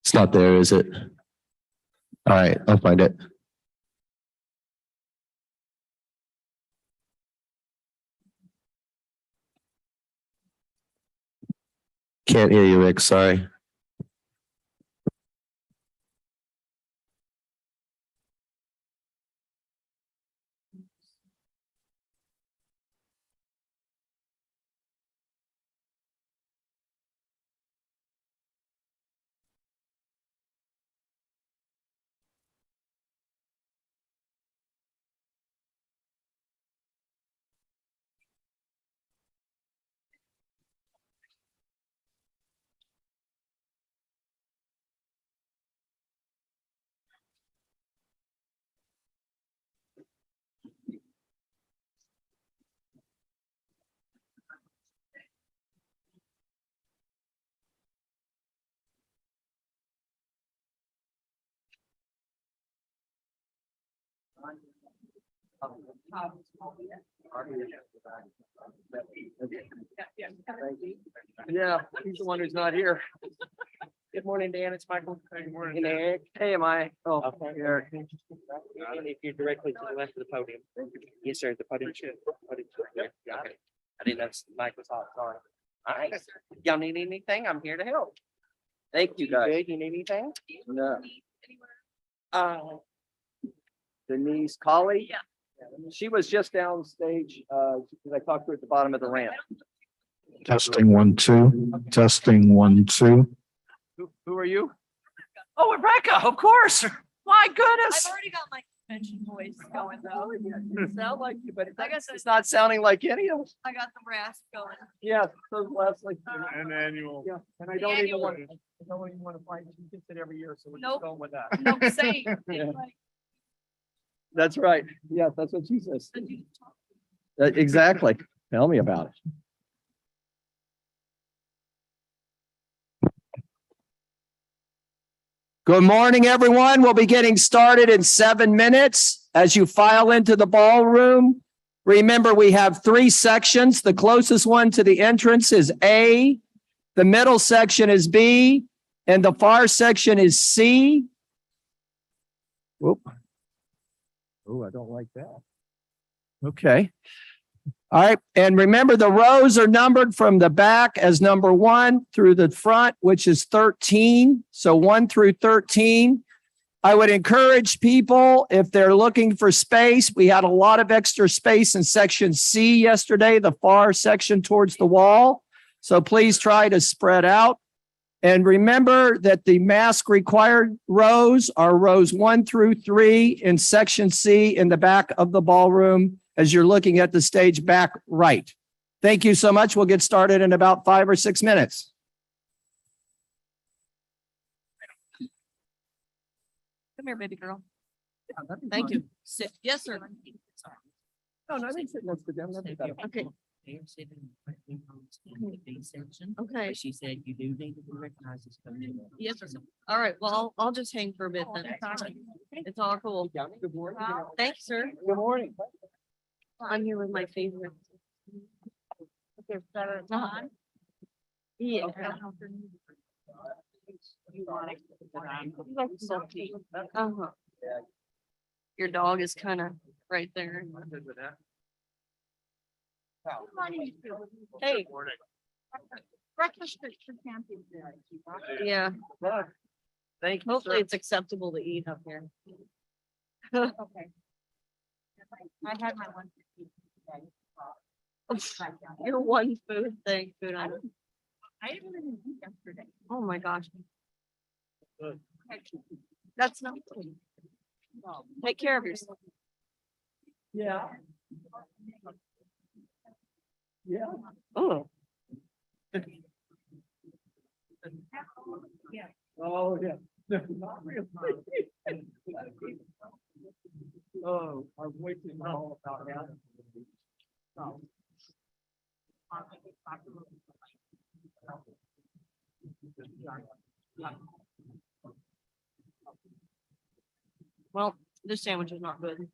It's not there, is it? All right, I'll find it. Can't hear you, Rick. Sorry. Yeah, he's the one who's not here. Good morning, Dan. It's Michael. Good morning, Eric. Hey, am I? Oh, Eric. If you're directly to the left of the podium. Yes, sir. The podium should. Okay. I didn't know Mike was hot. Sorry. All right. Y'all need anything? I'm here to help. Thank you, guys. You need anything? No. Denise Colley? Yeah. She was just downstage, because I talked to her at the bottom of the ramp. Testing 1, 2. Testing 1, 2. Who are you? Oh, Rebecca, of course. My goodness. I've already got my convention voice going though. You sound like you, but I guess it's not sounding like any of us. I got the rasp going. Yeah, so Leslie. An annual. Yeah, and I don't even Annual. want to, I don't even want to fight. She gets it every year, so we're just Nope. going with that. No, same. Yeah. That's right. Yeah, that's what she says. Like, Exactly. Tell me about it. Good morning, everyone. We'll be getting started in 7 minutes. As you file into the ballroom, remember we have 3 sections. The closest one to the entrance is A. The middle section is B, and the far section is C. Whoop. Oh, I don't like that. Okay. All right. And remember, the rows are numbered from the back as number 1 through the front, which is 13. So 1 through 13. I would encourage people, if they're looking for space, we had a lot of extra space in section C yesterday, the far section towards the wall. So please try to spread out. And remember that the mask required rows are rows 1 through 3 in section C in the back of the ballroom as you're looking at the stage back right. Thank you so much. We'll get started in about 5 or 6 minutes. come here, baby girl. Thank you. Sit. Yes, sir. No, I didn't sit next to them. Okay. They're sitting in the B section. Okay. But she said you do need to be recognized as coming. Yes, sir. All right. Well, I'll just hang for a bit then. It's all cool. Good morning. Thank you, sir. Good morning. I'm here with my favorite. Uh-huh. Yeah. Uh-huh. Your dog is kind of right there. Hey. Breakfast for champions. Yeah. Thank you. Hopefully it's acceptable to eat up here. Okay. I had my one. Your one food thing, food item. I didn't even eat yesterday. Oh my gosh. That's not good. Take care of yourself. Yeah. Yeah. Oh. Oh, yeah. Not really. Oh, our voices are all about that. Oh. Well, this sandwich is not good.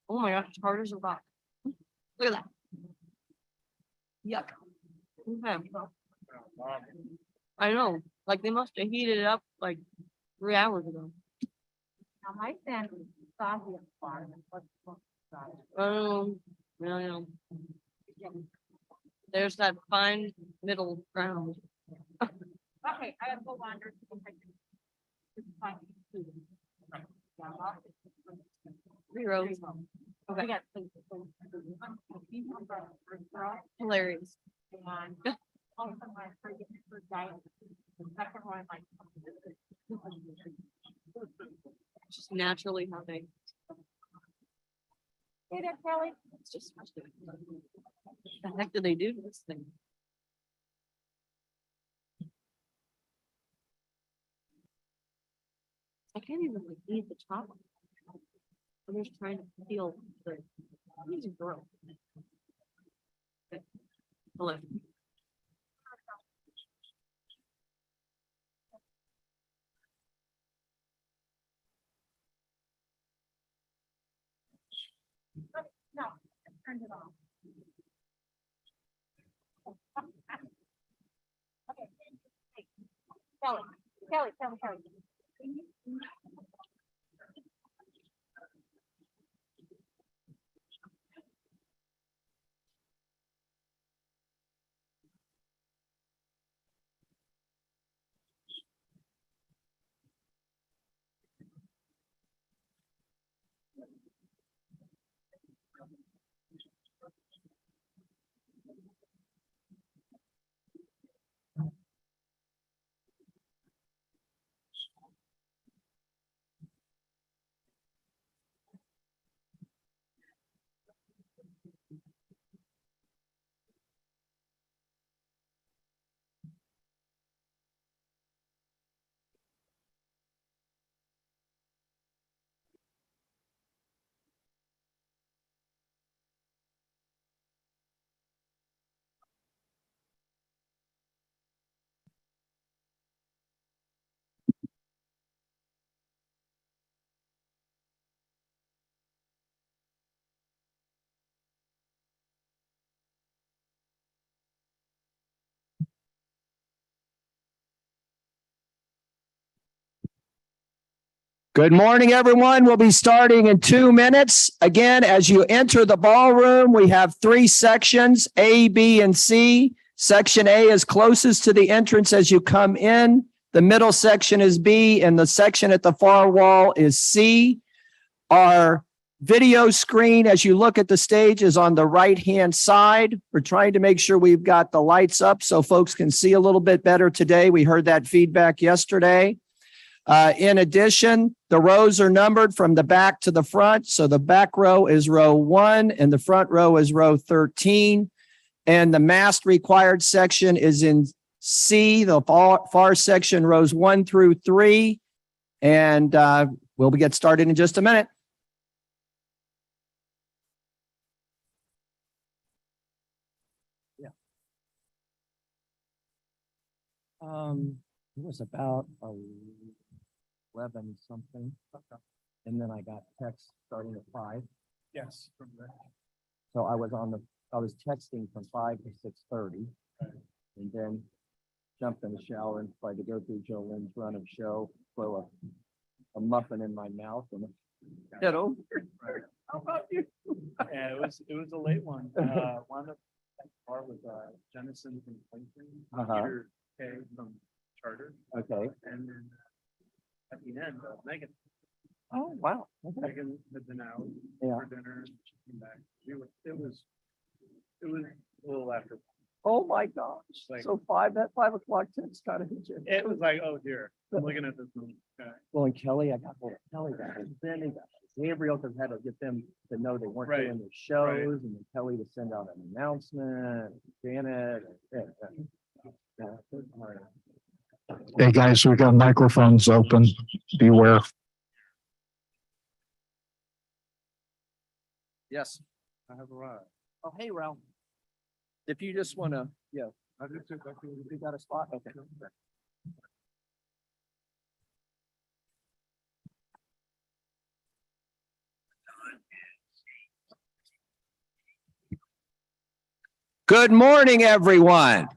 Oh my gosh, it's hard as a rock. Look at that. Yuck. Okay. I know, like they must have heated it up like 3 hours ago. Now, my family saw the farm. Yeah. There's that fine middle ground. Okay, I have to go wander. Three rows. Okay. Hilarious. Just naturally how they. Hey there, Kelly. It's just. The heck do they do to this thing? I can't even like eat the top. I'm just trying to feel the. These are gross. Okay. Hello. No, turn it off. Okay. Kelly. Good morning, everyone. We'll be starting in 2 minutes. Again, as you enter the ballroom, we have 3 sections, A, B, and C. Section A is closest to the entrance as you come in. The middle section is B, and the section at the far wall is C. Our video screen, as you look at the stage, is on the right-hand side. We're trying to make sure we've got the lights up so folks can see a little bit better today. We heard that feedback yesterday. In addition, the rows are numbered from the back to the front. So the back row is row 1 and the front row is row 13. And the mask required section is in C, the far section, rows 1 through 3. And we'll get started in just a minute. Yeah. It was about 11 something. And then I got text starting at 5. Yes. From there. So I was texting from 5 to 6:30. And then jumped in the shower and tried to go through Jolene's run of show, throw a muffin in my mouth and get over. How about you? Yeah, it was a late one. Wound up at the bar with Jennison from Clinton, Peter K from Charter, Okay. and then at the end, Megan. Oh, wow. Okay. Megan had been out Yeah. for dinner. She came back. It was a little after. Oh my gosh. Like- So that 5 o'clock text kind of hit you. It was like, oh dear, I'm looking at this one. Well, and Kelly, I got hold of Kelly, got hold of Benny, got hold of Gabriel, because I had to get them to know they weren't Right. doing their shows, and then Kelly to send out an announcement, Janet. Yeah. All right. Hey, guys, we got microphones open. Beware. Yes. I have arrived. Oh, hey, Ralph. If you just want to, yeah, I just took back to you got a spot? Okay. Good morning, everyone.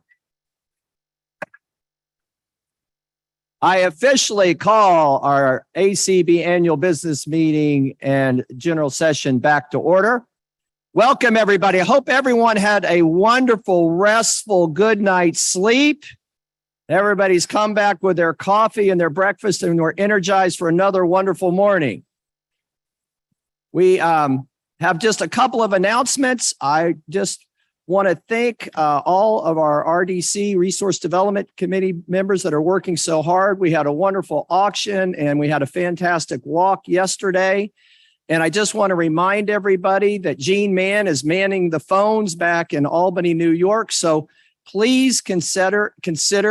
I officially call our ACB annual business meeting and general session back to order. Welcome, everybody. I hope everyone had a wonderful, restful, good night's sleep. Everybody's come back with their coffee and their breakfast, and we're energized for another wonderful morning. We have just a couple of announcements. I just want to thank all of our RDC Resource Development Committee members that are working so hard. We had a wonderful auction and we had a fantastic walk yesterday. And I just want to remind everybody that Gene Mann is manning the phones back in Albany, New York. So please consider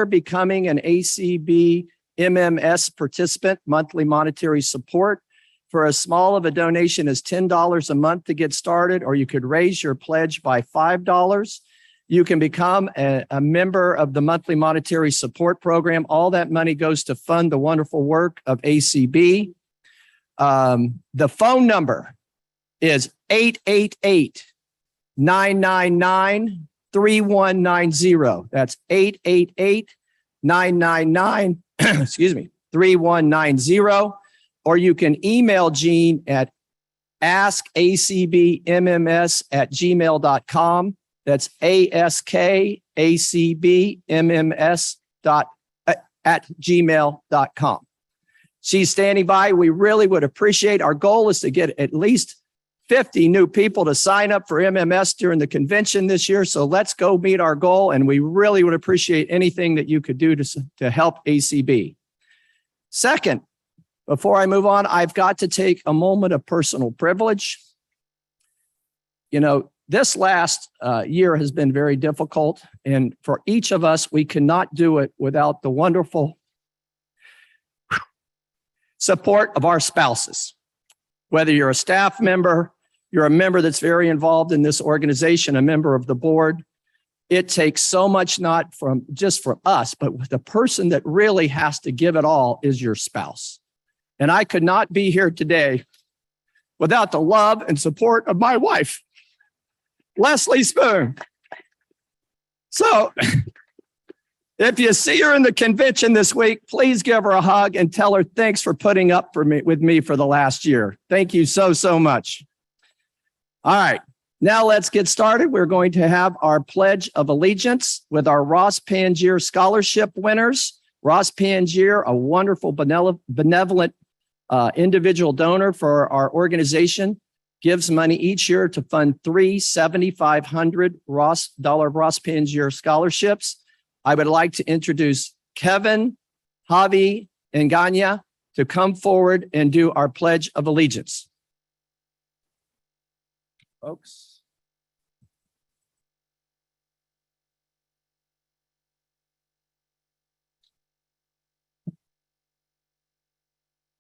becoming an ACB MMS participant, monthly monetary support. For as small of a donation as $10 a month to get started, or you could raise your pledge by $5. You can become a member of the monthly monetary support program. All that money goes to fund the wonderful work of ACB. The phone number is 888-999-3190. That's 888-999, excuse me, 3190. Or you can email Gene at askacbmms@gmail.com. That's askacbmms@gmail.com. She's standing by. We really would appreciate. Our goal is to get at least 50 new people to sign up for MMS during the convention this year. So let's go meet our goal. And we really would appreciate anything that you could do to help ACB. Second, before I move on, I've got to take a moment of personal privilege. You know, this last year has been very difficult. And for each of us, we cannot do it without the wonderful support of our spouses. Whether you're a staff member, you're a member that's very involved in this organization, a member of the board, it takes so much, not just from us, but the person that really has to give it all is your spouse. And I could not be here today without the love and support of my wife, Leslie Spoon. So if you see her in the convention this week, please give her a hug and tell her thanks for putting up with me for the last year. Thank you so, so much. All right, now let's get started. We're going to have our Pledge of Allegiance with our Ross Pangier Scholarship winners. Ross Pangier, a wonderful benevolent individual donor for our organization, gives money each year to fund 3 $7,500 Ross Pangier scholarships. I would like to introduce Kevin, Javi, and Ganya to come forward and do our Pledge of Allegiance. Folks.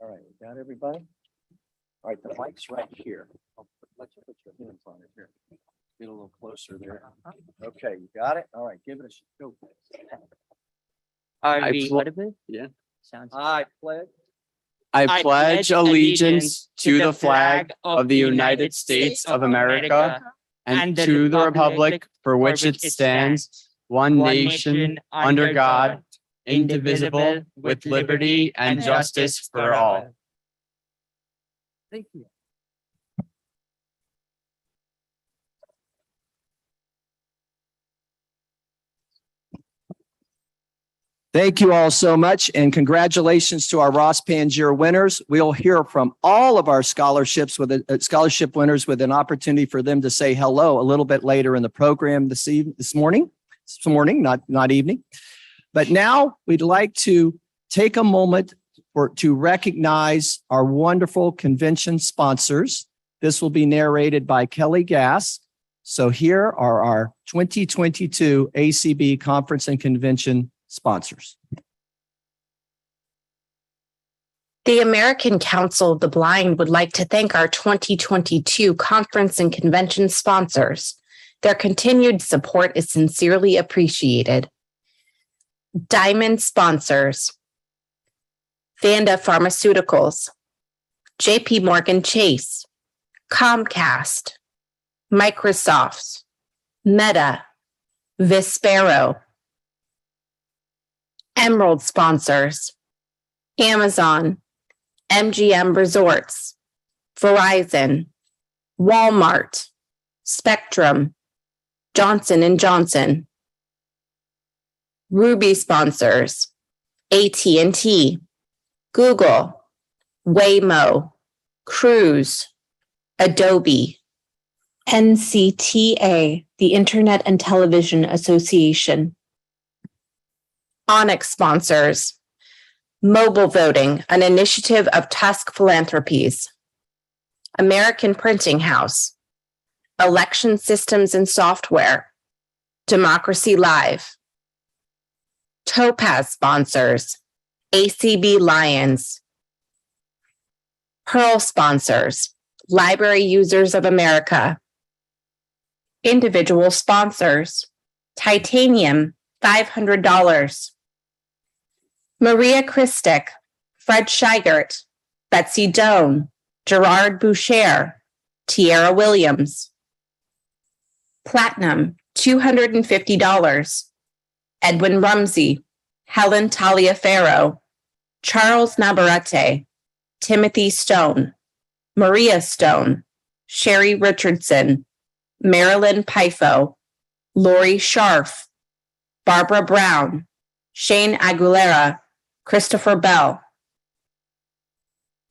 All right, got everybody? All right, the mic's right here. Let you put your hands on it here. Get a little closer there. Okay, you got it? All right, give it a go. Yeah. I pledge. I pledge allegiance to the flag of the United States of America and to the republic for which it stands, one nation, under God, indivisible, with liberty and justice for all. Thank you. Thank you all so much, and congratulations to our Ross Pangier winners. We'll hear from all of our scholarship winners with an opportunity for them to say hello a little bit later in the program this morning, not evening. But now we'd like to take a moment to recognize our wonderful convention sponsors. This will be narrated by Kelly Gass. So here are our 2022 ACB Conference and Convention sponsors. The American Council of the Blind would like to thank our 2022 conference and convention sponsors. Their continued support is sincerely appreciated. Diamond sponsors: Vanda Pharmaceuticals, JP Morgan Chase, Comcast, Microsoft, Meta, Vispero. Emerald sponsors: Amazon, MGM Resorts, Verizon, Walmart, Spectrum, Johnson & Johnson. Ruby sponsors, AT&T, Google, Waymo, Cruise, Adobe. NCTA, the Internet and Television Association. Onyx sponsors, Mobile Voting, an initiative of Tusk Philanthropies. American Printing House, Election Systems and Software, Democracy Live. Topaz sponsors, ACB Lions. Pearl sponsors, Library Users of America. Individual sponsors, Titanium, $500. Maria Christic, Fred Scheigert, Betsy Doan, Gerard Boucher, Tierra Williams. Platinum, $250. Edwin Rumsey, Helen Taliaferro, Charles Navarrete, Timothy Stone, Maria Stone, Sherry Richardson, Marilyn Pifo, Lori Scharf, Barbara Brown, Shane Aguilera, Christopher Bell.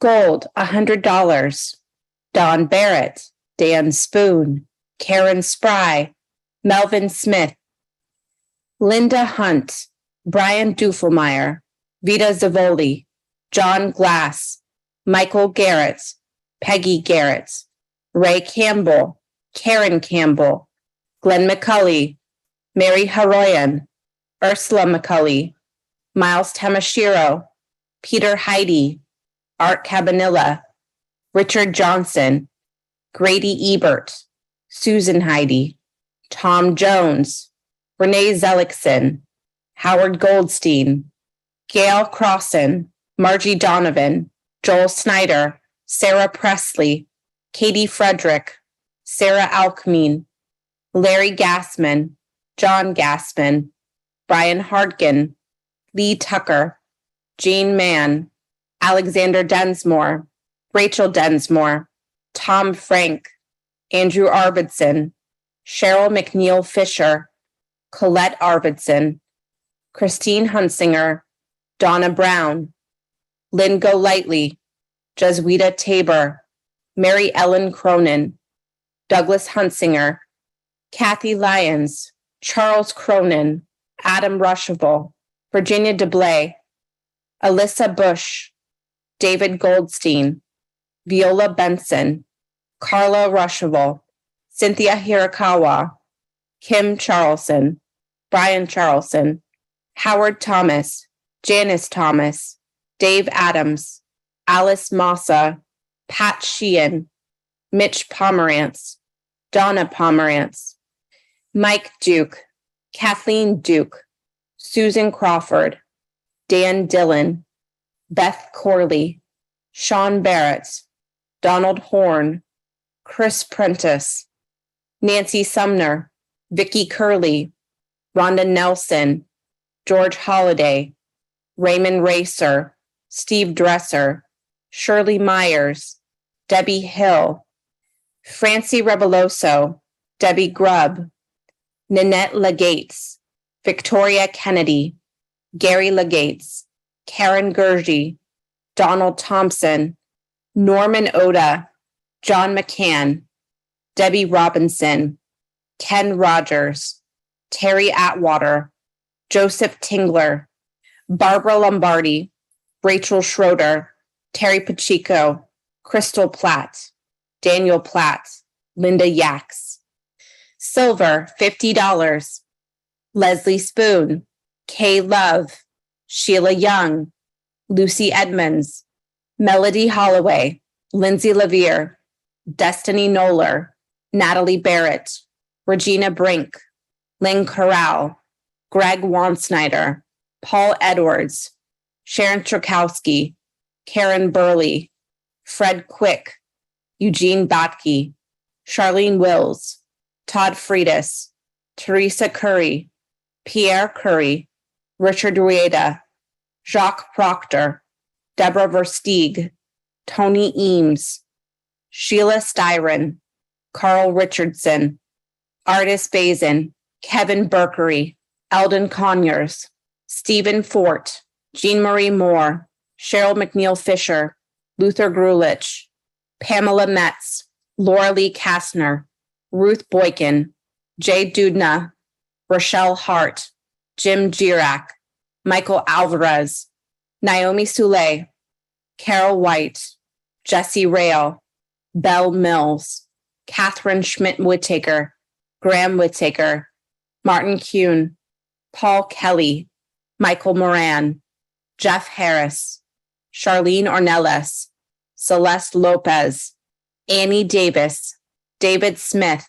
Gold, $100. Don Barrett, Dan Spoon, Karen Spry, Melvin Smith, Linda Hunt, Brian Dufelmeyer, Vita Zavoli, John Glass, Michael Garrett, Peggy Garrett, Ray Campbell, Karen Campbell, Glenn McCulley, Mary Haroyan, Ursula McCulley, Miles Tamashiro, Peter Heidi, Art Cabanilla, Richard Johnson, Grady Ebert, Susan Heidi, Tom Jones, Renee Zellickson, Howard Goldstein, Gail Crossan, Margie Donovan, Joel Snyder, Sarah Presley, Katie Frederick, Sarah Alkmean, Larry Gassman, John Gassman, Brian Hardkin, Lee Tucker, Jane Mann, Alexander Densmore, Rachel Densmore, Tom Frank, Andrew Arvidsson, Cheryl McNeil Fisher, Colette Arvidsson, Christine Hunsinger, Donna Brown, Lynn Golightly, Jesuita Tabor, Mary Ellen Cronin, Douglas Hunsinger, Kathy Lyons, Charles Cronin, Adam Rushabel, Virginia DeBlay, Alyssa Bush, David Goldstein, Viola Benson, Carla Rushabel, Cynthia Hirakawa, Kim Charlson, Brian Charlson, Howard Thomas, Janice Thomas, Dave Adams, Alice Massa, Pat Sheehan, Mitch Pomerantz, Donna Pomerantz, Mike Duke, Kathleen Duke, Susan Crawford, Dan Dillon, Beth Corley, Sean Barrett, Donald Horn, Chris Prentice, Nancy Sumner, Vicky Curley, Rhonda Nelson, George Holliday, Raymond Racer, Steve Dresser, Shirley Myers, Debbie Hill, Francie Rebeloso, Debbie Grubb, Nanette Legates, Victoria Kennedy, Gary Legates, Karen Gurgi, Donald Thompson, Norman Oda, John McCann, Debbie Robinson, Ken Rogers, Terry Atwater, Joseph Tingler, Barbara Lombardi, Rachel Schroeder, Terry Pacheco, Crystal Platt, Daniel Platt, Linda Yax. Silver, $50. Leslie Spoon, Kay Love, Sheila Young, Lucy Edmonds, Melody Holloway, Lindsay Levere, Destiny Knoller, Natalie Barrett, Regina Brink, Lynn Corral, Greg Wansnyder, Paul Edwards, Sharon Trukowski, Karen Burley, Fred Quick, Eugene Batke, Charlene Wills, Todd Friedis, Teresa Curry, Pierre Curry, Richard Rueda, Jacques Proctor, Deborah Versteeg, Tony Eames, Sheila Styron, Carl Richardson, Artis Bazin, Kevin Berkery, Eldon Conyers, Stephen Fort, Jean Marie Moore, Cheryl McNeil Fisher, Luther Grulich, Pamela Metz, Laura Lee Kastner, Ruth Boykin, Jay Dudna, Rochelle Hart, Jim Girac, Michael Alvarez, Naomi Soule, Carol White, Jesse Rail, Belle Mills, Catherine Schmidt-Whittaker, Graham Whittaker, Martin Kuhn, Paul Kelly, Michael Moran, Jeff Harris, Charlene Ornelas, Celeste Lopez, Annie Davis, David Smith,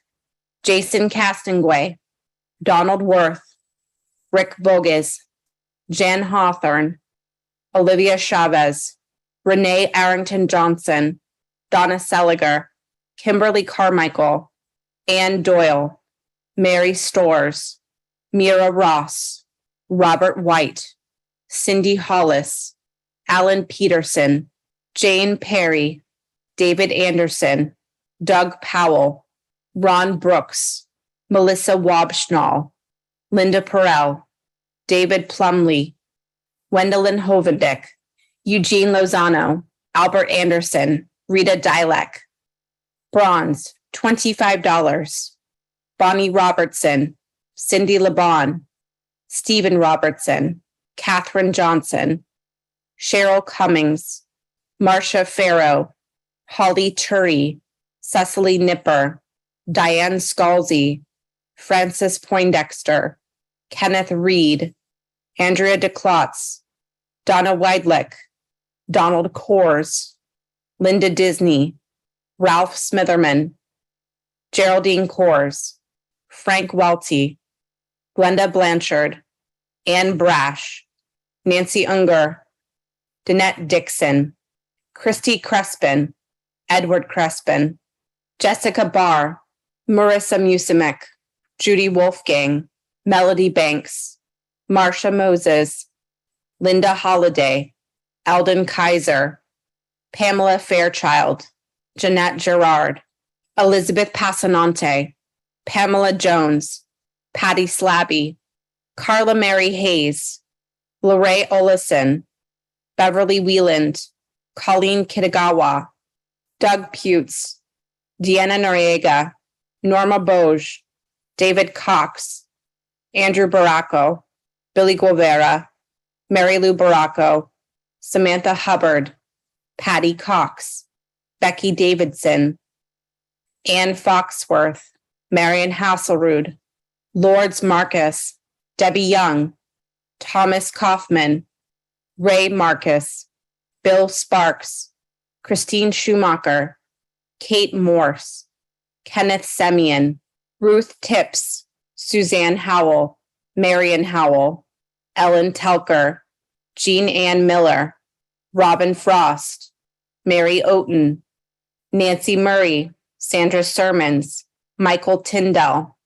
Jason Castonguay, Donald Worth, Rick Bogus, Jan Hawthorne, Olivia Chavez, Renee Arrington Johnson, Donna Seliger, Kimberly Carmichael, Ann Doyle, Mary Storrs, Mira Ross, Robert White, Cindy Hollis, Alan Peterson, Jane Perry, David Anderson, Doug Powell, Ron Brooks, Melissa Wobschnall, Linda Perel, David Plumley, Wendelin Hovendick, Eugene Lozano, Albert Anderson, Rita Dilek. Bronze, $25. Bonnie Robertson, Cindy LeBon, Stephen Robertson, Catherine Johnson, Cheryl Cummings, Marcia Farrow, Holly Turry, Cecily Nipper, Diane Scalzi, Francis Poindexter, Kenneth Reed, Andrea DeClotz, Donna Weidlich, Donald Coors, Linda Disney, Ralph Smitherman, Geraldine Coors, Frank Welty, Glenda Blanchard, Ann Brash, Nancy Unger, Danette Dixon, Christy Crespin, Edward Crespin, Jessica Barr, Marissa Musimic, Judy Wolfgang, Melody Banks, Marsha Moses, Linda Holliday, Eldon Kaiser, Pamela Fairchild, Jeanette Gerard, Elizabeth Passanante, Pamela Jones, Patty Slabby, Carla Mary Hayes, Lorraine Olison, Beverly Wieland, Colleen Kitagawa, Doug Putz, Deanna Noriega, Norma Boge, David Cox, Andrew Baracco, Billy Guevara, Mary Lou Baracco, Samantha Hubbard, Patty Cox, Becky Davidson, Ann Foxworth, Marion Hasselrud, Lords Marcus, Debbie Young, Thomas Kaufman, Ray Marcus, Bill Sparks, Christine Schumacher, Kate Morse, Kenneth Semyon, Ruth Tips, Suzanne Howell, Marion Howell, Ellen Telker, Jean Ann Miller, Robin Frost, Mary Oaten, Nancy Murray, Sandra Sermons, Michael Tyndall,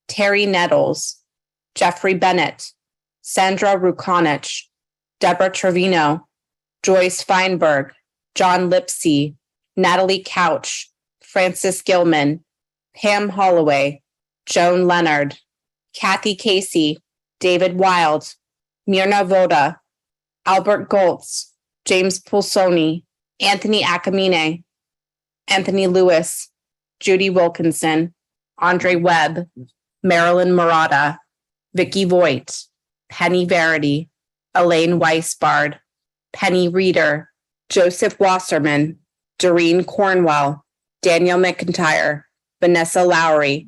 Terry Nettles, Jeffrey Bennett, Sandra Rukonich, Deborah Trevino, Joyce Feinberg, John Lipsey, Natalie Couch, Francis Gilman, Pam Holloway, Joan Leonard, Kathy Casey, David Wild, Mirna Voda, Albert Goltz, James Pulsoni, Anthony Akamine, Anthony Lewis, Judy Wilkinson, Andre Webb, Marilyn Murata, Vicky Voigt, Penny Verity, Elaine Weisbard, Penny Reeder, Joseph Wasserman, Doreen Cornwell, Daniel McIntyre, Vanessa Lowry,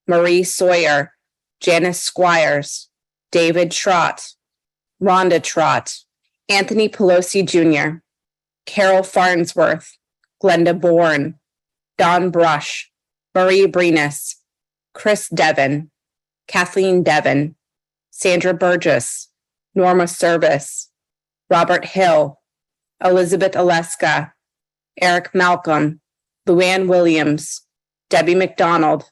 Marie Sawyer, Janice Squires, David Trott, Rhonda Trott, Anthony Pelosi Jr., Carol Farnsworth, Glenda Bourne, Don Brush, Marie Brenus, Chris Devon, Kathleen Devon, Sandra Burgess, Norma Service, Robert Hill, Elizabeth Oleska, Eric Malcolm, Luann Williams, Debbie McDonald,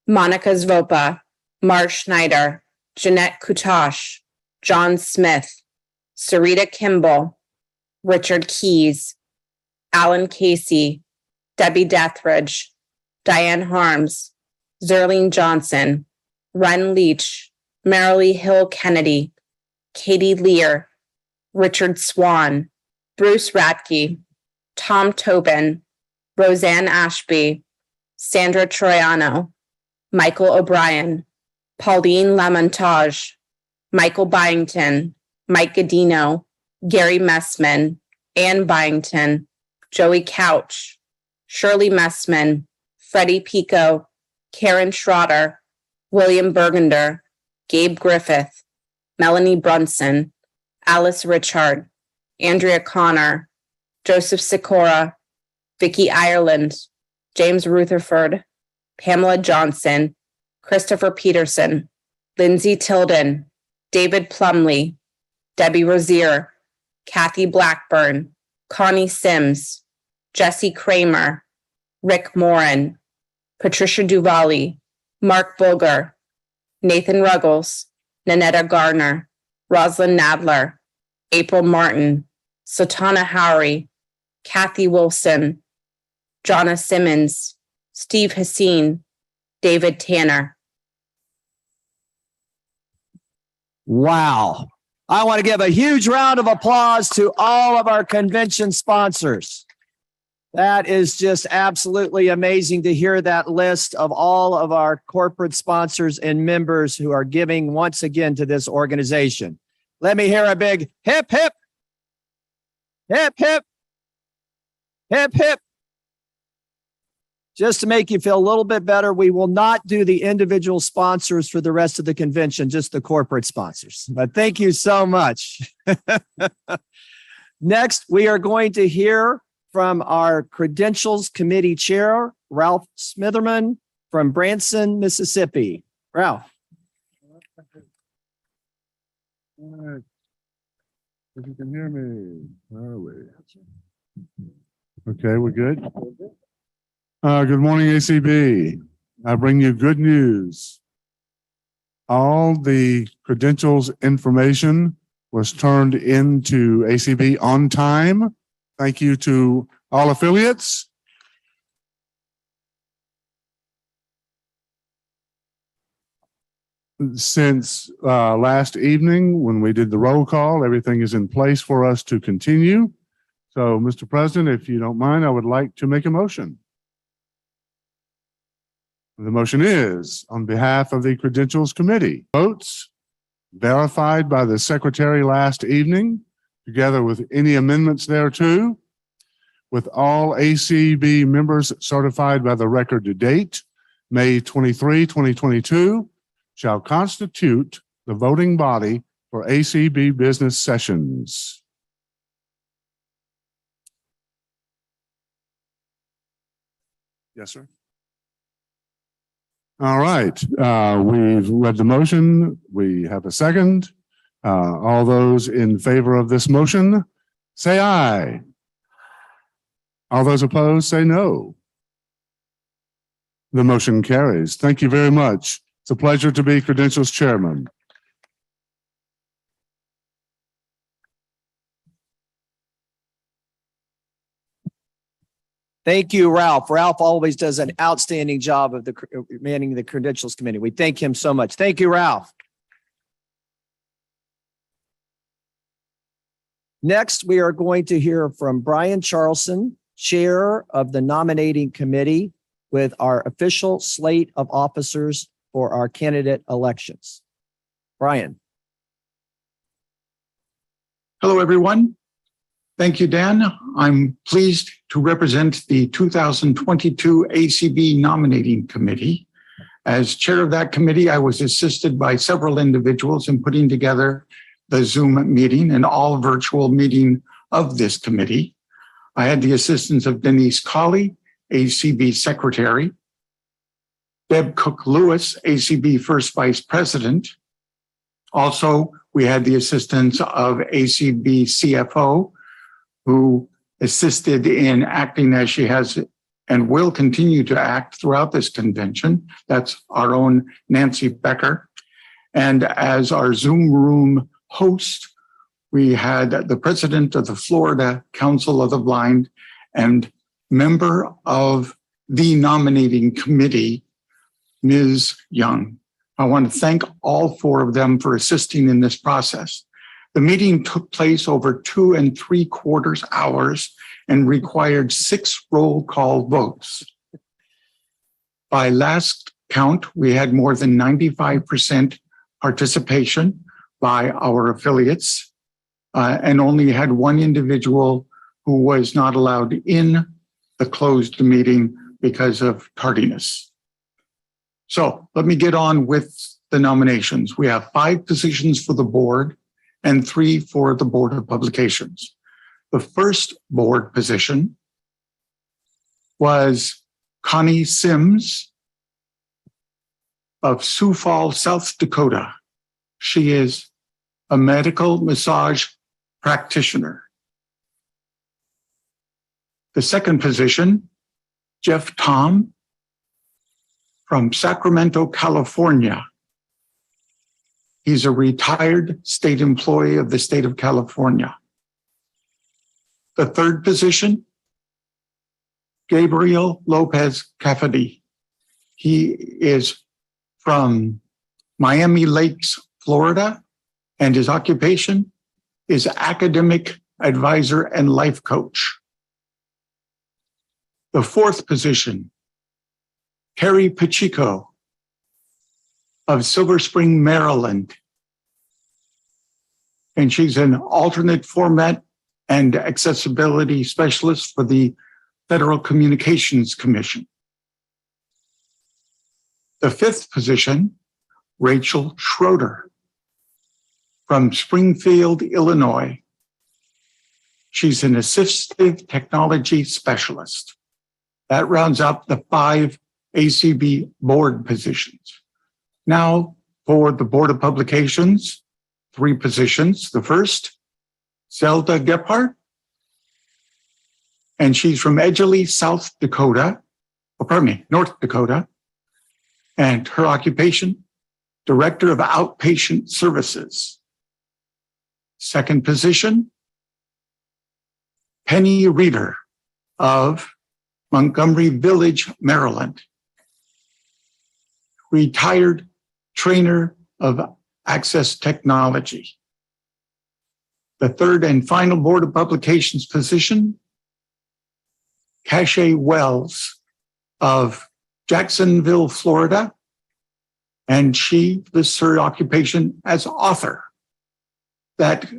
Monica Zvopa, Mark Schneider, Jeanette Kutosh, John Smith, Sarita Kimball, Richard Keys, Alan Casey, Debbie Dethridge, Diane Harms, Zerlene Johnson, Ren Leach, Marilee Hill Kennedy, Katie Lear, Richard Swan, Bruce Radke, Tom Tobin, Roseanne Ashby, Sandra Troiano, Michael O'Brien, Pauline Lamontage, Michael Byington, Mike Godino, Gary Messman, Ann Byington, Joey Couch, Shirley Messman, Freddie Pico, Karen Schroeder, William Bergender, Gabe Griffith, Melanie Brunson, Alice Richard, Andrea Connor, Joseph Sikora, Vicky Ireland, James Rutherford, Pamela Johnson, Christopher Peterson, Lindsay Tilden, David Plumley, Debbie Rozier, Kathy Blackburn, Connie Sims, Jesse Kramer, Rick Morin, Patricia Duvally, Mark Bulger, Nathan Ruggles, Nanetta Garner, Rosalind Nadler, April Martin, Sultana Howery, Kathy Wilson, Jonna Simmons, Steve Hussein, David Tanner. Wow. I want to give a huge round of applause to all of our convention sponsors. That is just absolutely amazing to hear that list of all of our corporate sponsors and members who are giving once again to this organization. Let me hear a big hip, hip, hip, hip, hip, hip. Just to make you feel a little bit better, we will not do the individual sponsors for the rest of the convention, just the corporate sponsors. But thank you so much. Next, we are going to hear from our Credentials Committee Chair, Ralph Smitherman from Branson, Mississippi. Ralph. All right. If you can hear me, where are we? Okay, we're good. Good morning, ACB. I bring you good news. All the credentials information was turned into ACB on time. Thank you to all affiliates. Since last evening, when we did the roll call, everything is in place for us to continue. So, Mr. President, if you don't mind, I would like to make a motion. The motion is on behalf of the Credentials Committee. Votes verified by the Secretary last evening, together with any amendments thereto, with all ACB members certified by the record to date, May 23, 2022, shall constitute the voting body for ACB business sessions. Yes, sir. All right, we've read the motion. We have a second. All those in favor of this motion, say aye. All those opposed, say no. The motion carries. Thank you very much. It's a pleasure to be Credentials Chairman. Thank you, Ralph. Ralph always does an outstanding job of manning the Credentials Committee. We thank him so much. Thank you, Ralph. Next, we are going to hear from Brian Charlson, Chair of the Nominating Committee, with our official slate of officers for our candidate elections. Brian. Hello, everyone. Thank you, Dan. I'm pleased to represent the 2022 ACB Nominating Committee. As chair of that committee, I was assisted by several individuals in putting together the Zoom meeting and all virtual meeting of this committee. I had the assistance of Denise Colley, ACB Secretary, Deb Cook-Lewis, ACB First Vice President. Also, we had the assistance of ACB CFO, who assisted in acting as she has and will continue to act throughout this convention. That's our own Nancy Becker. And as our Zoom room host, we had the president of the Florida Council of the Blind and member of the nominating committee, Ms. Young. I want to thank all four of them for assisting in this process. The meeting took place over 2 3/4 hours and required 6 roll call votes. By last count, we had more than 95% participation by our affiliates and only had one individual who was not allowed in the closed meeting because of tardiness. So let me get on with the nominations. We have 5 positions for the board and 3 for the Board of Publications. The first board position was Connie Sims of Sioux Falls, South Dakota. She is a medical massage practitioner. The second position, Jeff Tom from Sacramento, California. He's a retired state employee of the state of California. The third position, Gabriel Lopez Cafferty. He is from Miami Lakes, Florida, and his occupation is academic advisor and life coach. The fourth position, Terry Pacheco of Silver Spring, Maryland. And she's an alternate format and accessibility specialist for the Federal Communications Commission. The fifth position, Rachel Schroeder from Springfield, Illinois. She's an assistive technology specialist. That rounds up the 5 ACB board positions. Now for the Board of Publications, 3 positions. The first, Zelda Gephardt, and she's from Edgerly, North Dakota. And her occupation, Director of Outpatient Services. Second position, Penny Reeder of Montgomery Village, Maryland. Retired trainer of access technology. The third and final Board of Publications position, Cache Wells of Jacksonville, Florida, and she lists her occupation as author. That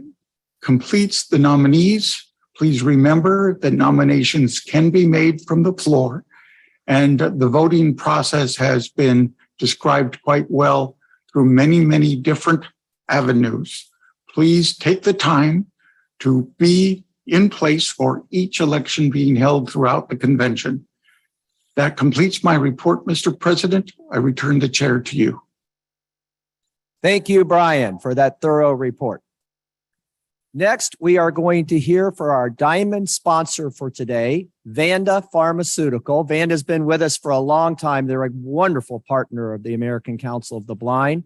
completes the nominees. Please remember that nominations can be made from the floor, and the voting process has been described quite well through many, many different avenues. Please take the time to be in place for each election being held throughout the convention. That completes my report, Mr. President. I return the chair to you. Thank you, Brian, for that thorough report. Next, we are going to hear for our diamond sponsor for today, Vanda Pharmaceutical. Vanda's been with us for a long time. They're a wonderful partner of the American Council of the Blind.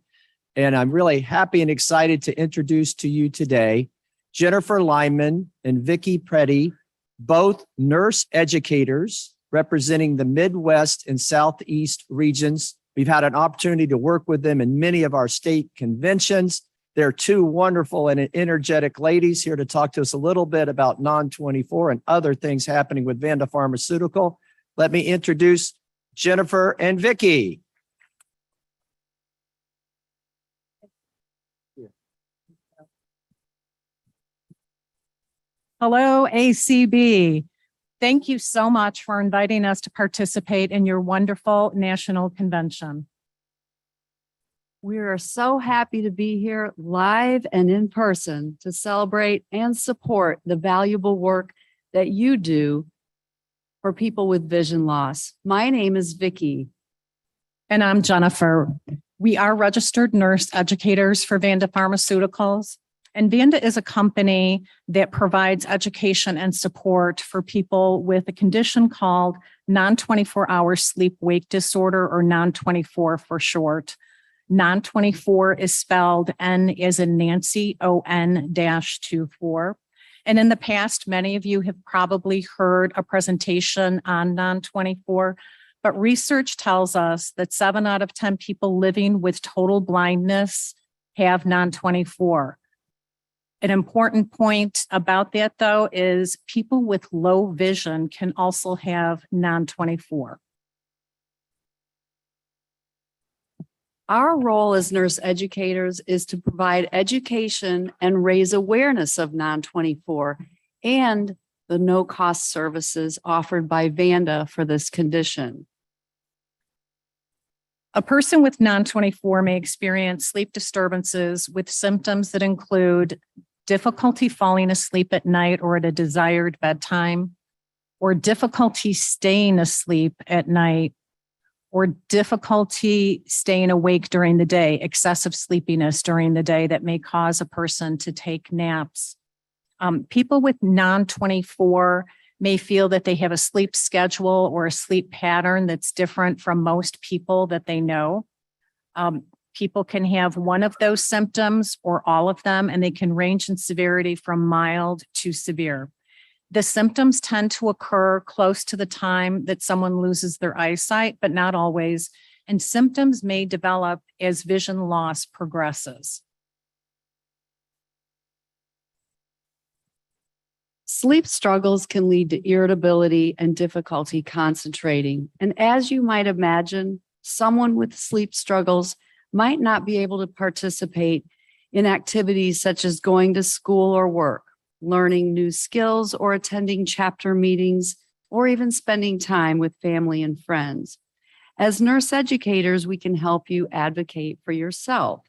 And I'm really happy and excited to introduce to you today, Jennifer Lyman and Vicki Preddy, both nurse educators representing the Midwest and Southeast regions. We've had an opportunity to work with them in many of our state conventions. They're 2 wonderful and energetic ladies here to talk to us a little bit about Non-24 and other things happening with Vanda Pharmaceutical. Let me introduce Jennifer and Vicki. Hello, ACB. Thank you so much for inviting us to participate in your wonderful national convention. We are so happy to be here live and in person to celebrate and support the valuable work that you do for people with vision loss. My name is Vicki. And I'm Jennifer. We are registered nurse educators for Vanda Pharmaceuticals. And Vanda is a company that provides education and support for people with a condition called non-24-hour sleep-wake disorder, or non-24 for short. Non-24 is spelled N as in Nancy, ON-24. And in the past, many of you have probably heard a presentation on non-24, but research tells us that 7 out of 10 people living with total blindness have non-24. An important point about that, though, is people with low vision can also have non-24. Our role as nurse educators is to provide education and raise awareness of non-24 and the no-cost services offered by Vanda for this condition. A person with non-24 may experience sleep disturbances with symptoms that include difficulty falling asleep at night or at a desired bedtime, or difficulty staying asleep at night, or difficulty staying awake during the day, excessive sleepiness during the day that may cause a person to take naps. People with non-24 may feel that they have a sleep schedule or a sleep pattern that's different from most people that they know. People can have one of those symptoms or all of them, and they can range in severity from mild to severe. The symptoms tend to occur close to the time that someone loses their eyesight, but not always, and symptoms may develop as vision loss progresses. Sleep struggles can lead to irritability and difficulty concentrating. And as you might imagine, someone with sleep struggles might not be able to participate in activities such as going to school or work, learning new skills, or attending chapter meetings, or even spending time with family and friends. As nurse educators, we can help you advocate for yourself.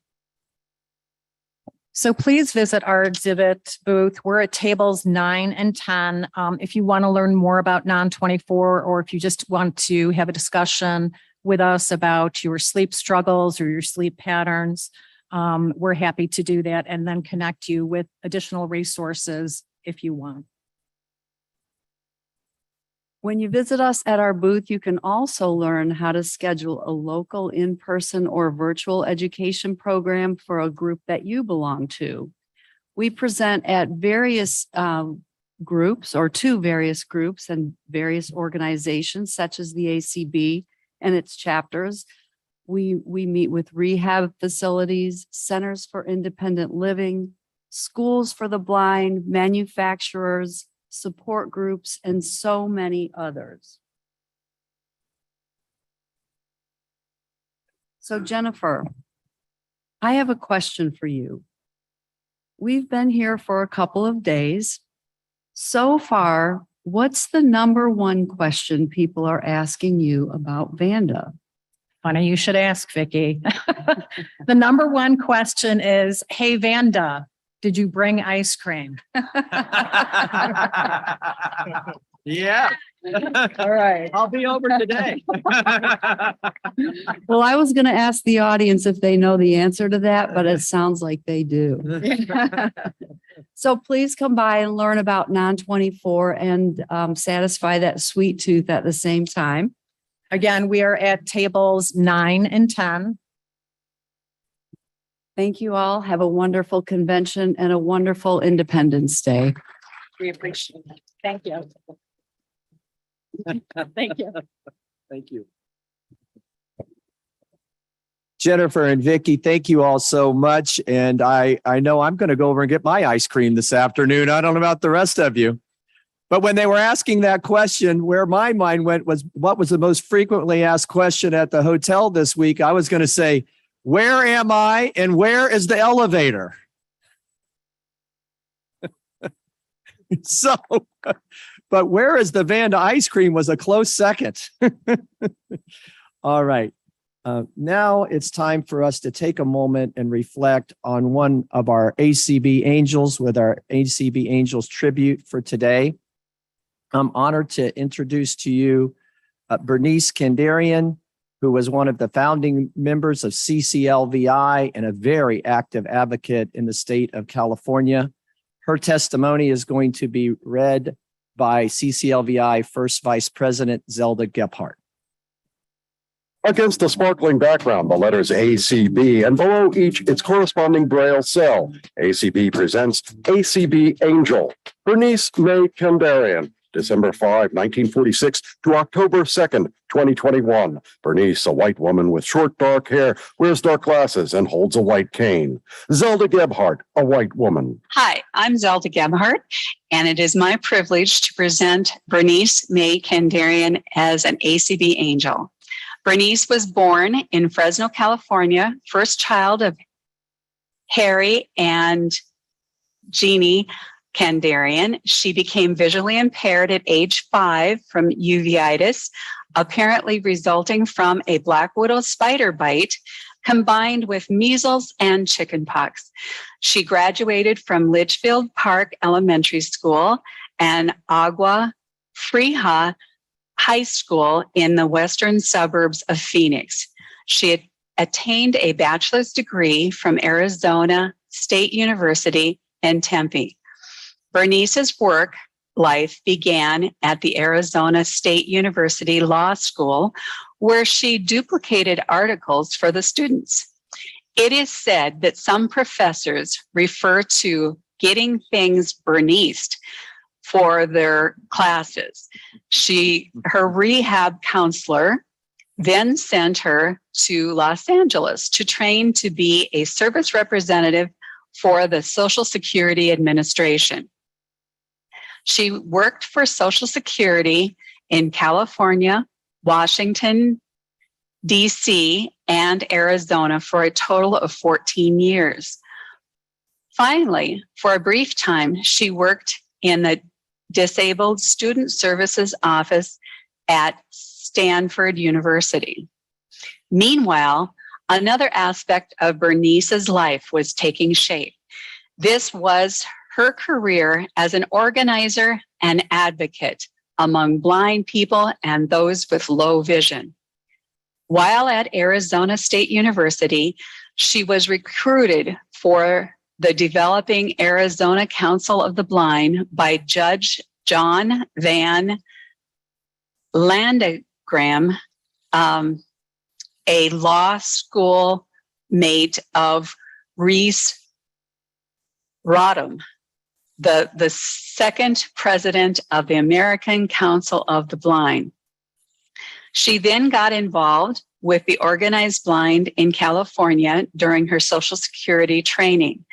So please visit our exhibit booth. We're at tables 9 and 10. If you want to learn more about non-24, or if you just want to have a discussion with us about your sleep struggles or your sleep patterns, we're happy to do that and then connect you with additional resources if you want. When you visit us at our booth, you can also learn how to schedule a local in-person or virtual education program for a group that you belong to. We present at various groups or to various groups and various organizations such as the ACB and its chapters. We meet with rehab facilities, centers for independent living, schools for the blind, manufacturers, support groups, and so many others. So Jennifer, I have a question for you. We've been here for a couple of days. So far, what's the number one question people are asking you about Vanda? Funny you should ask, Vicki. The number one question is, hey, Vanda, did you bring ice cream? Yeah. All right. I'll be over today. Well, I was going to ask the audience if they know the answer to that, but it sounds like they do. So please come by and learn about non-24 and satisfy that sweet tooth at the same time. Again, we are at tables 9 and 10. Thank you all. Have a wonderful convention and a wonderful Independence Day. We appreciate it. Thank you. Thank you. Thank you. Jennifer and Vicki, thank you all so much. And I know I'm going to go over and get my ice cream this afternoon. I don't know about the rest of you. But when they were asking that question, where my mind went was, what was the most frequently asked question at the hotel this week? I was going to say, where am I and where is the elevator? So, but where is the Vanda ice cream was a close second. All right. Now it's time for us to take a moment and reflect on one of our ACB angels with our ACB Angels tribute for today. I'm honored to introduce to you Bernice Candarian, who was one of the founding members of CCLVI and a very active advocate in the state of California. Her testimony is going to be read by CCLVI First Vice President Zelda Gephardt. Against a sparkling background, the letters ACB, and below each its corresponding Braille cell. ACB presents ACB Angel. Bernice May Candarian, December 5, 1946 to October 2nd, 2021. Bernice, a white woman with short dark hair, wears dark glasses and holds a white cane. Zelda Gebhardt, a white woman. Hi, I'm Zelda Gebhardt, and it is my privilege to present Bernice May Candarian as an ACB Angel. Bernice was born in Fresno, California, first child of Harry and Jeannie Candarian. She became visually impaired at age 5 from uveitis, apparently resulting from a black widow spider bite combined with measles and chickenpox. She graduated from Litchfield Park Elementary School and Agua Fria High School in the western suburbs of Phoenix. She attained a bachelor's degree from Arizona State University in Tempe. Bernice's work life began at the Arizona State University Law School, where she duplicated articles for the students. It is said that some professors refer to getting things Berniced for their classes. Her rehab counselor then sent her to Los Angeles to train to be a service representative for the Social Security Administration. She worked for Social Security in California, Washington, D.C., and Arizona for a total of 14 years. Finally, for a brief time, she worked in the Disabled Student Services Office at Stanford University. Meanwhile, another aspect of Bernice's life was taking shape. This was her career as an organizer and advocate among blind people and those with low vision. While at Arizona State University, she was recruited for the Developing Arizona Council of the Blind by Judge John Van Landegram, a law school mate of Reese Rodham, the second president of the American Council of the Blind. She then got involved with the organized blind in California during her Social Security training.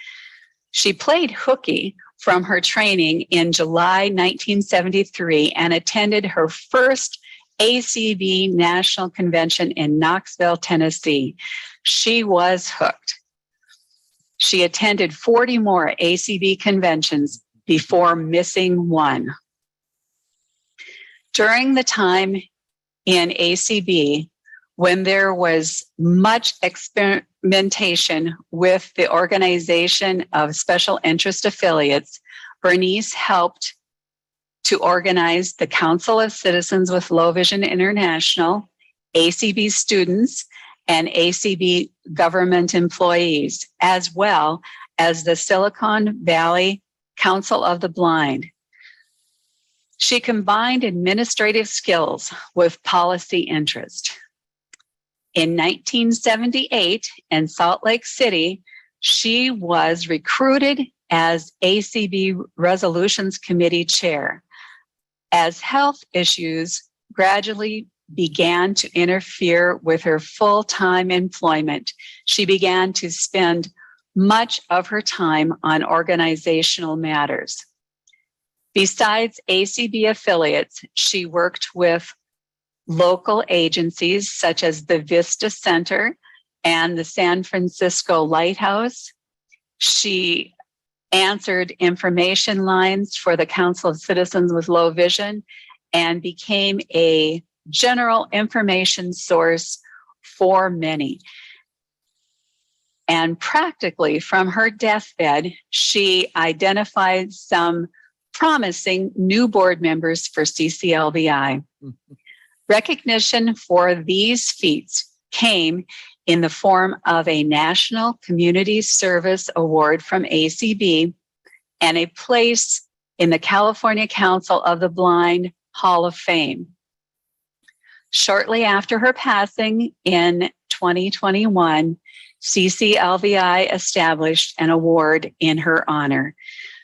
She played hooky from her training in July 1973 and attended her first ACB National Convention in Knoxville, Tennessee. She was hooked. She attended 40 more ACB conventions before missing one. During the time in ACB, when there was much experimentation with the organization of special interest affiliates, Bernice helped to organize the Council of Citizens with Low Vision International, ACB students, and ACB government employees, as well as the Silicon Valley Council of the Blind. She combined administrative skills with policy interest. In 1978, in Salt Lake City, she was recruited as ACB Resolutions Committee Chair. As health issues gradually began to interfere with her full-time employment, she began to spend much of her time on organizational matters. Besides ACB affiliates, she worked with local agencies such as the Vista Center and the San Francisco Lighthouse. She answered information lines for the Council of Citizens with Low Vision and became a general information source for many. And practically from her deathbed, she identified some promising new board members for CCLVI. Recognition for these feats came in the form of a National Community Service Award from ACB and a place in the California Council of the Blind Hall of Fame. Shortly after her passing in 2021, CCLVI established an award in her honor.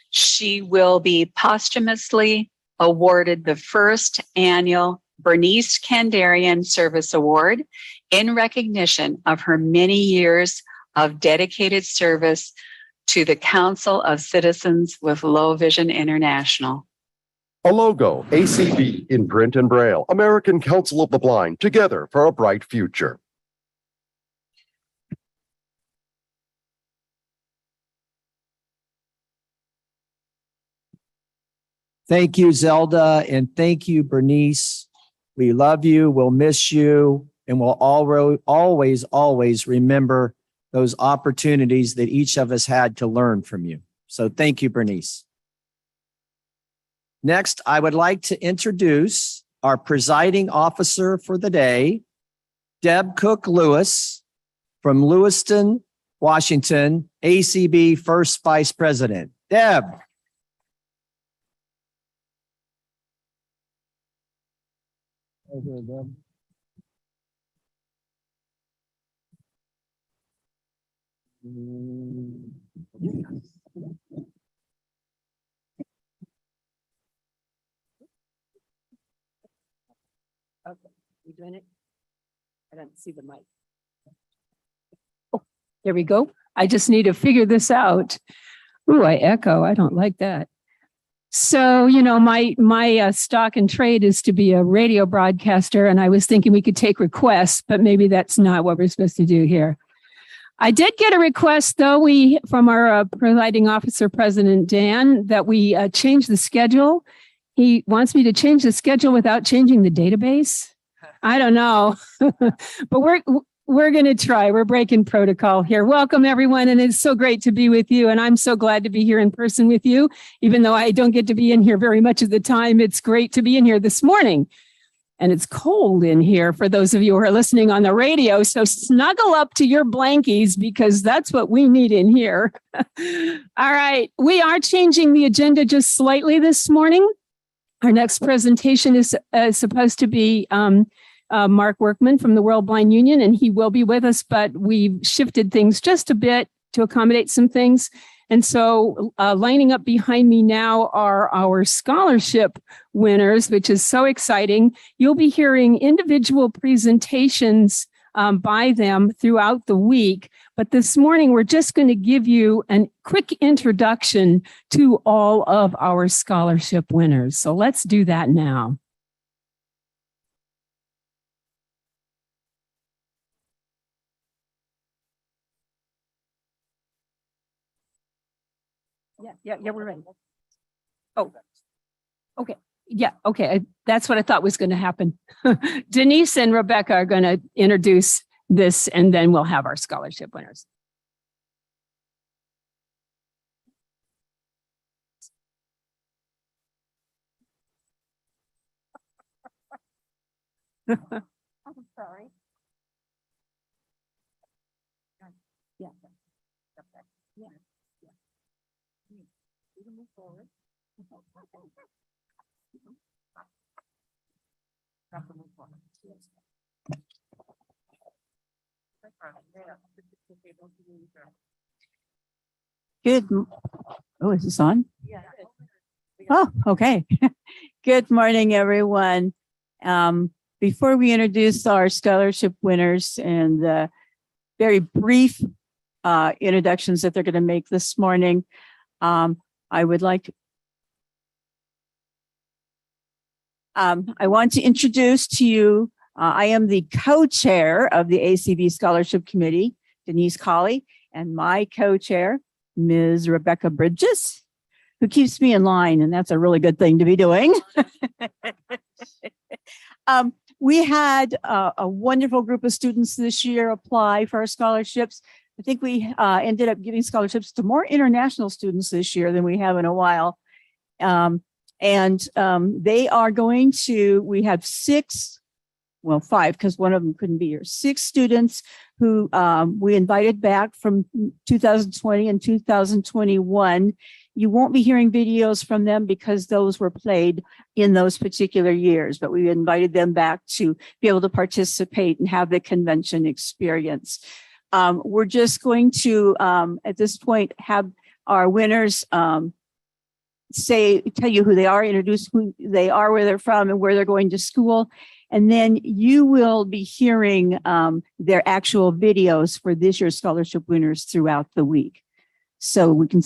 She will be posthumously awarded the first annual Bernice Candarian Service Award in recognition of her many years of dedicated service to the Council of Citizens with Low Vision International. A logo, ACB in print and Braille, American Council of the Blind, together for a bright future. Thank you, Zelda, and thank you, Bernice. We love you, we'll miss you, and we'll always remember those opportunities that each of us had to learn from you. So thank you, Bernice. Next, I would like to introduce our presiding officer for the day, Deb Cook Lewis from Lewiston, Washington, ACB First Vice President. Deb. Okay, you doing it? I don't see the mic. Oh, there we go. I just need to figure this out. Ooh, I echo. I don't like that. So, you know, my stock and trade is to be a radio broadcaster, and I was thinking we could take requests, but maybe that's not what we're supposed to do here. I did get a request, though, from our presiding officer, President Dan, that we change the schedule. He wants me to change the schedule without changing the database. I don't know, but we're going to try. We're breaking protocol here. Welcome, everyone. And it's so great to be with you. And I'm so glad to be here in person with you. Even though I don't get to be in here very much of the time, it's great to be in here this morning. And it's cold in here for those of you who are listening on the radio. So snuggle up to your blankies because that's what we need in here. All right. We are changing the agenda just slightly this morning. Our next presentation is supposed to be Mark Workman from the World Blind Union, and he will be with us, but we've shifted things just a bit to accommodate some things. And so lining up behind me now are our scholarship winners, which is so exciting. You'll be hearing individual presentations by them throughout the week. But this morning, we're just going to give you a quick introduction to all of our scholarship winners. So let's do that now. Yeah, we're ready. Oh, okay. Yeah, okay. That's what I thought was going to happen. Denise and Rebecca are going to introduce this, and then we'll have our scholarship winners. I'm sorry. Yeah. Yeah. You can move forward. Good. Oh, is this on? Oh, okay. Good morning, everyone. Before we introduce our scholarship winners and the very brief introductions that they're going to make this morning, I would like to I want to introduce to you, I am the co-chair of the ACB Scholarship Committee, Denise Colley, and my co-chair, Ms. Rebecca Bridges, who keeps me in line, and that's a really good thing to be doing. We had a wonderful group of students this year apply for our scholarships. I think we ended up giving scholarships to more international students this year than we have in a while. They are going to, we have five, because one of them couldn't be here, 6 students who we invited back from 2020 and 2021. You won't be hearing videos from them because those were played in those particular years, but we invited them back to be able to participate and have the convention experience. We're just going to, at this point, have our winners tell you who they are, introduce who they are, where they're from, and where they're going to school. And then you will be hearing their actual videos for this year's scholarship winners throughout the week. So we can.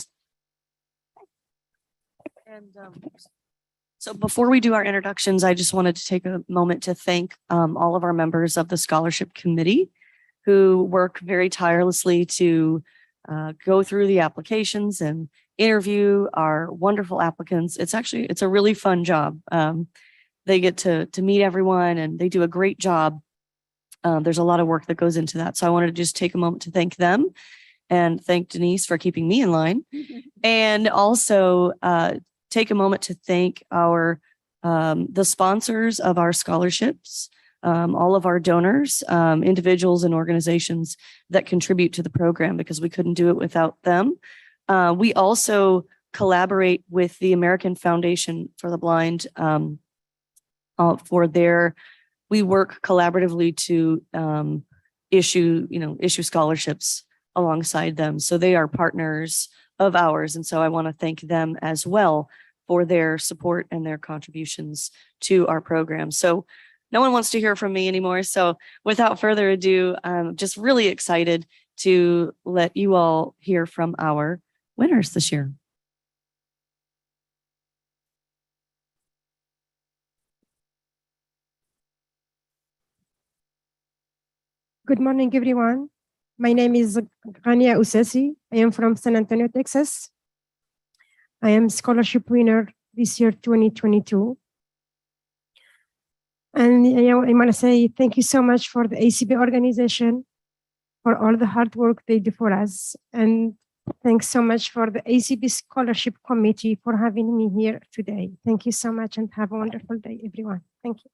So before we do our introductions, I just wanted to take a moment to thank all of our members of the scholarship committee who work very tirelessly to go through the applications and interview our wonderful applicants. It's a really fun job. They get to meet everyone and they do a great job. There's a lot of work that goes into that. So I wanted to just take a moment to thank them and thank Denise for keeping me in line. And also take a moment to thank our the sponsors of our scholarships, all of our donors, individuals and organizations that contribute to the program, because we couldn't do it without them. We also collaborate with the American Foundation for the Blind we work collaboratively to issue scholarships alongside them. So they are partners of ours. And so I want to thank them as well for their support and their contributions to our program. So no one wants to hear from me anymore. So without further ado, I'm just really excited to let you all hear from our winners this year. Good morning, everyone. My name is Ghania Oussessi. I am from San Antonio, Texas. I am scholarship winner this year, 2022. And I want to say thank you so much for the ACB organization for all the hard work they do for us. And thanks so much for the ACB Scholarship Committee for having me here today. Thank you so much and have a wonderful day, everyone. Thank you.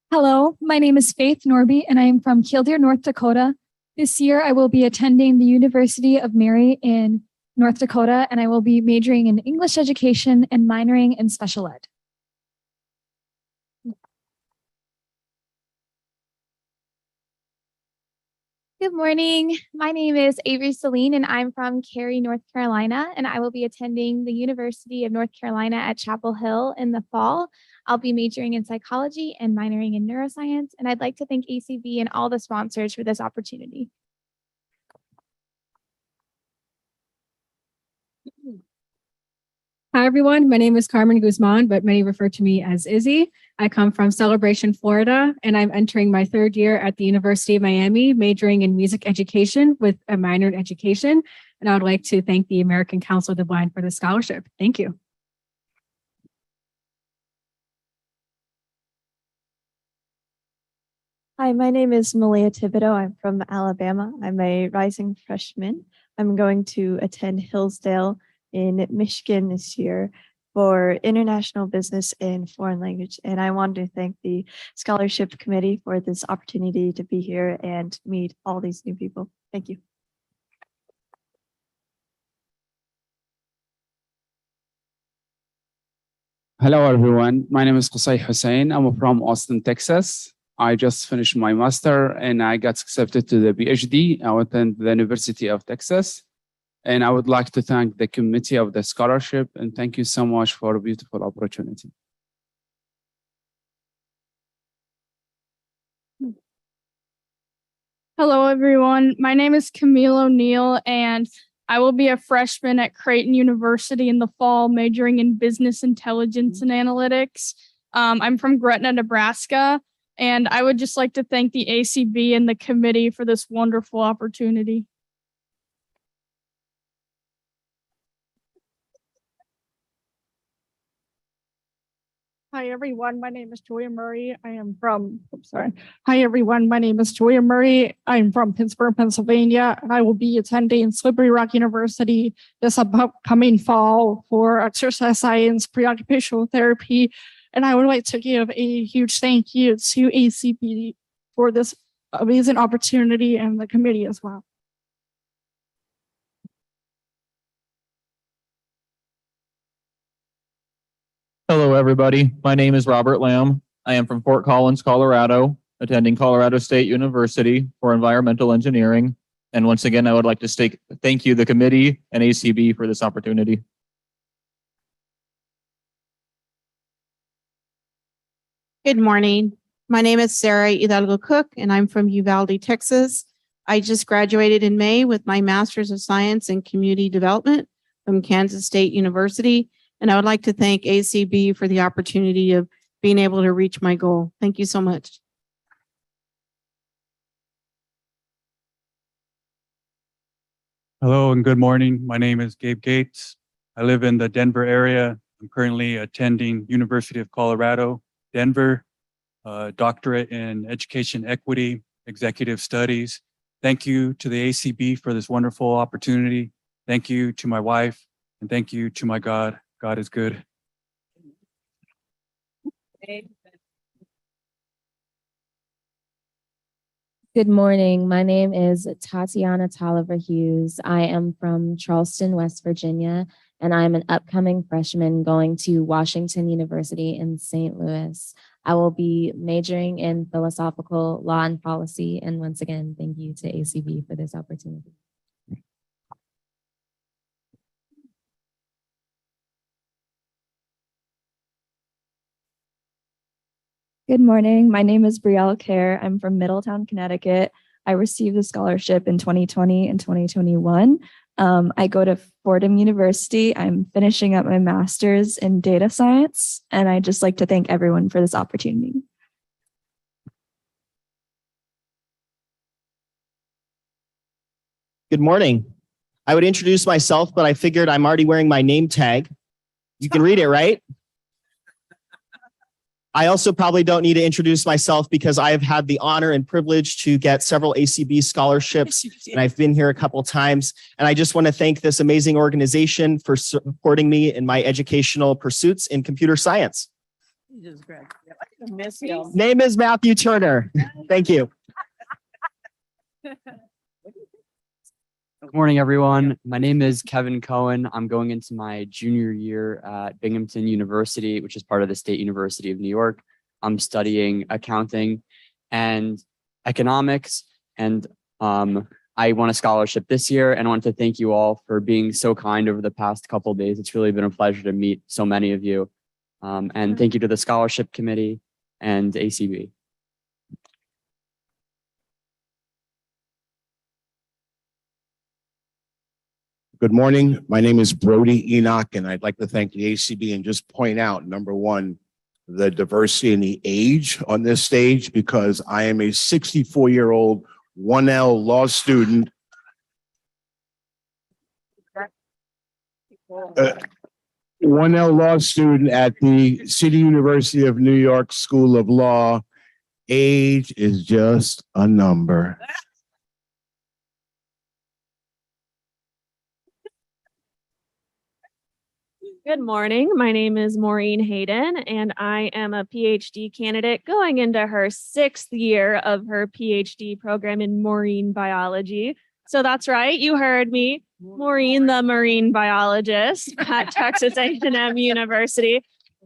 Hello, my name is Faith Norby, and I am from Killdeer, North Dakota. This year, I will be attending the University of Mary in North Dakota, and I will be majoring in English education and minoring in special ed. Good morning. My name is Avery Celine, and I'm from Cary, North Carolina, and I will be attending the University of North Carolina at Chapel Hill in the fall. I'll be majoring in psychology and minoring in neuroscience, and I'd like to thank ACB and all the sponsors for this opportunity. Hi, everyone. My name is Carmen Guzman, but many refer to me as Izzy. I come from Celebration, Florida, and I'm entering my third year at the University of Miami, majoring in music education with a minor in education. And I would like to thank the American Council of the Blind for the scholarship. Thank you. Hi, my name is Malia Thibodeau. I'm from Alabama. I'm a rising freshman. I'm going to attend Hillsdale in Michigan this year for international business and foreign language. And I wanted to thank the scholarship committee for this opportunity to be here and meet all these new people. Thank you. Hello, everyone. My name is Hussein. I'm from Austin, Texas. I just finished my master and I got accepted to the PhD. I attend the University of Texas. And I would like to thank the committee of the scholarship and thank you so much for a beautiful opportunity. Hello, everyone. My name is Camille O'Neill, and I will be a freshman at Creighton University in the fall, majoring in business intelligence and analytics. I'm from Gretna, Nebraska, and I would just like to thank the ACB and the committee for this wonderful opportunity. Hi, everyone. My name is Joya Murray. Hi, everyone. My name is Joya Murray. I'm from Pittsburgh, Pennsylvania, and I will be attending Slippery Rock University this upcoming fall for exercise science, preoccupational therapy. And I would like to give a huge thank you to ACB for this amazing opportunity and the committee as well. Hello, everybody. My name is Robert Lamb. I am from Fort Collins, Colorado, attending Colorado State University for environmental engineering. And once again, I would like to thank you, the committee and ACB, for this opportunity. Good morning. My name is Sarah Hidalgo Cook, and I'm from Uvalde, Texas. I just graduated in May with my Master's of Science in Community Development from Kansas State University. And I would like to thank ACB for the opportunity of being able to reach my goal. Thank you so much. Hello and good morning. My name is Gabe Gates. I live in the Denver area. I'm currently attending University of Colorado, Denver, doctorate in education equity, executive studies. Thank you to the ACB for this wonderful opportunity. Thank you to my wife, and thank you to my God. God is good. Good morning. My name is Tatiana Tolliver Hughes. I am from Charleston, West Virginia, and I'm an upcoming freshman going to Washington University in St. Louis. I will be majoring in philosophical law and policy. And once again, thank you to ACB for this opportunity. Good morning. My name is Brielle Kerr. I'm from Middletown, Connecticut. I received a scholarship in 2020 and 2021. I go to Fordham University. I'm finishing up my master's in data science, and I'd just like to thank everyone for this opportunity. Good morning. I would introduce myself, but I figured I'm already wearing my name tag. You can read it, right? I also probably don't need to introduce myself because I have had the honor and privilege to get several ACB scholarships, and I've been here a couple of times. And I just want to thank this amazing organization for supporting me in my educational pursuits in computer science. Name is Matthew Turner. Thank you. Good morning, everyone. My name is Kevin Cohen. I'm going into my junior year at Binghamton University, which is part of the State University of New York. I'm studying accounting and economics, and I won a scholarship this year, and I want to thank you all for being so kind over the past couple of days. It's really been a pleasure to meet so many of you. And thank you to the scholarship committee and ACB. Good morning. My name is Brody Enoch, and I'd like to thank the ACB and just point out, number one, the diversity in the age on this stage, because I am a 64-year-old 1L law student. 1L law student at the City University of New York School of Law. Age is just a number. Good morning. My name is Maureen Hayden, and I am a PhD candidate going into her 6th year of her PhD program in marine biology. So that's right, you heard me, Maureen, the marine biologist at Texas A&M University.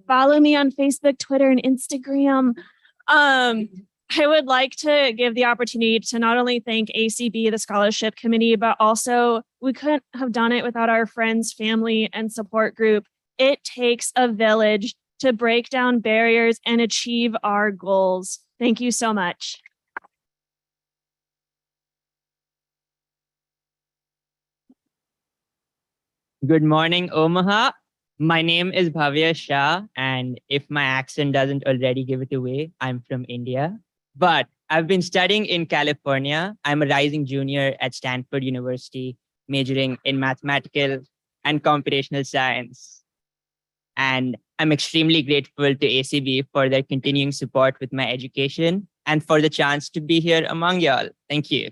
Follow me on Facebook, Twitter, and Instagram. I would like to give the opportunity to not only thank ACB, the scholarship committee, but also we couldn't have done it without our friends, family, and support group. It takes a village to break down barriers and achieve our goals. Thank you so much. Good morning, Omaha. My name is Bhavya Shah, and if my accent doesn't already give it away, I'm from India. But I've been studying in California. I'm a rising junior at Stanford University, majoring in mathematical and computational science. And I'm extremely grateful to ACB for their continuing support with my education and for the chance to be here among y'all. Thank you.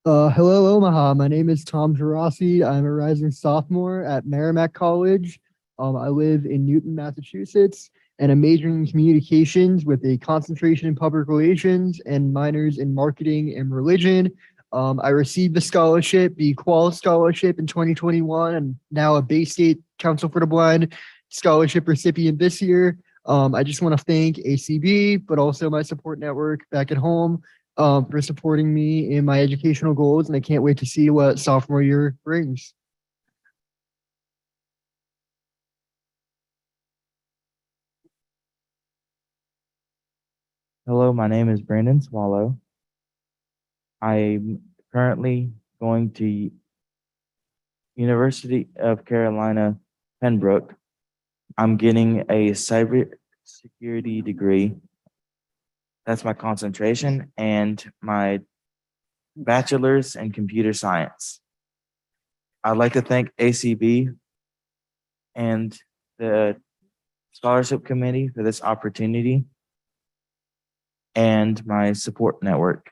Hello, Omaha. My name is Tom Gerasi. I'm a rising sophomore at Merrimack College. I live in Newton, Massachusetts, and I'm majoring in communications with a concentration in public relations and minors in marketing and religion. I received the scholarship, the Qual Scholarship in 2021, and now a Bay State Council for the Blind scholarship recipient this year. I just want to thank ACB, but also my support network back at home for supporting me in my educational goals, and I can't wait to see what sophomore year brings. Hello, my name is Brandon Swallow. I'm currently going to University of Carolina, Pembroke. I'm getting a cybersecurity degree. That's my concentration, and my bachelor's in computer science. I'd like to thank ACB and the scholarship committee for this opportunity and my support network.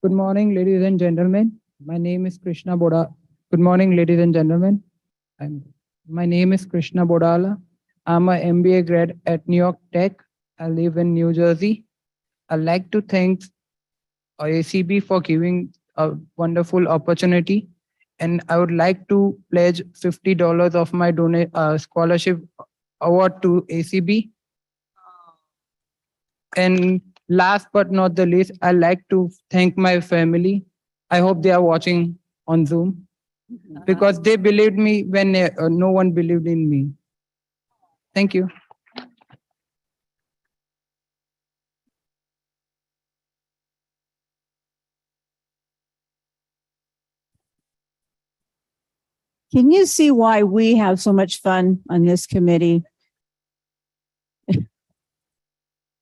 Good morning, ladies and gentlemen. My name is Krishna Boda. Good morning, ladies and gentlemen. My name is Krishna Bodala. I'm a MBA grad at New York Tech. I live in New Jersey. I'd like to thank ACB for giving a wonderful opportunity. And I would like to pledge $50 of my scholarship award to ACB. And last but not the least, I'd like to thank my family. I hope they are watching on Zoom because they believed me when no one believed in me. Thank you. Can you see why we have so much fun on this committee?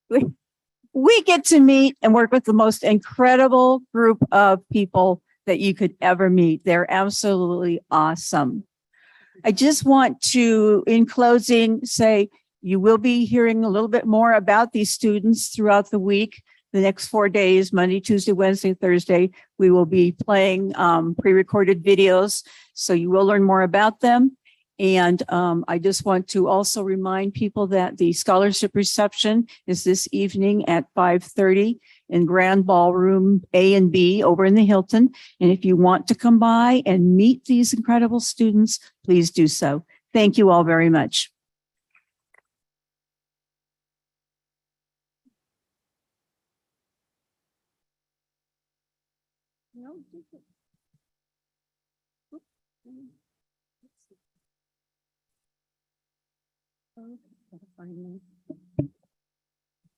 We get to meet and work with the most incredible group of people that you could ever meet. They're absolutely awesome. I just want to, in closing, say you will be hearing a little bit more about these students throughout the week. The next 4 days, Monday, Tuesday, Wednesday, Thursday, we will be playing pre-recorded videos. So you will learn more about them. And I just want to also remind people that the scholarship reception is this evening at 5:30 in Grand Ballroom A and B over in the Hilton. And if you want to come by and meet these incredible students, please do so. Thank you all very much.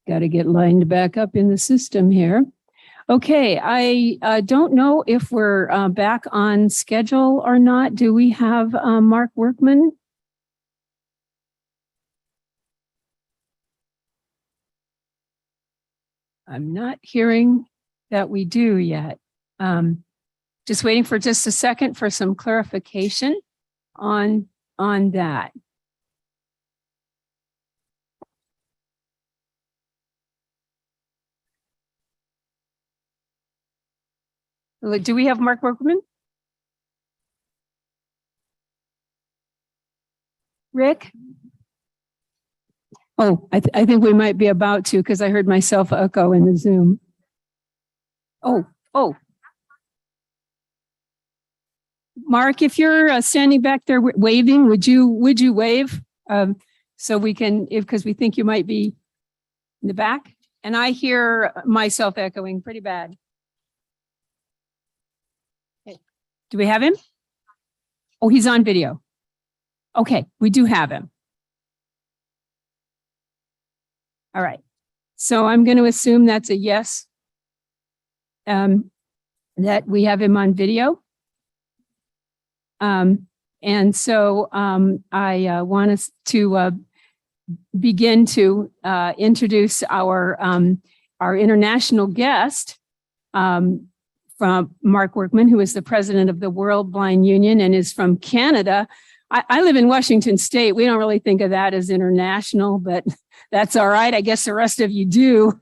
Got to get lined back up in the system here. Okay, I don't know if we're back on schedule or not. Do we have Mark Workman? I'm not hearing that we do yet. Just waiting for just a second for some clarification on that. Do we have Mark Workman? Rick? Oh, I think we might be about to because I heard myself echo in the Zoom. Oh. Mark, if you're standing back there waving, would you wave so we can, because we think you might be in the back? And I hear myself echoing pretty bad. Do we have him? Oh, he's on video. Okay, we do have him. All right. So I'm going to assume that's a yes, that we have him on video. And so I want us to begin to introduce our international guest, from Mark Workman, who is the president of the World Blind Union and is from Canada. I live in Washington State. We don't really think of that as international, but that's all right. I guess the rest of you do.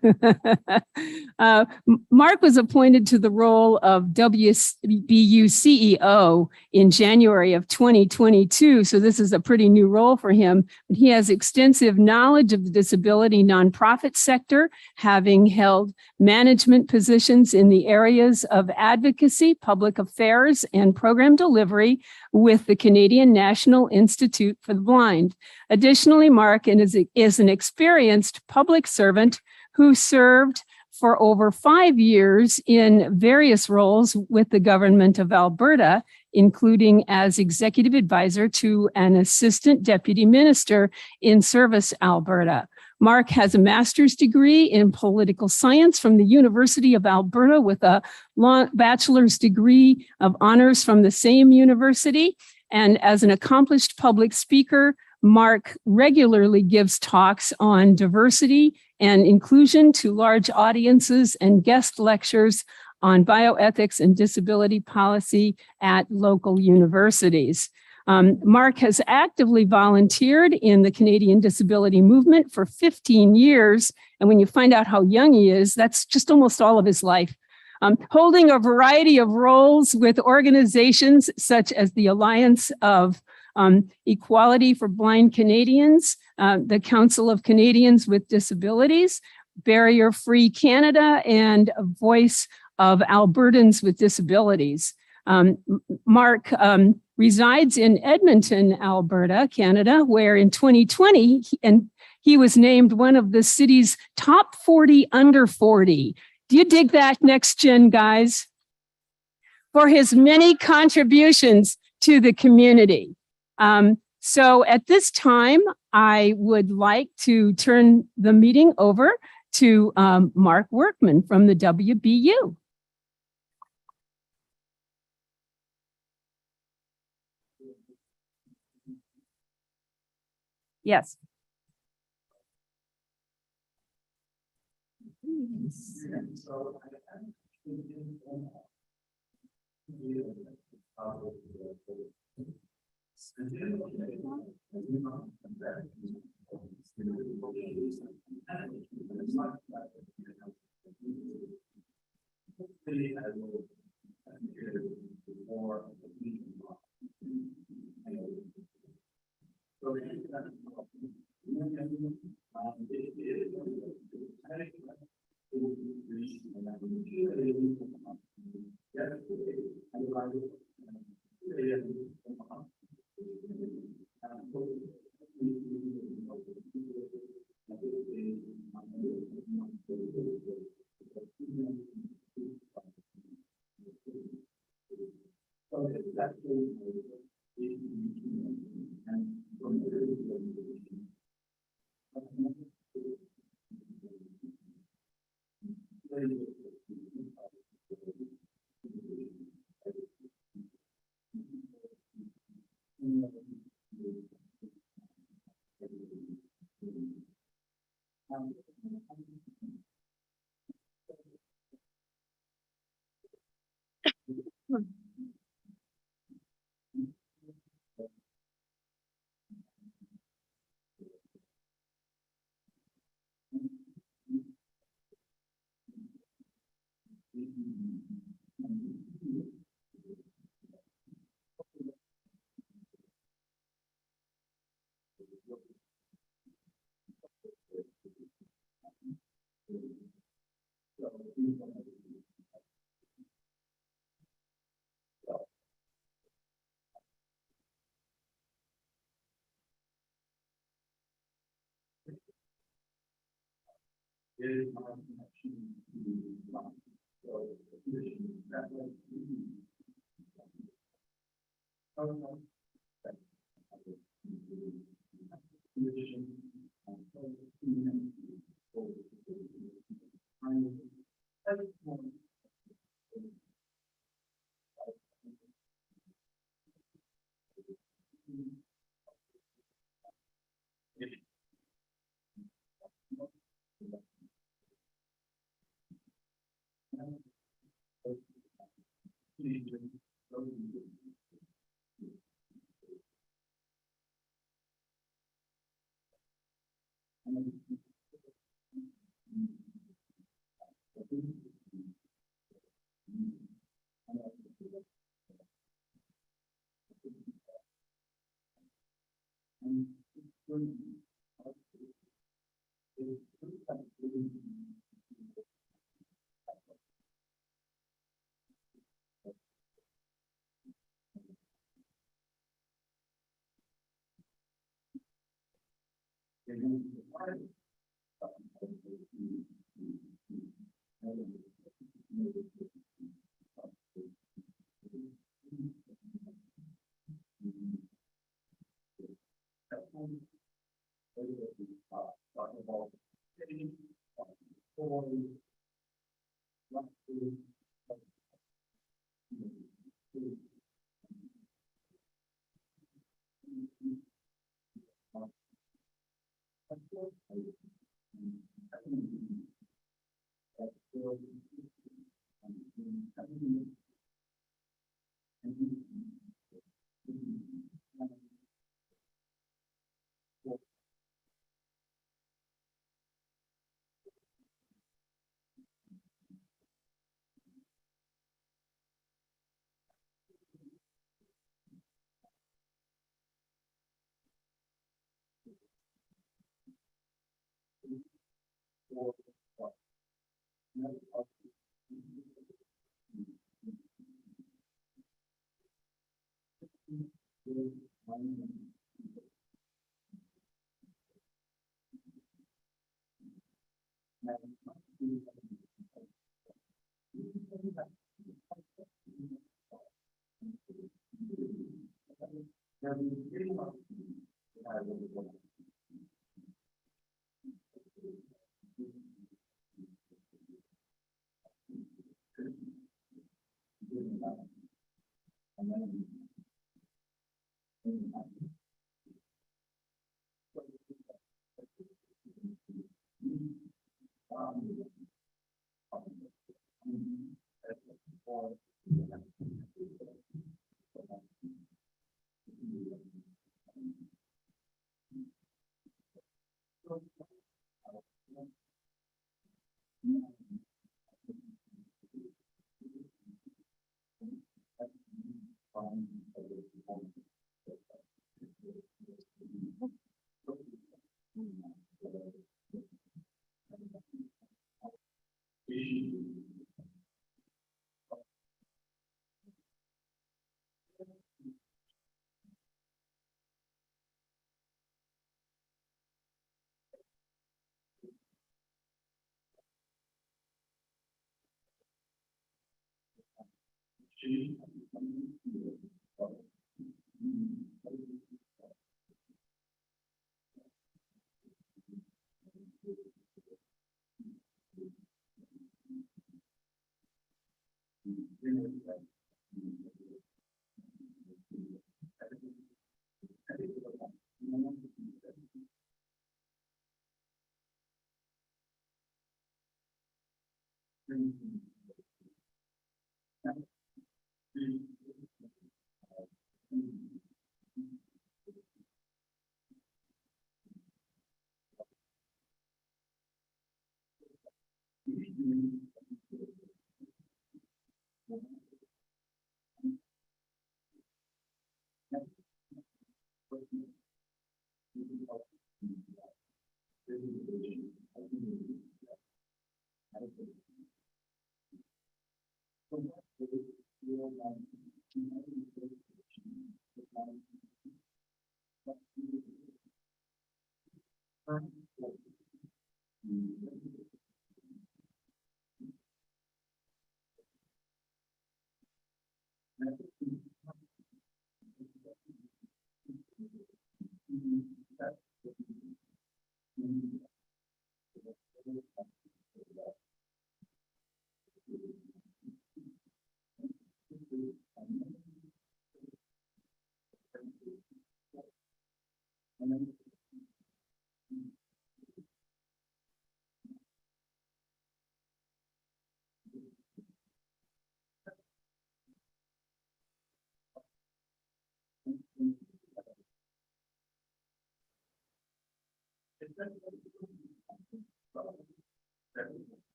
Mark was appointed to the role of WBU CEO in January of 2022. So this is a pretty new role for him. But he has extensive knowledge of the disability nonprofit sector, having held management positions in the areas of advocacy, public affairs, and program delivery with the Canadian National Institute for the Blind. Additionally, Mark is an experienced public servant who served for over 5 years in various roles with the government of Alberta, including as executive advisor to an assistant deputy minister in Service Alberta. Mark has a master's degree in political science from the University of Alberta with a bachelor's degree of honors from the same university. And as an accomplished public speaker, Mark regularly gives talks on diversity and inclusion to large audiences and guest lectures on bioethics and disability policy at local universities. Mark has actively volunteered in the Canadian disability movement for 15 years. And when you find out how young he is, that's just almost all of his life. Holding a variety of roles with organizations such as the Alliance of Equality for Blind Canadians, the Council of Canadians with Disabilities, Barrier Free Canada, and a Voice of Albertans with Disabilities. Mark resides in Edmonton, Alberta, Canada, where in 2020, he was named one of the city's top 40 under 40. Do you dig that, next gen guys? For his many contributions to the community. So at this time, I would like to turn the meeting over to Mark Workman from the WBU. Yes.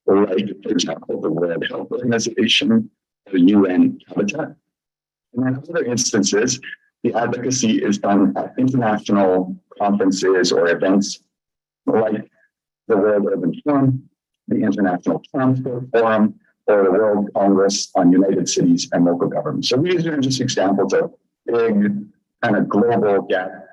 Or like, for example, the World Health Organization, the UN Habitat. And in other instances, the advocacy is done at international conferences or events like the World Urban Forum, the International Transport Forum, or the World Congress on United Cities and Local Government. So these are just examples of big kind of global gatherings.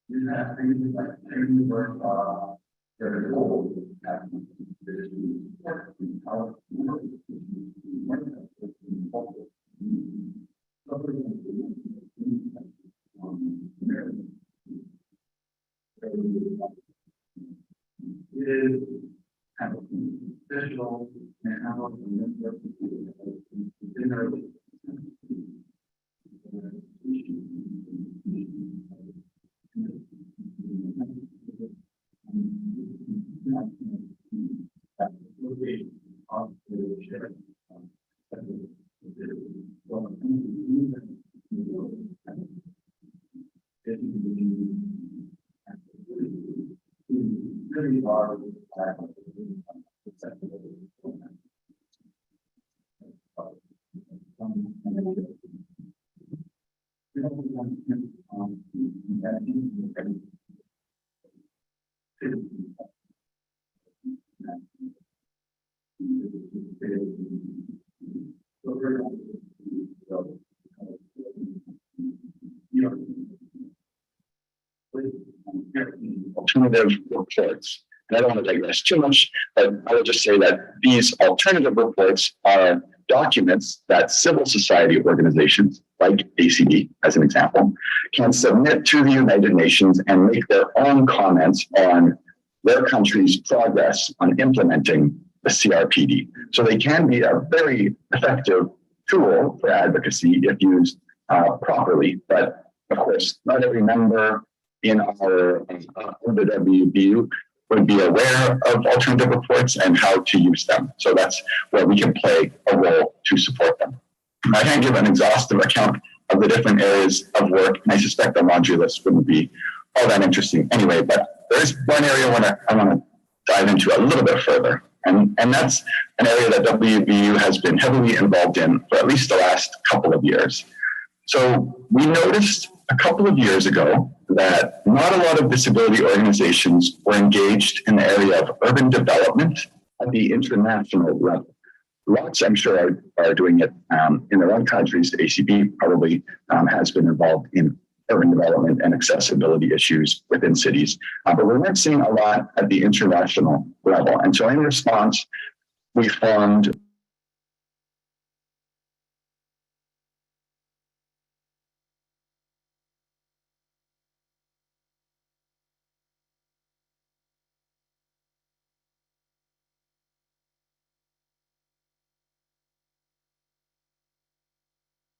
You have things like training work, their goal is kind of visual and how Alternative reports. And I don't want to digress too much, but I will just say that these alternative reports are documents that civil society organizations, like ACB as an example, can submit to the United Nations and make their own comments on their country's progress on implementing the CRPD. So they can be a very effective tool for advocacy if used properly. But of course, not every member in our the WBU would be aware of alternative reports and how to use them. So that's where we can play a role to support them. I can't give an exhaustive account of the different areas of work, and I suspect the laundry list wouldn't be all that interesting anyway, but there's one area I want to dive into a little bit further. And that's an area that WBU has been heavily involved in for at least the last couple of years. So we noticed a couple of years ago that not a lot of disability organizations were engaged in the area of urban development at the international level. Lots, I'm sure, are doing it in their own countries. The ACB probably has been involved in urban development and accessibility issues within cities, but we're not seeing a lot at the international level. And so in response, we formed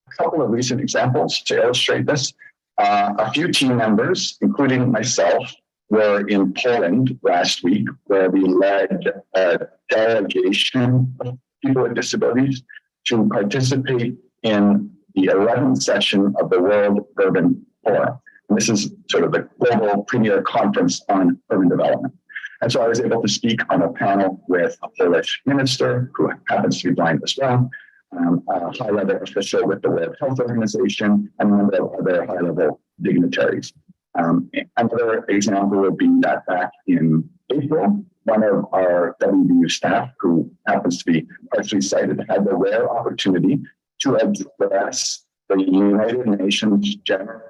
a couple of recent examples to illustrate this. A few team members, including myself, were in Poland last week, where we led a delegation of people with disabilities to participate in the 11th session of the World Urban Forum. And this is sort of the global premier conference on urban development. And so I was able to speak on a panel with a Polish minister who happens to be blind as well, a high-level official with the World Health Organization, and a number of other high-level dignitaries. Another example would be that back in April, one of our WBU staff, who happens to be partially sighted, had the rare opportunity to address the United Nations General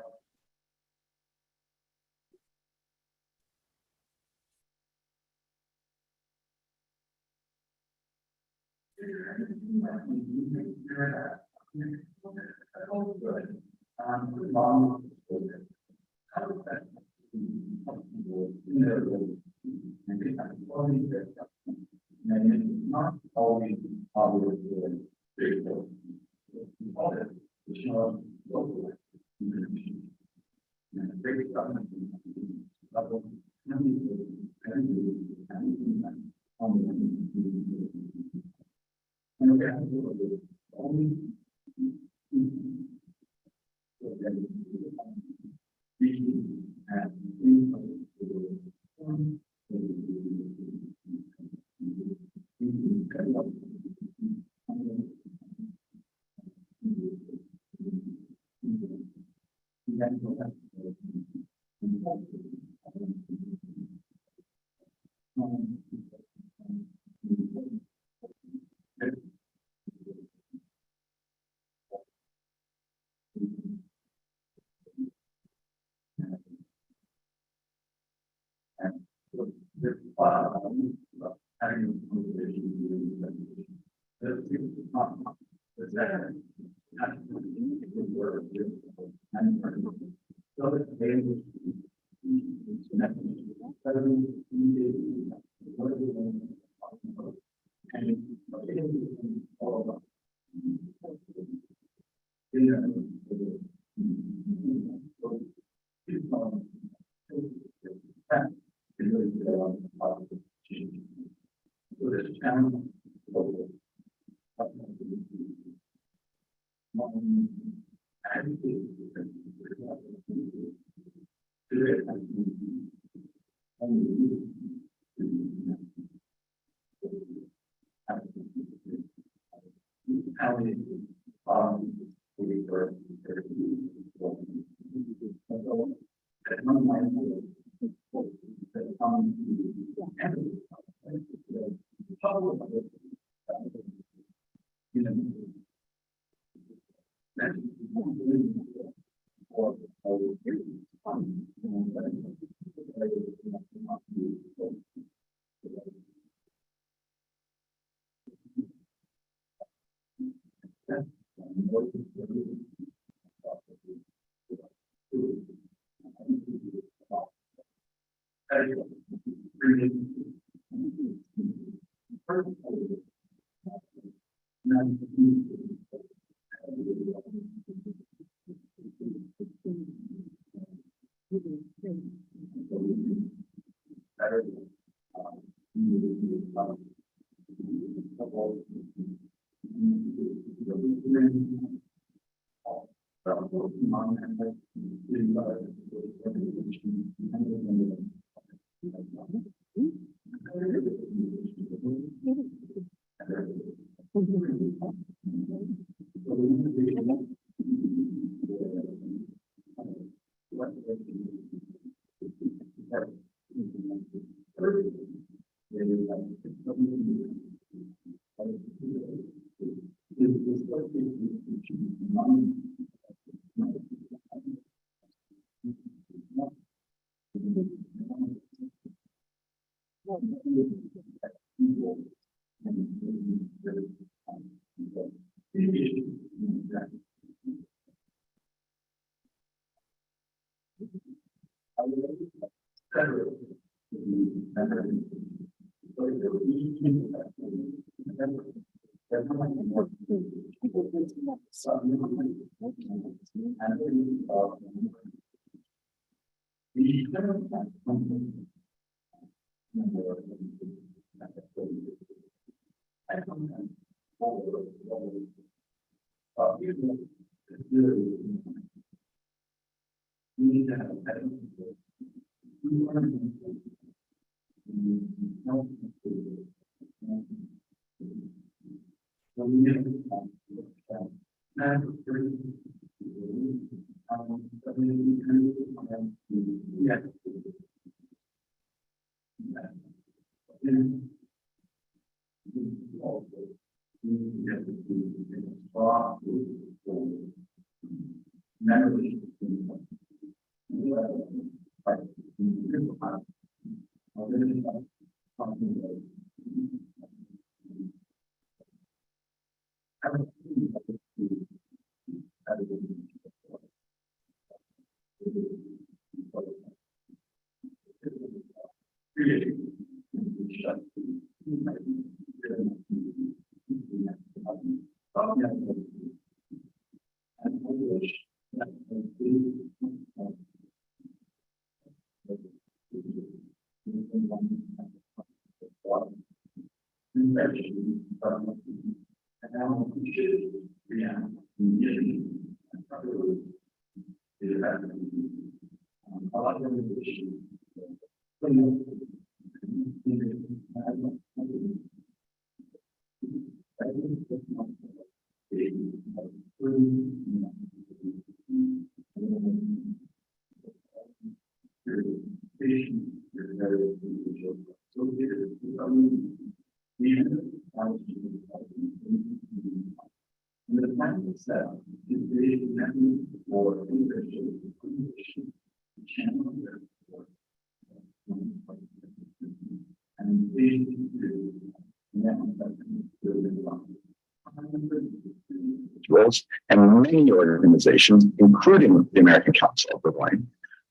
And many organizations, including the American Council of the Blind.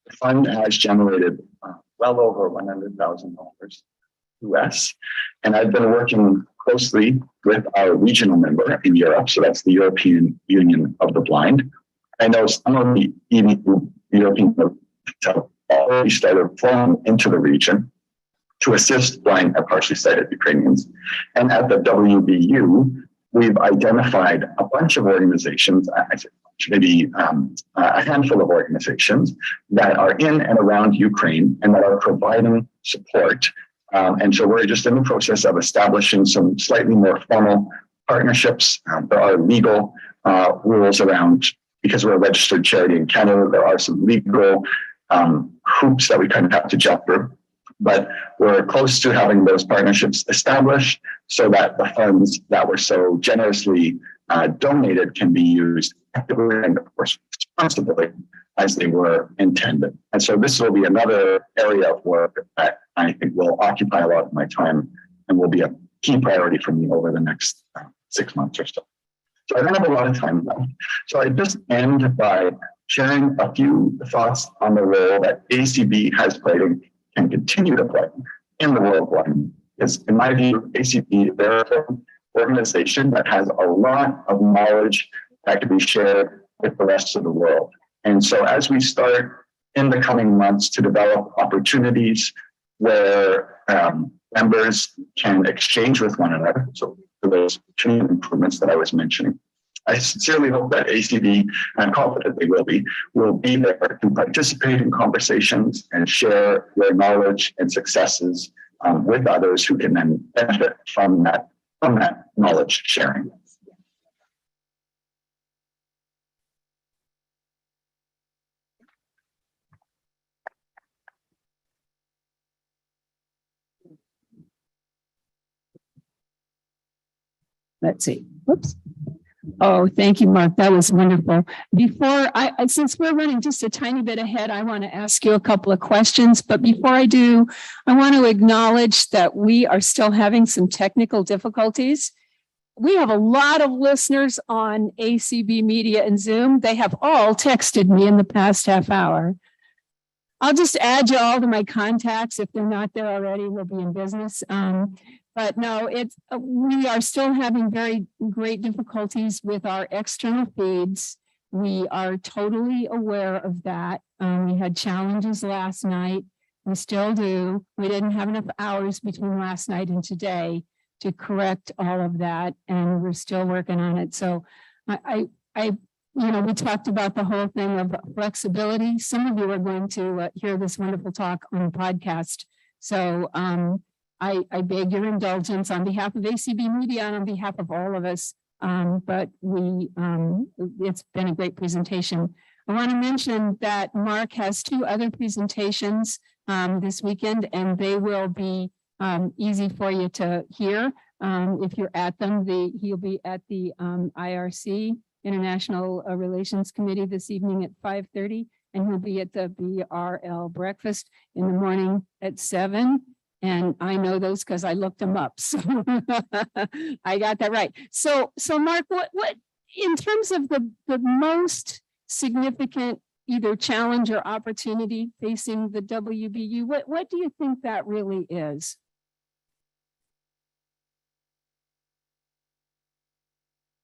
The fund has generated well over $100,000 US. And I've been working closely with our regional member in Europe. So that's the European Union of the Blind. I know some of the European have already started flowing into the region to assist blind and partially sighted Ukrainians. And at the WBU, we've identified a bunch of organizations, maybe a handful of organizations that are in and around Ukraine and that are providing support. And so we're just in the process of establishing some slightly more formal partnerships. There are legal rules around, because we're a registered charity in Canada, there are some legal hoops that we kind of have to jump through. but we're close to having those partnerships established so that the funds that were so generously donated can be used actively and, of course, responsibly as they were intended. And so this will be another area of work that I think will occupy a lot of my time and will be a key priority for me over the next 6 months or so. So I don't have a lot of time left. So I just end by sharing a few thoughts on the role that ACB has played and can continue to play in the world of learning. Because in my view, ACB, they're an organization that has a lot of knowledge that can be shared with the rest of the world. And so as we start in the coming months to develop opportunities where members can exchange with one another, so for those two improvements that I was mentioning, I sincerely hope that ACB, and I'm confident they will be there to participate in conversations and share their knowledge and successes with others who can then benefit from that knowledge sharing. Let's see. Whoops. Oh, thank you, Mark. That was wonderful. Since we're running just a tiny bit ahead, I want to ask you a couple of questions. But before I do, I want to acknowledge that we are still having some technical difficulties. We have a lot of listeners on ACB Media and Zoom. They have all texted me in the past half hour. I'll just add you all to my contacts. If they're not there already, we'll be in business. But no, we are still having very great difficulties with our external feeds. We are totally aware of that. We had challenges last night. We still do. We didn't have enough hours between last night and today to correct all of that, and we're still working on it. So we talked about the whole thing of flexibility. Some of you are going to hear this wonderful talk on the podcast. So I beg your indulgence on behalf of ACB Media and on behalf of all of us. But it's been a great presentation. I want to mention that Mark has 2 other presentations this weekend, and they will be easy for you to hear if you're at them. He'll be at the IRC, International Relations Committee, this evening at 5:30, and he'll be at the BRL breakfast in the morning at 7. And I know those because I looked them up. So I got that right. So Mark, what in terms of the most significant either challenge or opportunity facing the WBU, what do you think that really is?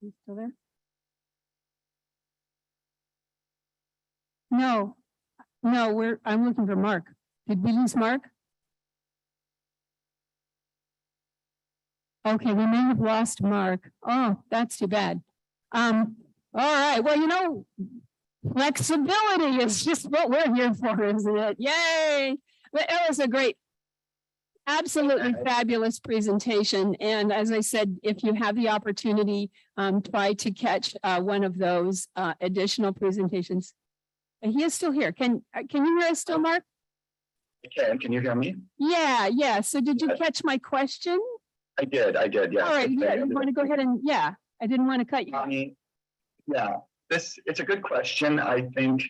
You still there? No, I'm looking for Mark. Did we lose Mark? Okay, we may have lost Mark. Oh, that's too bad. All right. Well, flexibility is just what we're here for, isn't it? Yay! But it was a great, absolutely fabulous presentation. And as I said, if you have the opportunity, try to catch one of those additional presentations. He is still here. Can you hear us still, Mark? I can. Can you hear me? Yeah. So did you catch my question? I did. Yeah. All right. Yeah. You want to go ahead and I didn't want to cut you. Yeah. It's a good question. I think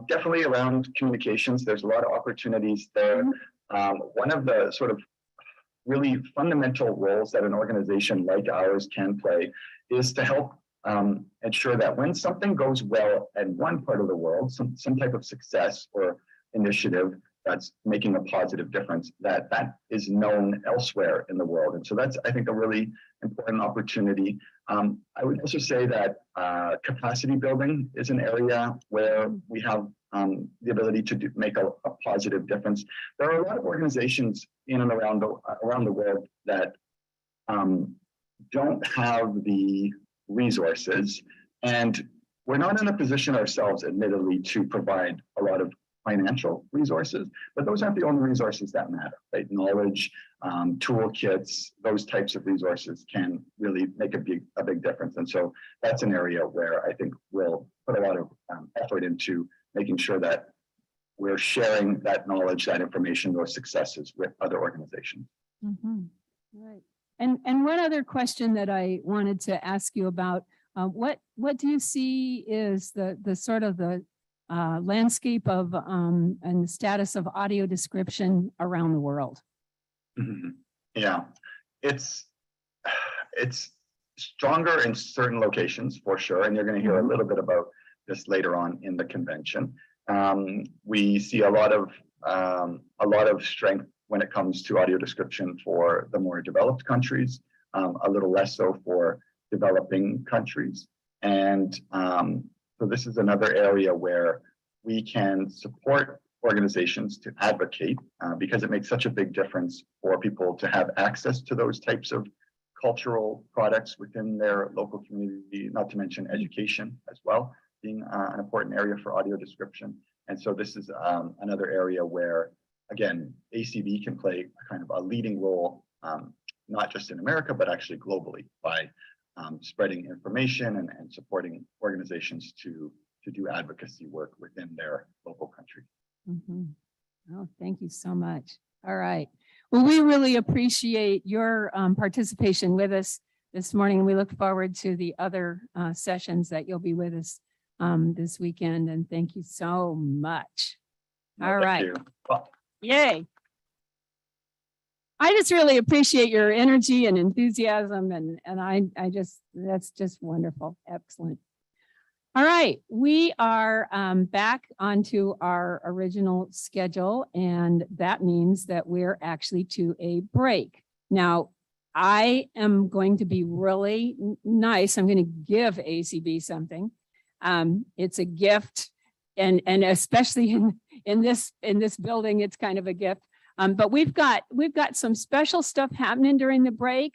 definitely around communications, there's a lot of opportunities there. One of the sort of really fundamental roles that an organization like ours can play is to help ensure that when something goes well in one part of the world, some type of success or initiative that's making a positive difference, that is known elsewhere in the world. And so that's, I think, a really important opportunity. I would also say that capacity building is an area where we have the ability to make a positive difference. There are a lot of organizations in and around the world that don't have the resources, and we're not in a position ourselves, admittedly, to provide a lot of financial resources, but those aren't the only resources that matter, right? Knowledge, toolkits, those types of resources can really make a big difference. And so that's an area where I think we'll put a lot of effort into making sure that we're sharing that knowledge, that information, those successes with other organizations. Right. And one other question that I wanted to ask you about, what do you see is the sort of the landscape of and the status of audio description around the world? Yeah, it's stronger in certain locations for sure, and you're going to hear a little bit about this later on in the convention. We see a lot of strength when it comes to audio description for the more developed countries, a little less so for developing countries. And so this is another area where we can support organizations to advocate because it makes such a big difference for people to have access to those types of cultural products within their local community, not to mention education as well, being an important area for audio description. And so this is another area where, again, ACB can play a kind of a leading role, not just in America, but actually globally by spreading information and supporting organizations to do advocacy work within their local country. Oh, thank you so much. All right. Well, we really appreciate your participation with us this morning. We look forward to the other sessions that you'll be with us this weekend. And thank you so much. All right. Yay. I just really appreciate your energy and enthusiasm. And that's just wonderful. Excellent. All right, we are back onto our original schedule, and that means that we're actually to a break. Now, I am going to be really nice. I'm going to give ACB something. It's a gift, and especially in this building, it's kind of a gift. But we've got some special stuff happening during the break.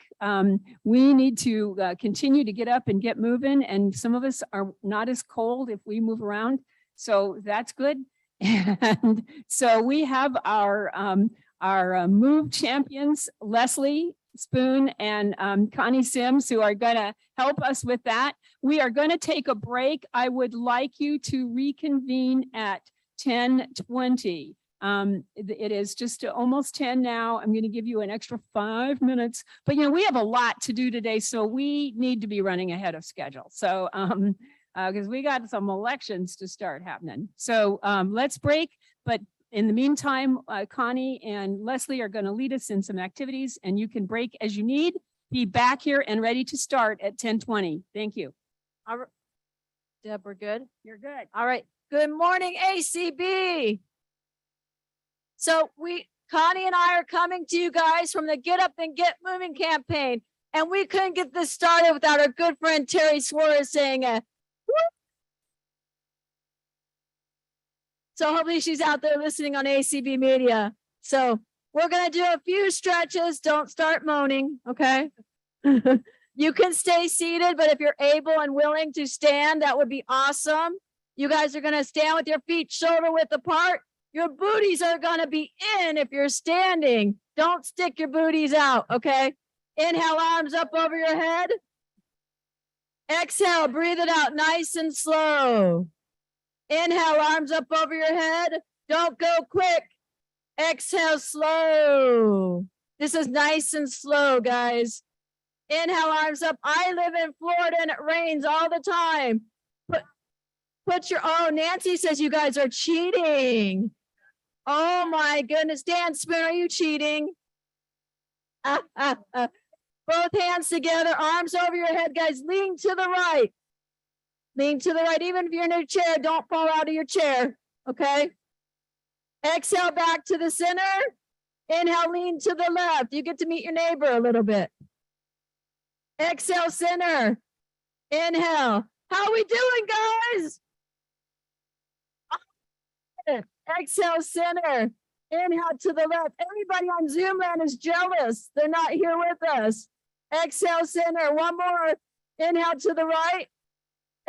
We need to continue to get up and get moving, and some of us are not as cold if we move around, so that's good. And so we have our move champions, Leslie Spoon and Connie Sims, who are going to help us with that. We are going to take a break. I would like you to reconvene at 10:20. It is just almost 10 now. I'm going to give you an extra 5 minutes, but we have a lot to do today, so we need to be running ahead of schedule. So, because we got some elections to start happening. So let's break. But in the meantime, Connie and Leslie are going to lead us in some activities, and you can break as you need. Be back here and ready to start at 10:20. Thank you. All right. Deb, we're good? You're good. All right. Good morning, ACB. So Connie and I are coming to you guys from the Get Up and Get Moving campaign. And we couldn't get this started without our good friend Terry Suarez saying whoop. So hopefully she's out there listening on ACB Media. So we're going to do a few stretches. Don't start moaning, okay? You can stay seated, but if you're able and willing to stand, that would be awesome. You guys are going to stand with your feet shoulder width apart. Your booties are going to be in if you're standing. Don't stick your booties out, okay? Inhale, arms up over your head. Exhale, breathe it out nice and slow. Inhale, arms up over your head. Don't go quick. Exhale, slow. This is nice and slow, guys. Inhale, arms up. I live in Florida and it rains all the time. Oh, Nancy says you guys are cheating. Oh my goodness. Dan Spoon, are you cheating? Both hands together, arms over your head, guys. Lean to the right. Lean to the right. Even if you're in a chair, don't fall out of your chair. Okay? Exhale back to the center. Inhale, lean to the left. You get to meet your neighbor a little bit. Exhale, center. Inhale. How are we doing, guys? Exhale, center. Inhale to the left. Everybody on Zoom land is jealous. They're not here with us. Exhale, center. One more. Inhale to the right.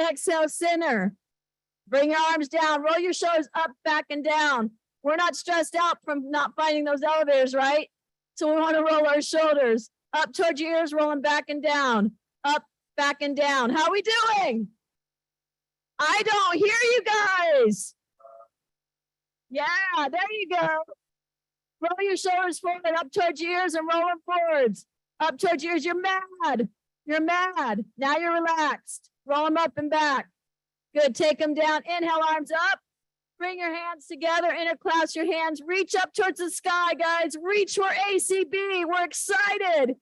Exhale, center. Bring your arms down. Roll your shoulders up, back, and down. We're not stressed out from not finding those elevators, right? So we want to roll our shoulders up towards your ears, rolling back and down. Up, back, and down. How are we doing? I don't hear you guys. Yeah, there you go. Roll your shoulders forward, up towards your ears and roll them forwards. Up towards your ears, you're mad. You're mad. Now you're relaxed. Roll them up and back. Good, take them down. Inhale, arms up. Bring your hands together, interclasp your hands. Reach up towards the sky, guys. Reach for ACB. We're excited.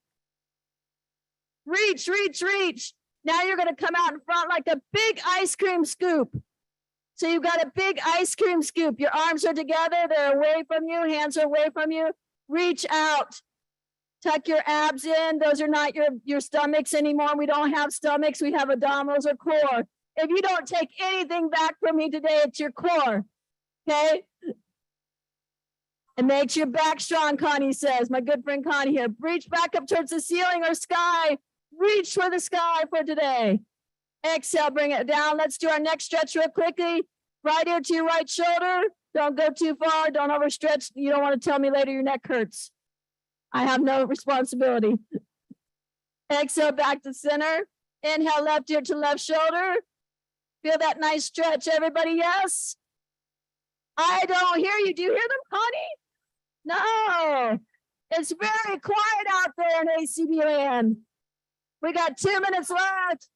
Reach, reach, reach. Now you're gonna come out in front like a big ice cream scoop. So you've got a big ice cream scoop. Your arms are together. They're away from you. Hands are away from you. Reach out. Tuck your abs in. Those are not your stomachs anymore. We don't have stomachs. We have abdominals or core. If you don't take anything back from me today, it's your core. Okay? It makes your back strong, Connie says. My good friend Connie here. Reach back up towards the ceiling or sky. Reach for the sky for today. Exhale, bring it down. Let's do our neck stretch real quickly. Right ear to your right shoulder. Don't go too far. Don't overstretch. You don't want to tell me later your neck hurts. I have no responsibility. Exhale back to center. Inhale left ear to left shoulder. Feel that nice stretch, everybody, yes? I don't hear you. Do you hear them, Connie? No. It's very quiet out there in ACB land. We got 2 minutes left.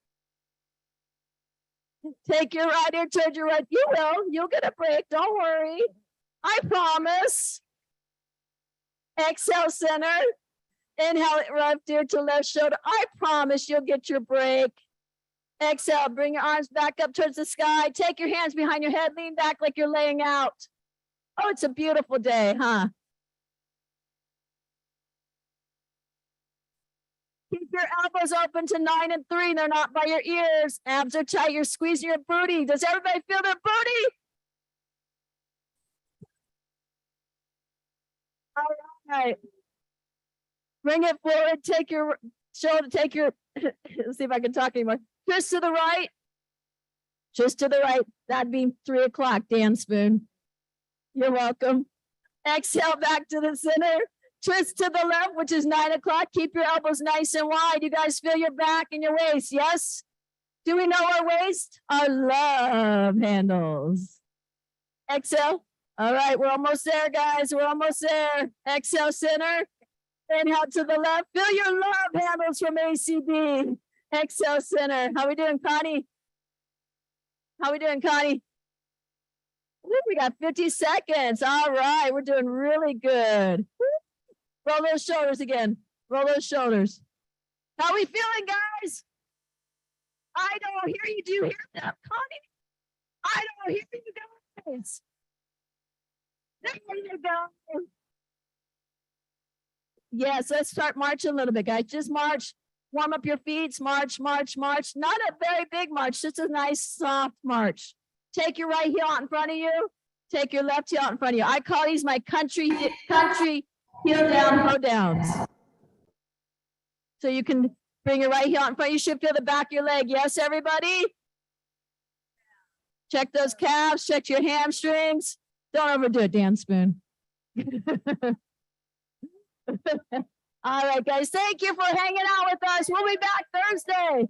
Take your right ear towards your right. You will. You'll get a break. Don't worry. I promise. Exhale, center. Inhale, left ear to left shoulder. I promise you'll get your break. Exhale, bring your arms back up towards the sky. Take your hands behind your head. Lean back like you're laying out. Oh, it's a beautiful day, huh? Keep your elbows open to 9 and 3. They're not by your ears. Abs are tight. You're squeezing your booty. Does everybody feel their booty? All right. Bring it forward. Take your shoulder. Take your, let's see if I can talk anymore. Just to the right. Just to the right. That'd be 3 o'clock, Dan Spoon. You're welcome. Exhale back to the center. Twist to the left, which is 9 o'clock. Keep your elbows nice and wide. You guys feel your back and your waist, yes? Do we know our waist? Our love handles. Exhale. All right, we're almost there, guys. We're almost there. Exhale, center. Inhale to the left. Feel your love handles from ACB. Exhale, center. How we doing, Connie? How we doing, Connie? Ooh, we got 50 seconds. All right, we're doing really good. Roll those shoulders again. Roll those shoulders. How we feeling, guys? I don't hear you. Do you hear that, Connie? I don't hear you guys. There you go. Yes, let's start marching a little bit, guys. Just march. Warm up your feet. March, march, march. Not a very big march, just a nice soft march. Take your right heel out in front of you. Take your left heel out in front of you. I call these my country heel down, hoe downs. So you can bring your right heel out in front. You should feel the back of your leg. Yes, everybody? Check those calves. Check your hamstrings. Don't overdo it, Dan Spoon. All right, guys. Thank you for hanging out with us. We'll be back Thursday.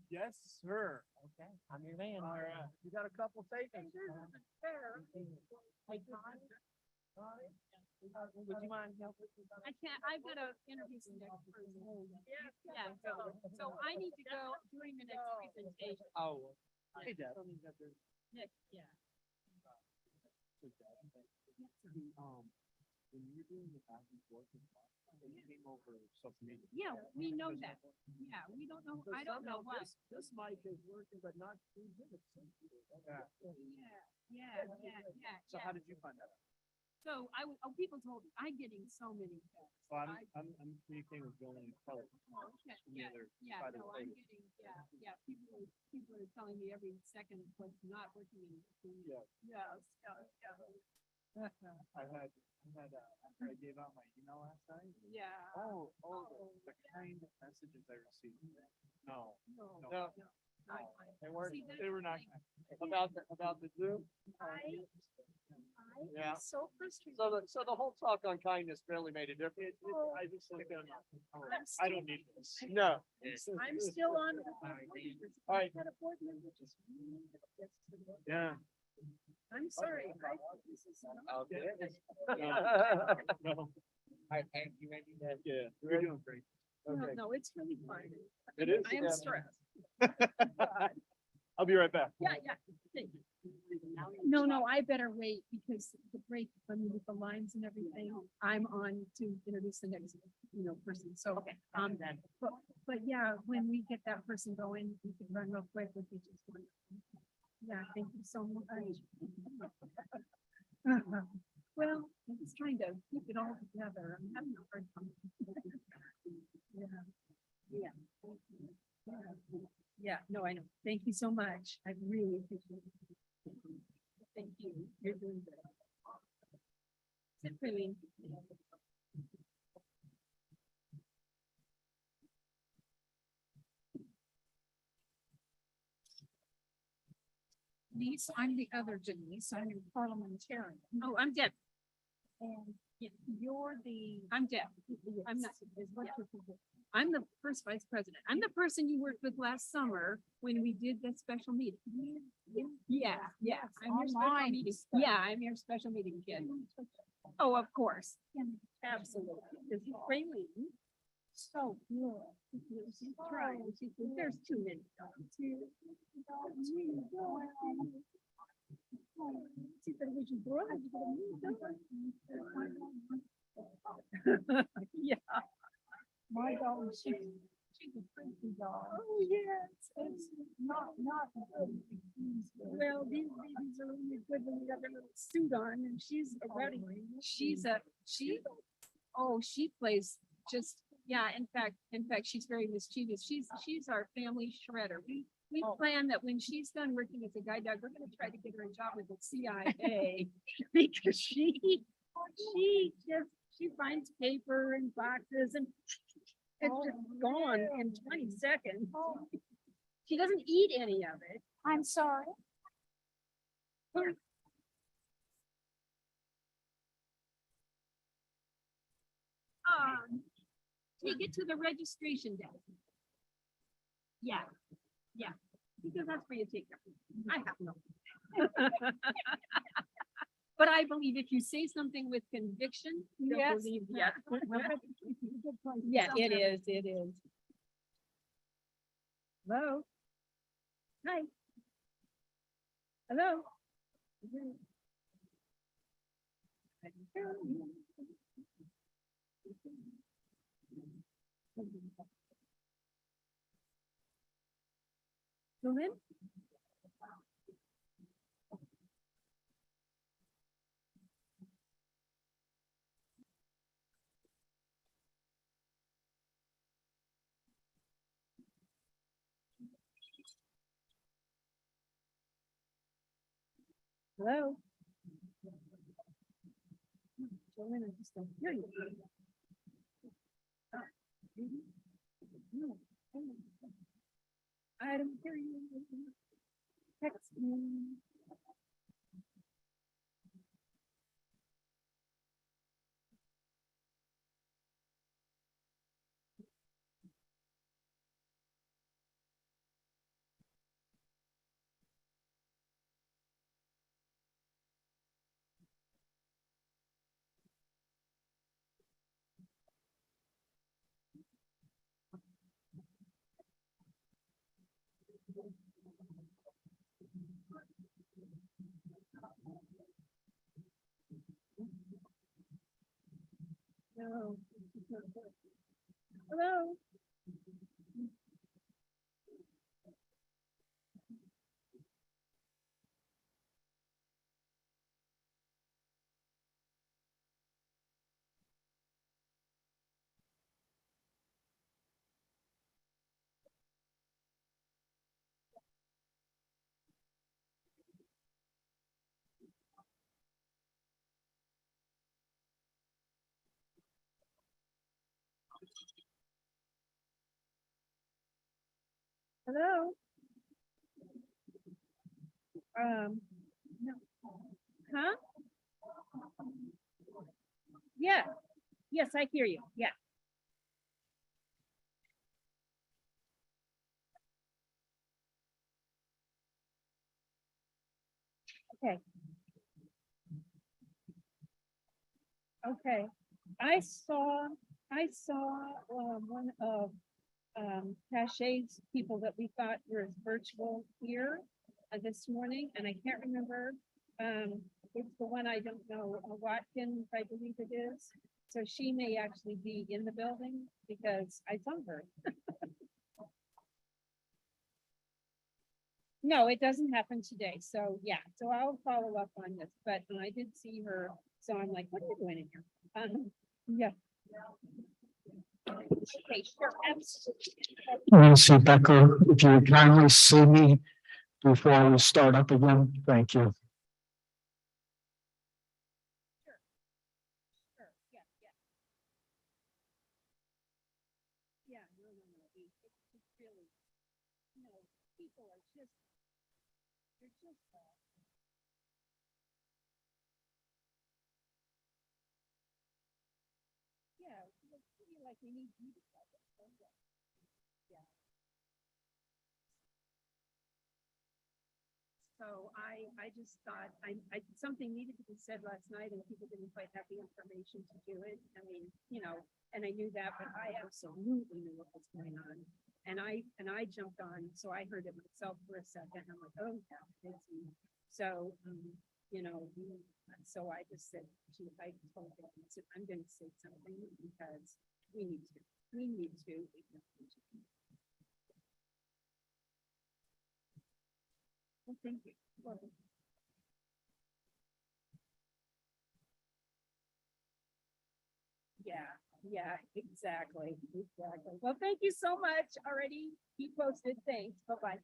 Yes, sir. Okay, I'm your man. All right, you got a couple seconds. Would you mind helping? I can't, I've got to interview some next person. Yeah, so I need to go doing the next presentation. Oh. Hey, Dad. Nick, yeah. When you're doing the back and forth, and you came over social media. Yeah, we know that. Yeah, we don't know, I don't know what. This mic is working, but not 3 minutes. Yeah. So how did you find that out? So people told me, I'm getting so many texts. Well, I'm communicating with Bill and Kelly. Okay, yeah, no, I'm getting, people are telling me every second what's not working. Yes. I gave out my email last night. Yeah. Oh, the kind of messages I received. No. They were not about the Zoom. Yeah. So frustrated. So the whole talk on kindness barely made a difference. I just think I don't need this. No. I'm still on. All right. Had a board member just Yeah. I'm sorry. No. I thank you. Yeah, you're doing great. Okay. No, it's really fun. It is. I am stressed. I'll be right back. Yeah. Thank you. No, I better wait because the break, I mean, with the lines and everything, I'm on to introduce the next, person. So, but yeah, when we get that person going, we can run real quick with you. Yeah, thank you so much. Well, I'm just trying to keep it all together. I'm having a hard time. Yeah, no, I know. Thank you so much. I really appreciate it. Thank you. You're doing good. Sit for me. Denise, I'm the other Denise. I'm your parliamentarian. Oh, I'm Deb. And you're I'm Deb. I'm not. I'm the first vice president. I'm the person you worked with last summer when we did the special meeting. Yeah. I'm your special meeting. Yeah, I'm your special meeting kid. Oh, of course. Absolutely. This is Raylene. So good. She's trying. There's too many. Yeah. My dog, she's a pretty dog. Oh, yes. It's not. Well, these babies are really good when you got their little suit on and she's ready. She plays just, yeah, in fact, she's very mischievous. She's our family shredder. We plan that when she's done working as a guide dog, we're gonna try to get her a job with the CIA because she finds paper and boxes and it's just gone in 20 seconds. She doesn't eat any of it. I'm sorry. Take it to the registration desk. Yeah. Because that's where you take it. I have no. But I believe if you say something with conviction, they'll believe that. Yeah, it is. Hello. Hi. Hello. Go in. Hello. Jolene, I just don't hear you. No. I don't hear you. Text me. No. Hello. Hello. No. Huh? Yeah. Yes, I hear you. Yeah. Okay. Okay. I saw one of Pacheco's people that we thought were virtual here this morning, and I can't remember. It's the one I don't know, Watkins, I believe it is. So she may actually be in the building because I saw her. No, it doesn't happen today. So yeah, so I'll follow up on this, but I did see her. So I'm like, what are you doing in here? Yeah. Okay, sure, absolutely. Nancy Becker, if you would kindly see me before we start up again, thank you. Yeah, no. It's really, people are just, they're just. Yeah, it's pretty like we need you to start it. Yeah. So I just thought something needed to be said last night and people didn't quite have the information to do it. I mean, and I knew that, but I absolutely knew what was going on. And I jumped on, so I heard it myself for a second. I'm like, oh, yeah, it's me. So, so I just said, I told them, I said, I'm going to say something because we need to. Well, thank you. Well, yeah, exactly. Well, thank you so much already. Keep posted. Thanks. Bye-bye.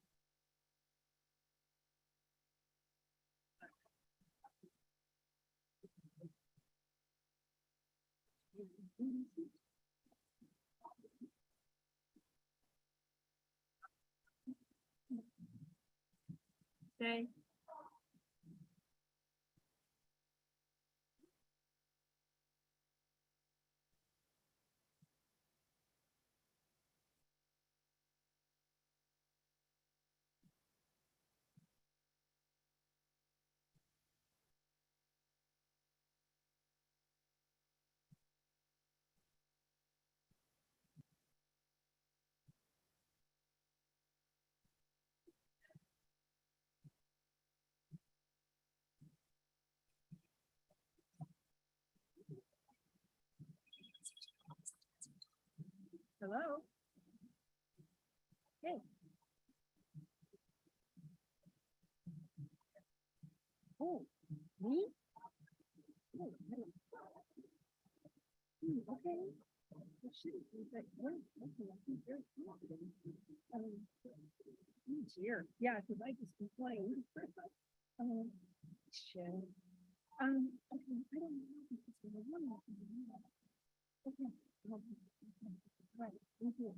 Okay. Hello. Hey. Oh, me? Oh, okay. Well, shoot, it's like, well, okay, I think very confident. Oh dear, yeah, because I just complained. Shit. Okay, I don't know if this is the one. Okay. Right, thank you.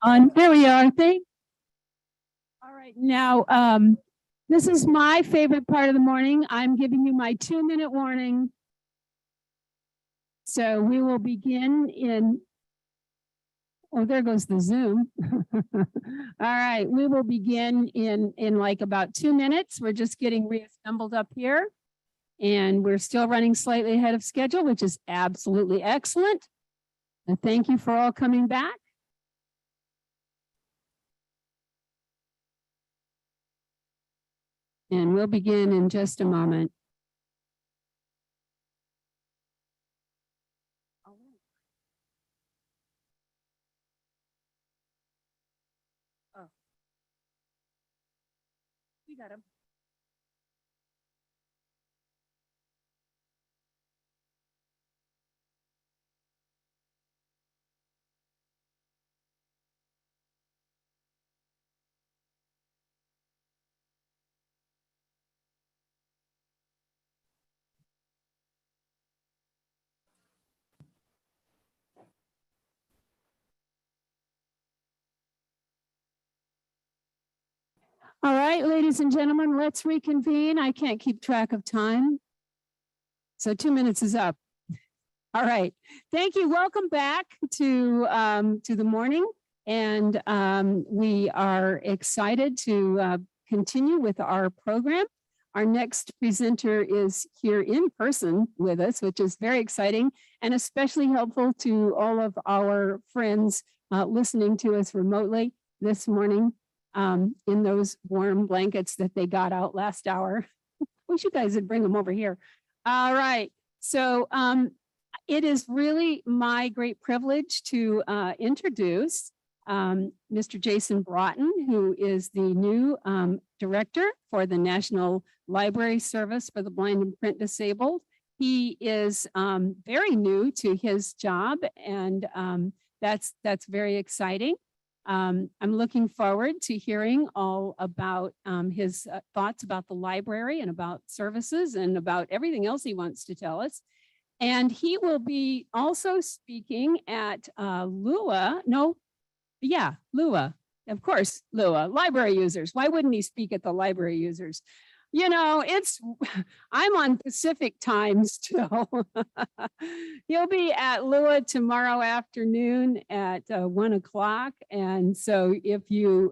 There we are. All right. Now, this is my favorite part of the morning. I'm giving you my 2-minute warning. So we will begin in, oh, there goes the Zoom. All right. We will begin in like about 2 minutes. We're just getting reassembled up here. And we're still running slightly ahead of schedule, which is absolutely excellent. And thank you for all coming back. And we'll begin in just a moment. Oh. We got him. All right, ladies and gentlemen, let's reconvene. I can't keep track of time. So 2 minutes is up. All right. Thank you. Welcome back to the morning. And we are excited to continue with our program. Our next presenter is here in person with us, which is very exciting and especially helpful to all of our friends listening to us remotely this morning. In those warm blankets that they got out last hour. Wish you guys would bring them over here. All right. So it is really my great privilege to introduce Mr. Jason Broughton, who is the new director for the National Library Service for the Blind and Print Disabled. He is very new to his job, and that's very exciting. I'm looking forward to hearing all about his thoughts about the library and about services and about everything else he wants to tell us. And he will be also speaking at LUA. LUA. Of course, LUA, library users. Why wouldn't he speak at the library users? You know, I'm on Pacific time still. He'll be at LUA tomorrow afternoon at 1 o'clock. And so if you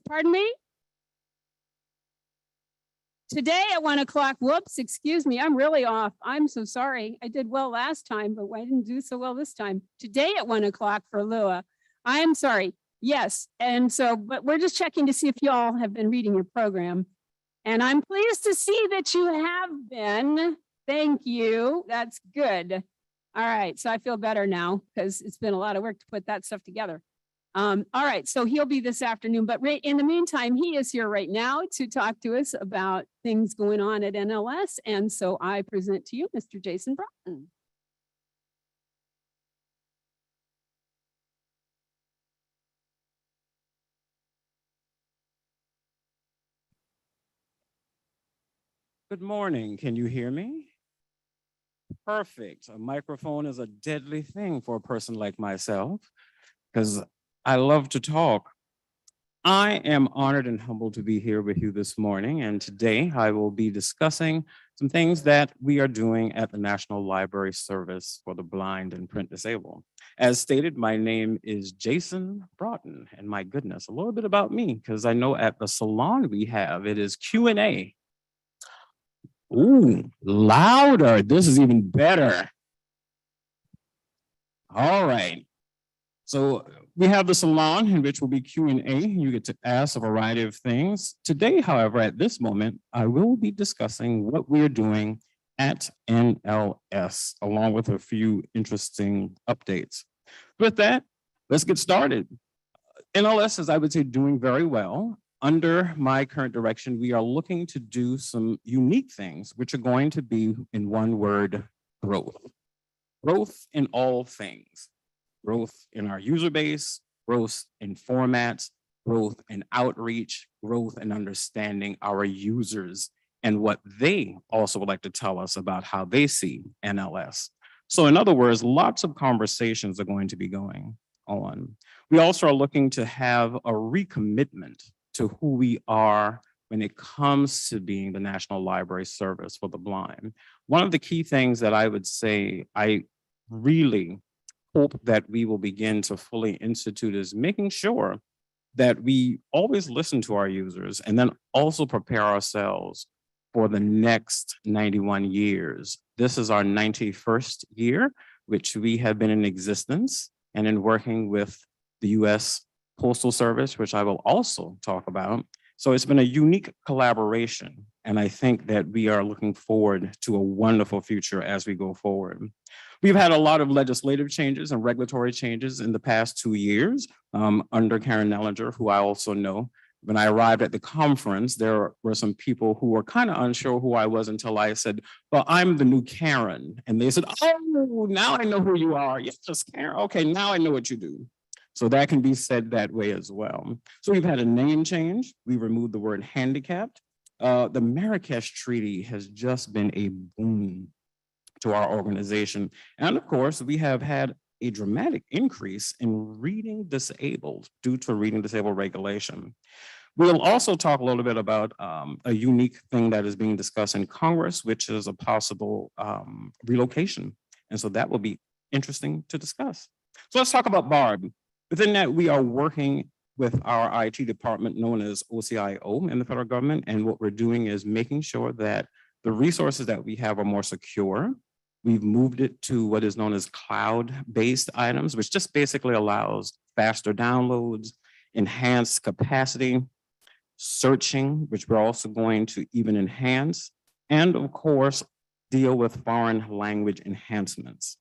pardon me? Today at 1 o'clock, whoops, excuse me, I'm really off. I'm so sorry. I did well last time, but I didn't do so well this time. Today at 1 o'clock for LUA. I'm sorry. Yes, and so, but we're just checking to see if y'all have been reading your program. And I'm pleased to see that you have been. Thank you. That's good. All right, so I feel better now because it's been a lot of work to put that stuff together. All right, so he'll be this afternoon, but in the meantime, he is here right now to talk to us about things going on at NLS. And so I present to you Mr. Jason Broughton. Good morning. Can you hear me? Perfect. A microphone is a deadly thing for a person like myself because I love to talk. I am honored and humbled to be here with you this morning. And today I will be discussing some things that we are doing at the National Library Service for the Blind and Print Disabled. As stated, my name is Jason Broughton. And my goodness, a little bit about me, because I know at the salon we have, it is Q&A. Ooh, louder. This is even better. All right. So we have the salon in which will be Q&A. You get to ask a variety of things. Today, however, at this moment, I will be discussing what we're doing at NLS, along with a few interesting updates. With that, let's get started. NLS is, I would say, doing very well. Under my current direction, we are looking to do some unique things, which are going to be, in one word, growth. Growth in all things. Growth in our user base, growth in formats, growth in outreach, growth in understanding our users and what they also would like to tell us about how they see NLS. So in other words, lots of conversations are going to be going. on. We also are looking to have a recommitment to who we are when it comes to being the National Library Service for the Blind. One of the key things that I would say I really hope that we will begin to fully institute is making sure that we always listen to our users and then also prepare ourselves for the next 91 years. This is our 91st year, which we have been in existence and in working with the US Postal Service, which I will also talk about. So it's been a unique collaboration, and I think that we are looking forward to a wonderful future as we go forward. We've had a lot of legislative changes and regulatory changes in the past 2 years under Karen Nellinger, who I also know. When I arrived at the conference, there were some people who were kind of unsure who I was until I said, well, I'm the new Karen. And they said, oh, now I know who you are. Yes, Karen. Okay, now I know what you do. So that can be said that way as well. So we've had a name change. We removed the word handicapped. The Marrakesh Treaty has just been a boon to our organization. And of course, we have had a dramatic increase in reading disabled due to reading disabled regulation. We'll also talk a little bit about a unique thing that is being discussed in Congress, which is a possible relocation. And so that will be interesting to discuss. So let's talk about BARB. Within that, we are working with our IT department known as OCIO in the federal government. And what we're doing is making sure that the resources that we have are more secure. We've moved it to what is known as cloud-based items, which just basically allows faster downloads, enhanced capacity, searching, which we're also going to even enhance, and of course, deal with foreign language enhancements.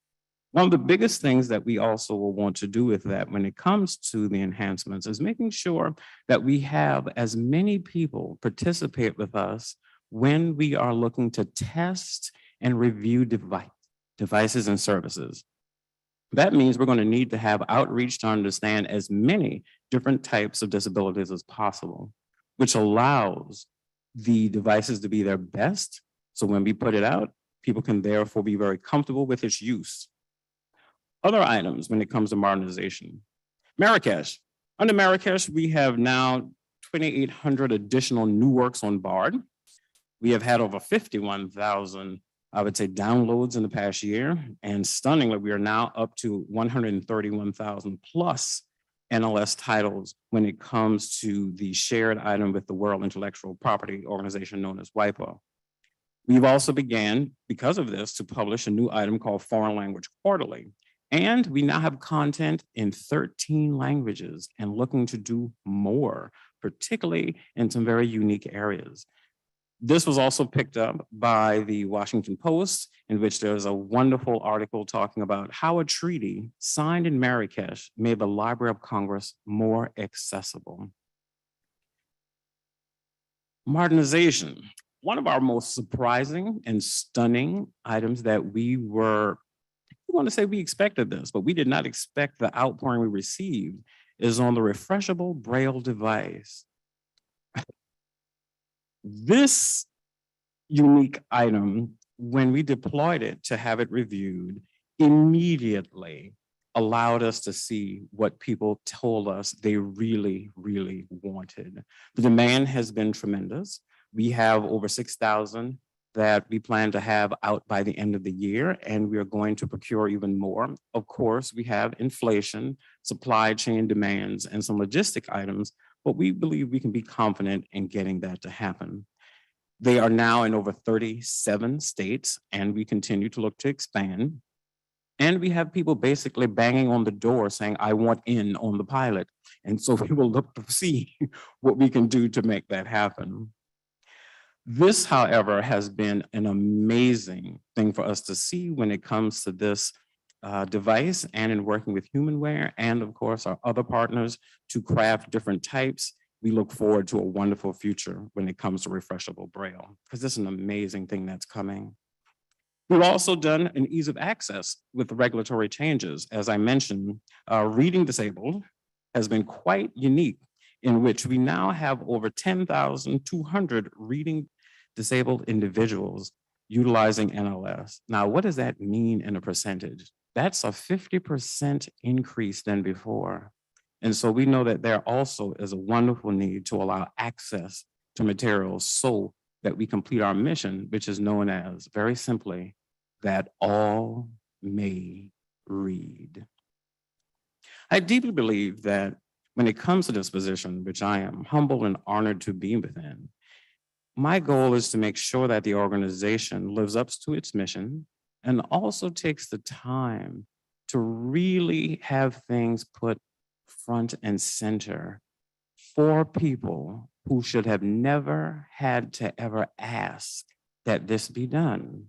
One of the biggest things that we also will want to do with that when it comes to the enhancements is making sure that we have as many people participate with us when we are looking to test and review devices and services. That means we're going to need to have outreach to understand as many different types of disabilities as possible, which allows the devices to be their best. So when we put it out, people can therefore be very comfortable with its use. Other items when it comes to modernization. Marrakesh. Under Marrakesh, we have now 2,800 additional new works on BARD. We have had over 51,000, I would say, downloads in the past year. And stunningly, we are now up to 131,000 plus NLS titles when it comes to the shared item with the World Intellectual Property Organization known as WIPO. We've also began, because of this, to publish a new item called Foreign Language Quarterly. And we now have content in 13 languages and looking to do more, particularly in some very unique areas. This was also picked up by the Washington Post, in which there's a wonderful article talking about how a treaty signed in Marrakesh made the Library of Congress more accessible. Modernization. One of our most surprising and stunning items that we want to say we expected this, but we did not expect the outpouring we received is on the Refreshable Braille device. This unique item, when we deployed it to have it reviewed, immediately allowed us to see what people told us they really, really wanted. The demand has been tremendous. We have over 6,000 that we plan to have out by the end of the year, and we are going to procure even more. Of course, we have inflation, supply chain demands, and some logistic items, but we believe we can be confident in getting that to happen. They are now in over 37 states, and we continue to look to expand. And we have people basically banging on the door saying, I want in on the pilot. And so we will look to see what we can do to make that happen. This, however, has been an amazing thing for us to see when it comes to this device and in working with HumanWare and, of course, our other partners to craft different types. We look forward to a wonderful future when it comes to Refreshable Braille, because this is an amazing thing that's coming. We've also done an ease of access with the regulatory changes. As I mentioned, reading disabled has been quite unique, in which we now have over 10,200 reading disabled individuals utilizing NLS. Now, what does that mean in a percentage? That's a 50% increase than before. And so we know that there also is a wonderful need to allow access to materials so that we complete our mission, which is known as, very simply, that all may read. I deeply believe that when it comes to this position, which I am humbled and honored to be within, my goal is to make sure that the organization lives up to its mission and also takes the time to really have things put front and center for people who should have never had to ever ask that this be done.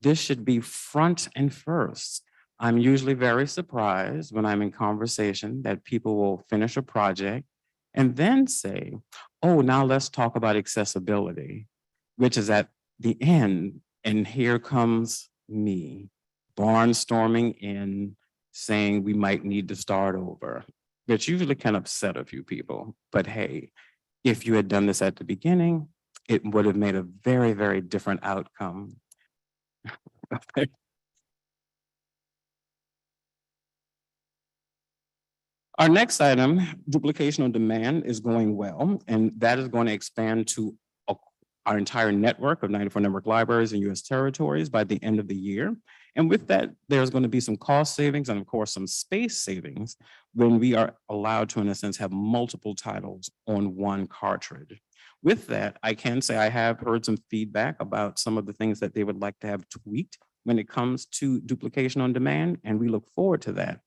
This should be front and first. I'm usually very surprised when I'm in conversation that people will finish a project and then say, oh, now let's talk about accessibility, which is at the end. And here comes me barnstorming in saying we might need to start over, which usually can upset a few people. But hey, if you had done this at the beginning, it would have made a very, very different outcome. Our next item, duplication on demand, is going well, and that is going to expand to our entire network of 94 network libraries in US territories by the end of the year. And with that, there's going to be some cost savings and of course some space savings when we are allowed to, in a sense, have multiple titles on one cartridge. With that, I can say I have heard some feedback about some of the things that they would like to have tweaked when it comes to duplication on demand, and we look forward to that.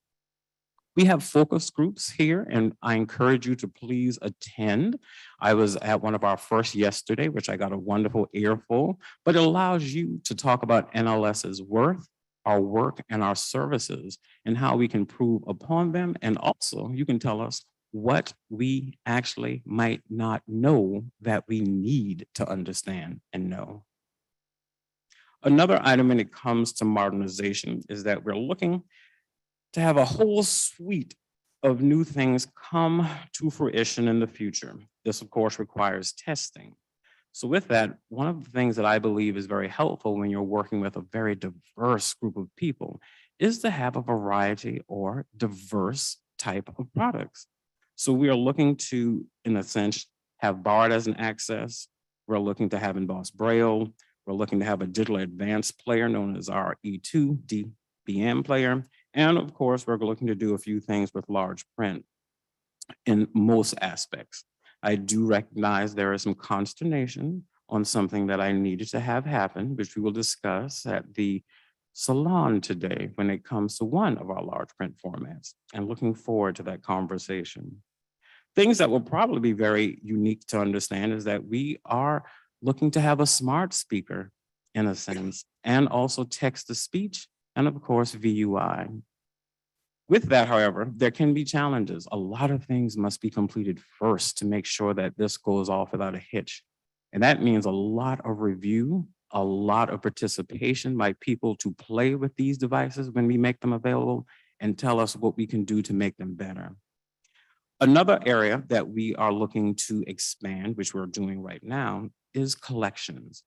We have focus groups here, and I encourage you to please attend. I was at one of our first yesterday, which I got a wonderful earful, but it allows you to talk about NLS's worth, our work, and our services, and how we can improve upon them. And also, you can tell us what we actually might not know that we need to understand and know. Another item when it comes to modernization is that we're looking to have a whole suite of new things come to fruition in the future. This, of course, requires testing. So with that, one of the things that I believe is very helpful when you're working with a very diverse group of people is to have a variety or diverse type of products. So we are looking to, in a sense, have BARD as an access. We're looking to have embossed Braille. We're looking to have a digital advanced player known as our E2 DBM player. And of course, we're looking to do a few things with large print in most aspects. I do recognize there is some consternation on something that I needed to have happen, which we will discuss at the salon today when it comes to one of our large print formats, and looking forward to that conversation. Things that will probably be very unique to understand is that we are looking to have a smart speaker in a sense, and also text to speech, and of course, VUI. With that, however, there can be challenges. A lot of things must be completed first to make sure that this goes off without a hitch. And that means a lot of review, a lot of participation by people to play with these devices when we make them available and tell us what we can do to make them better. Another area that we are looking to expand, which we're doing right now, is collections.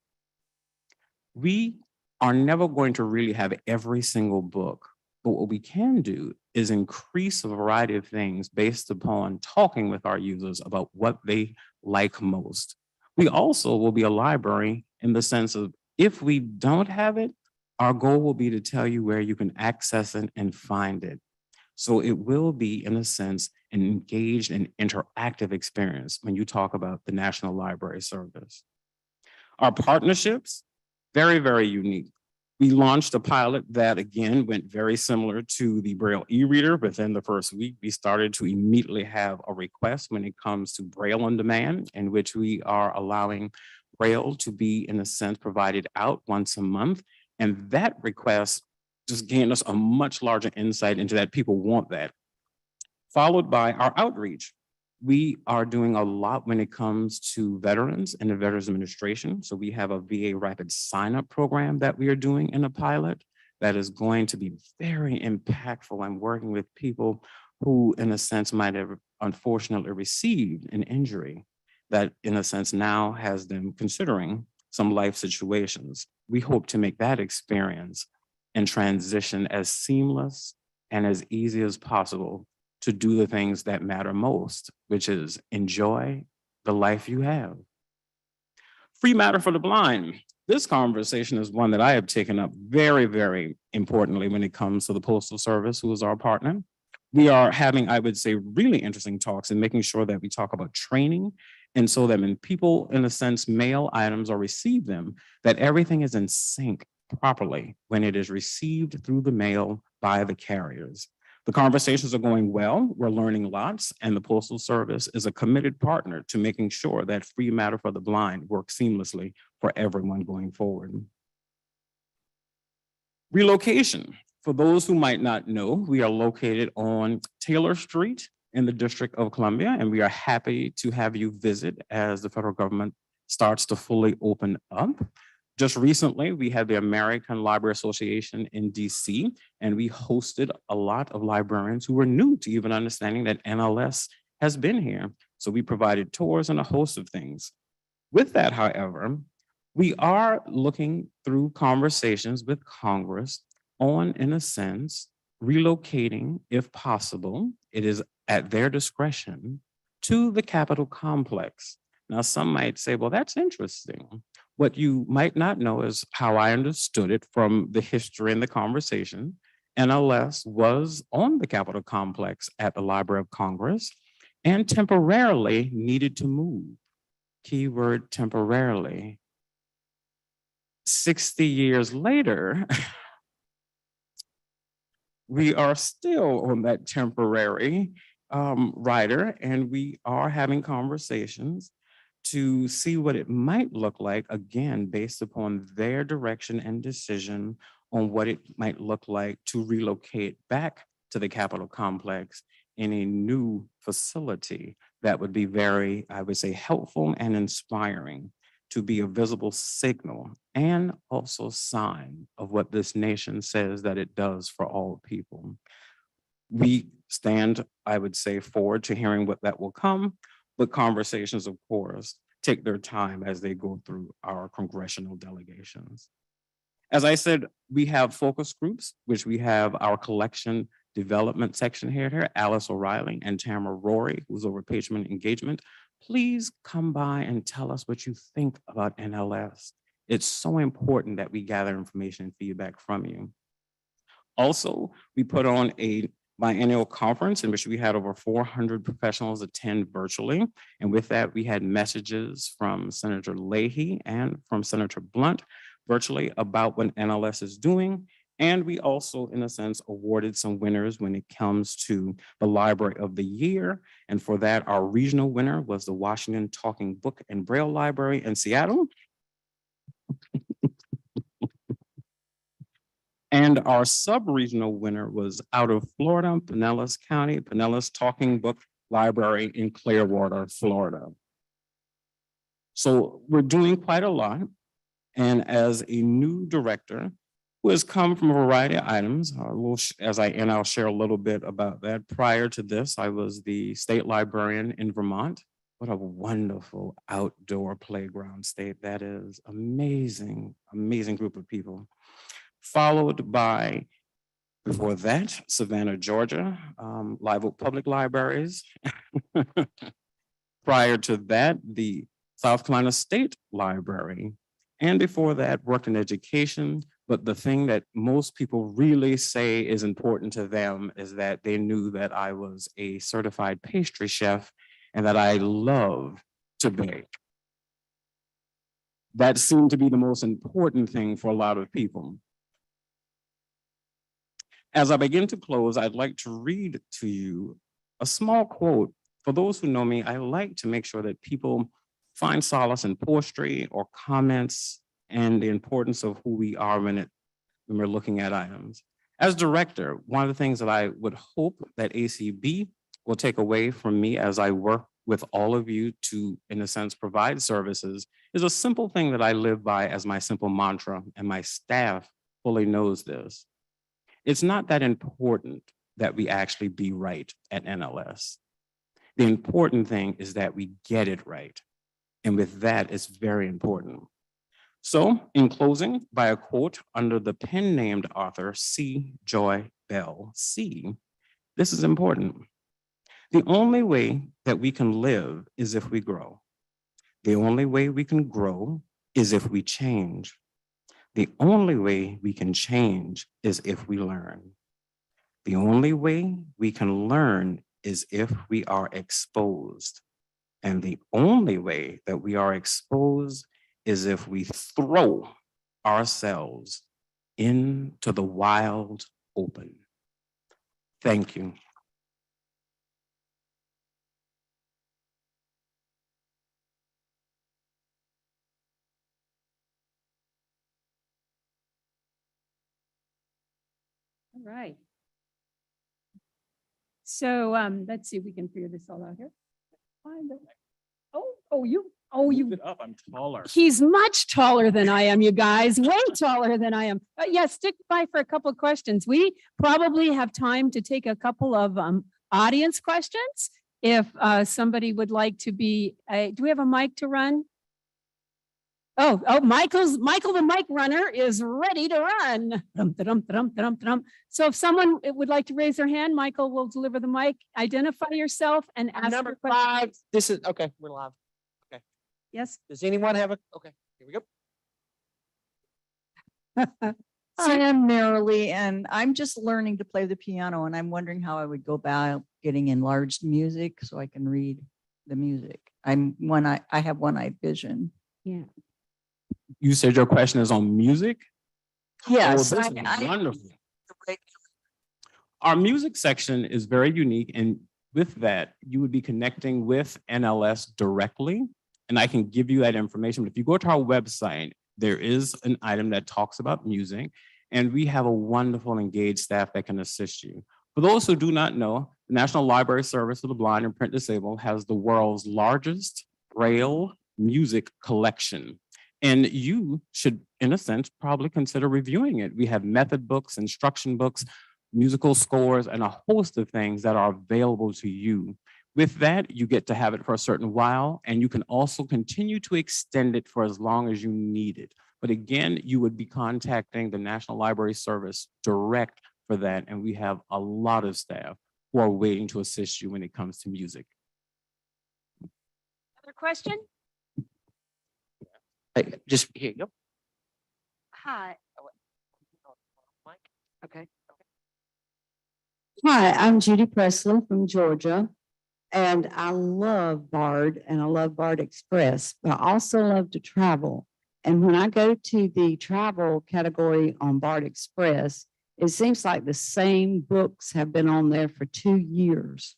We are never going to really have every single book, but what we can do is increase a variety of things based upon talking with our users about what they like most. We also will be a library in the sense of if we don't have it, our goal will be to tell you where you can access it and find it. So it will be, in a sense, an engaged and interactive experience when you talk about the National Library Service. Our partnerships, very, very unique. We launched a pilot that, again, went very similar to the Braille e-reader. Within the first week, we started to immediately have a request when it comes to Braille on demand, in which we are allowing Braille to be, in a sense, provided out once a month. And that request just gained us a much larger insight into that people want that. Followed by our outreach. We are doing a lot when it comes to veterans and the Veterans Administration. So we have a VA rapid sign-up program that we are doing in a pilot that is going to be very impactful and working with people who, in a sense, might have unfortunately received an injury that, in a sense, now has them considering some life situations. We hope to make that experience and transition as seamless and as easy as possible to do the things that matter most, which is enjoy the life you have. Free matter for the blind. This conversation is one that I have taken up very, very importantly when it comes to the Postal Service, who is our partner. We are having, I would say, really interesting talks and making sure that we talk about training. And so that when people, in a sense, mail items or receive them, that everything is in sync properly when it is received through the mail by the carriers. The conversations are going well. We're learning lots, and the Postal Service is a committed partner to making sure that free matter for the blind works seamlessly for everyone going forward. Relocation. For those who might not know, we are located on Taylor Street in the District of Columbia, and we are happy to have you visit as the federal government starts to fully open up. Just recently, we had the American Library Association in DC, and we hosted a lot of librarians who were new to even understanding that NLS has been here. So we provided tours and a host of things. With that, however, we are looking through conversations with Congress on, in a sense, relocating, if possible, it is at their discretion, to the Capitol complex. Now, some might say, well, that's interesting. What you might not know is how I understood it from the history and the conversation. NLS was on the Capitol complex at the Library of Congress and temporarily needed to move. Keyword temporarily. 60 years later, we are still on that temporary rider, and we are having conversations to see what it might look like, again, based upon their direction and decision on what it might look like to relocate back to the Capitol complex in a new facility that would be very, I would say, helpful and inspiring to be a visible signal and also sign of what this nation says that it does for all people. We stand, I would say, forward to hearing what that will come, but conversations, of course, take their time as they go through our congressional delegations. As I said, we have focus groups, which we have our collection development section here, Alice O'Reilly and Tamara Rory, who's over patient engagement. Please come by and tell us what you think about NLS. It's so important that we gather information and feedback from you. Also, we put on a biennial conference in which we had over 400 professionals attend virtually. And with that, we had messages from Senator Leahy and from Senator Blunt virtually about what NLS is doing. And we also, in a sense, awarded some winners when it comes to the Library of the Year. And for that, our regional winner was the Washington Talking Book and Braille Library in Seattle. And our sub-regional winner was out of Florida, Pinellas County, Pinellas Talking Book Library in Clearwater, Florida. So we're doing quite a lot. And as a new director who has come from a variety of items, I'll share a little bit about that. Prior to this, I was the state librarian in Vermont. What a wonderful outdoor playground state that is. Amazing, amazing group of people. Followed by, before that, Savannah, Georgia, Live Oak Public Libraries. Prior to that, the South Carolina State Library. And before that, worked in education. But the thing that most people really say is important to them is that they knew that I was a certified pastry chef and that I love to bake. That seemed to be the most important thing for a lot of people. As I begin to close, I'd like to read to you a small quote. For those who know me, I like to make sure that people find solace in poetry or comments and the importance of who we are when we're looking at items. As director, one of the things that I would hope that ACB will take away from me as I work with all of you to, in a sense, provide services is a simple thing that I live by as my simple mantra, and my staff fully knows this. It's not that important that we actually be right at NLS. The important thing is that we get it right. And with that, it's very important. So in closing, by a quote under the pen-named author C. Joy Bell C. This is important. The only way that we can live is if we grow. The only way we can grow is if we change. The only way we can change is if we learn. The only way we can learn is if we are exposed. And the only way that we are exposed is if we throw ourselves into the wild open. Thank you. All right. So let's see if we can figure this all out here. You. It up, I'm taller. He's much taller than I am, you guys, way taller than I am. But yeah, stick by for a couple of questions. We probably have time to take a couple of audience questions. If somebody would like to be, do we have a mic to run? Michael the mic runner is ready to run. So if someone would like to raise their hand, Michael will deliver the mic. Identify yourself and ask Number your question. 5. This is okay. We're live. Okay. Yes. Does anyone have a? Okay. Here we go. I am Marilee, and I'm just learning to play the piano, and I'm wondering how I would go about getting enlarged music so I can read the music. I have one-eyed vision. Yeah. You said your question is on music? Yes. Oh, this is wonderful. Our music section is very unique, and with that, you would be connecting with NLS directly, and I can give you that information. But if you go to our website, there is an item that talks about music, and we have a wonderful engaged staff that can assist you. For those who do not know, the National Library Service of the Blind and Print Disabled has the world's largest Braille music collection. And you should, in a sense, probably consider reviewing it. We have method books, instruction books, musical scores, and a host of things that are available to you. With that, you get to have it for a certain while, and you can also continue to extend it for as long as you need it. But again, you would be contacting the National Library Service direct for that, and we have a lot of staff who are waiting to assist you when it comes to music. Other question? Just here you go. Hi. Okay. Hi, I'm Judy Presley from Georgia, and I love BARD and I love BARD Express, but I also love to travel. And when I go to the travel category on BARD Express, it seems like the same books have been on there for 2 years.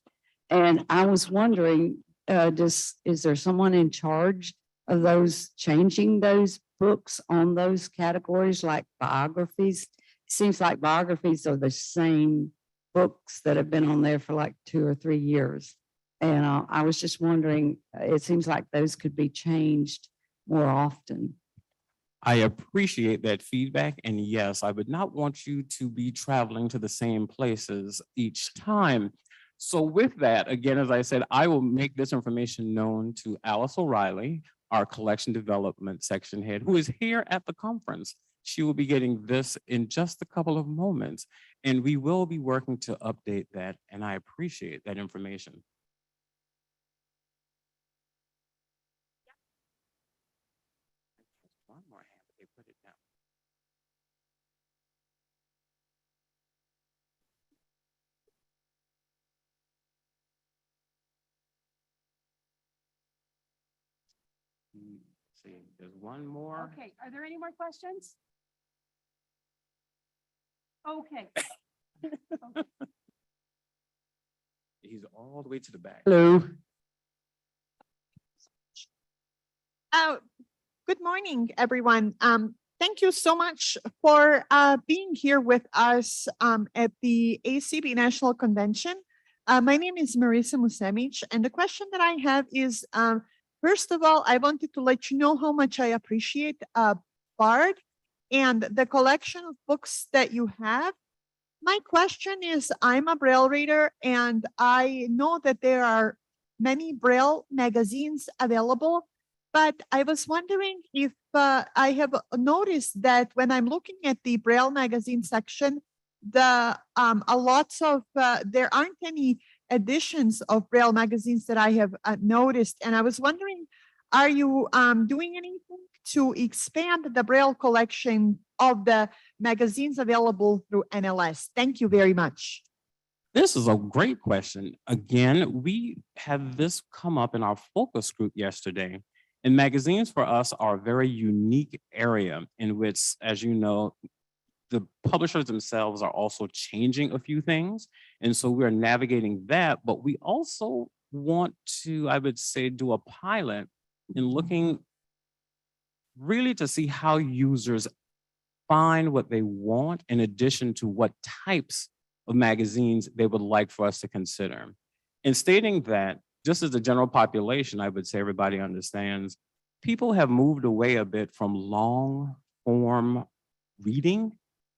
And I was wondering, is there someone in charge of those, changing those books on those categories like biographies? It seems like biographies are the same books that have been on there for like 2 or 3 years. And I was just wondering, it seems like those could be changed more often. I appreciate that feedback. And yes, I would not want you to be traveling to the same places each time. So with that, again, as I said, I will make this information known to Alice O'Reilly, our collection development section head, who is here at the conference. She will be getting this in just a couple of moments, and we will be working to update that, and I appreciate that information. One more hand, but they put it down. Let's see, there's one more. Okay, are there any more questions? Okay. He's all the way to the back. Hello. Good morning, everyone. Thank you so much for being here with us at the ACB National Convention. My name is Marisa Musemic, and the question that I have is, first of all, I wanted to let you know how much I appreciate BARD and the collection of books that you have. My question is, I'm a Braille reader, and I know that there are many Braille magazines available. But I was wondering if I have noticed that when I'm looking at the Braille magazine section, there aren't any editions of Braille magazines that I have noticed. And I was wondering, are you doing anything to expand the Braille collection of the magazines available through NLS? Thank you very much. This is a great question. Again, we had this come up in our focus group yesterday. And magazines for us are a very unique area in which, as you know, the publishers themselves are also changing a few things. And so we're navigating that, but we also want to, I would say, do a pilot in looking really to see how users find what they want in addition to what types of magazines they would like for us to consider. In stating that, just as the general population, I would say everybody understands, people have moved away a bit from long form reading,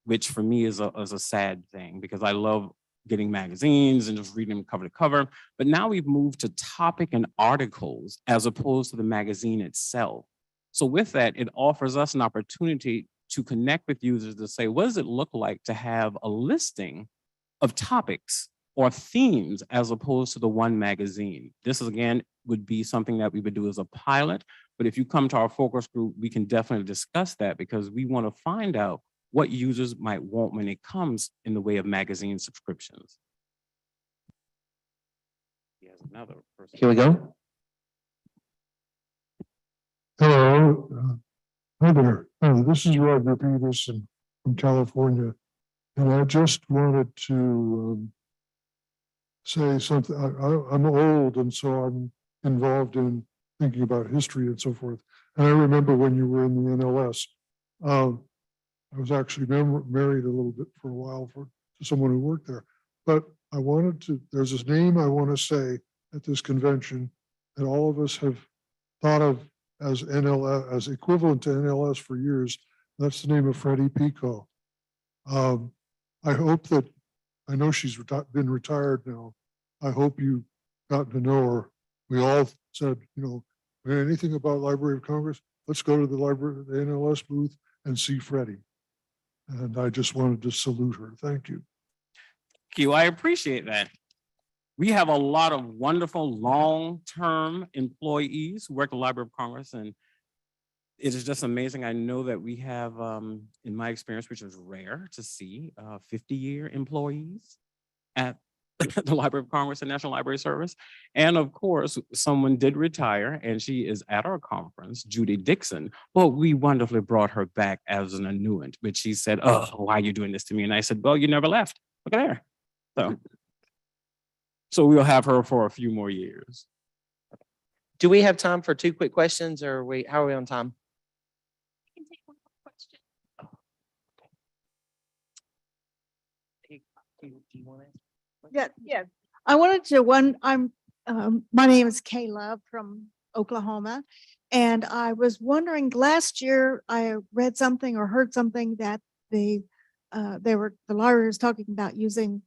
which for me is a sad thing because I love getting magazines and just reading them cover to cover. But now we've moved to topic and articles as opposed to the magazine itself. So with that, it offers us an opportunity to connect with users to say, what does it look like to have a listing of topics or themes as opposed to the one magazine? This is, again, would be something that we would do as a pilot. But if you come to our focus group, we can definitely discuss that because we want to find out what users might want when it comes in the way of magazine subscriptions. He has another person. Here we go. Hello, hi there. This is Roger Peterson from California. And I just wanted to say something. I'm old, and so I'm involved in thinking about history and so forth. And I remember when you were in the NLS. I was actually married a little bit for a while to someone who worked there. But I wanted to, there's this name I want to say at this convention that all of us have thought of as NLS, as equivalent to NLS for years. That's the name of Freddie Pico. I hope that, I know she's been retired now. I hope you got to know her. We all said, anything about Library of Congress, let's go to the library, the NLS booth and see Freddie. And I just wanted to salute her. Thank you. Thank you. I appreciate that. We have a lot of wonderful long-term employees who work at the Library of Congress, and it is just amazing. I know that we have, in my experience, which is rare to see, 50-year employees at the Library of Congress and National Library Service. And of course, someone did retire and she is at our conference, Judy Dixon. Well, we wonderfully brought her back as an annuitant, which she said, oh, why are you doing this to me? And I said, well, you never left. Look at there. So we'll have her for a few more years. Do we have time for 2 quick questions, or how are we on time? I can take one more question. Do you want to? Yeah. I wanted to my name is Kayla from Oklahoma. And I was wondering, last year I read something or heard something that the library was talking about using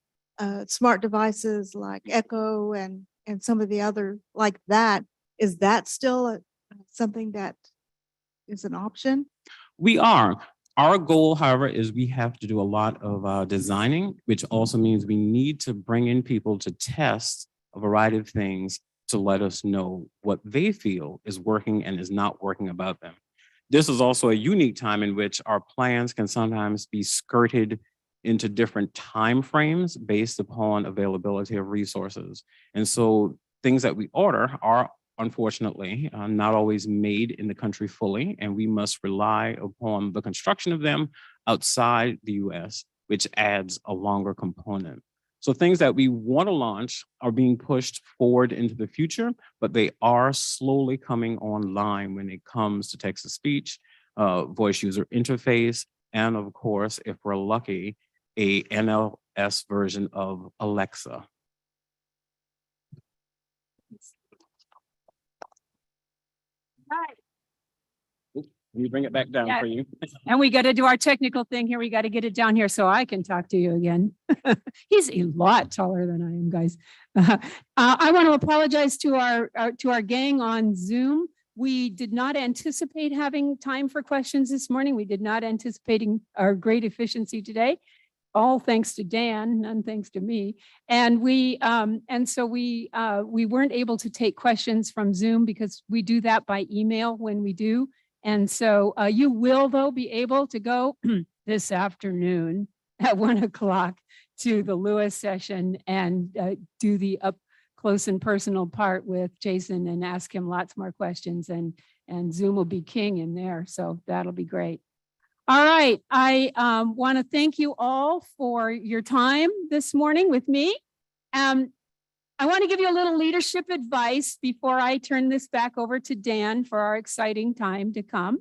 smart devices like Echo and some of the other like that. Is that still something that is an option? We are. Our goal, however, is we have to do a lot of designing, which also means we need to bring in people to test a variety of things to let us know what they feel is working and is not working about them. This is also a unique time in which our plans can sometimes be skirted into different timeframes based upon availability of resources. And so things that we order are unfortunately not always made in the country fully, and we must rely upon the construction of them outside the US, which adds a longer component. So things that we want to launch are being pushed forward into the future, but they are slowly coming online when it comes to text-to-speech, voice user interface, and of course, if we're lucky, a NLS version of Alexa. Right. Let me bring it back down for you. And we got to do our technical thing here. We got to get it down here so I can talk to you again. He's a lot taller than I am, guys. I want to apologize to our gang on Zoom We did not anticipate having time for questions this morning. We did not anticipating our great efficiency today. All thanks to Dan, none thanks to me. And we weren't able to take questions from Zoom because we do that by email when we do. And so you will though be able to go this afternoon at 1 o'clock to the Lewis session and do the up close and personal part with Jason and ask him lots more questions, and Zoom will be king in there. So that'll be great. All right. I want to thank you all for your time this morning with me. I want to give you a little leadership advice before I turn this back over to Dan for our exciting time to come.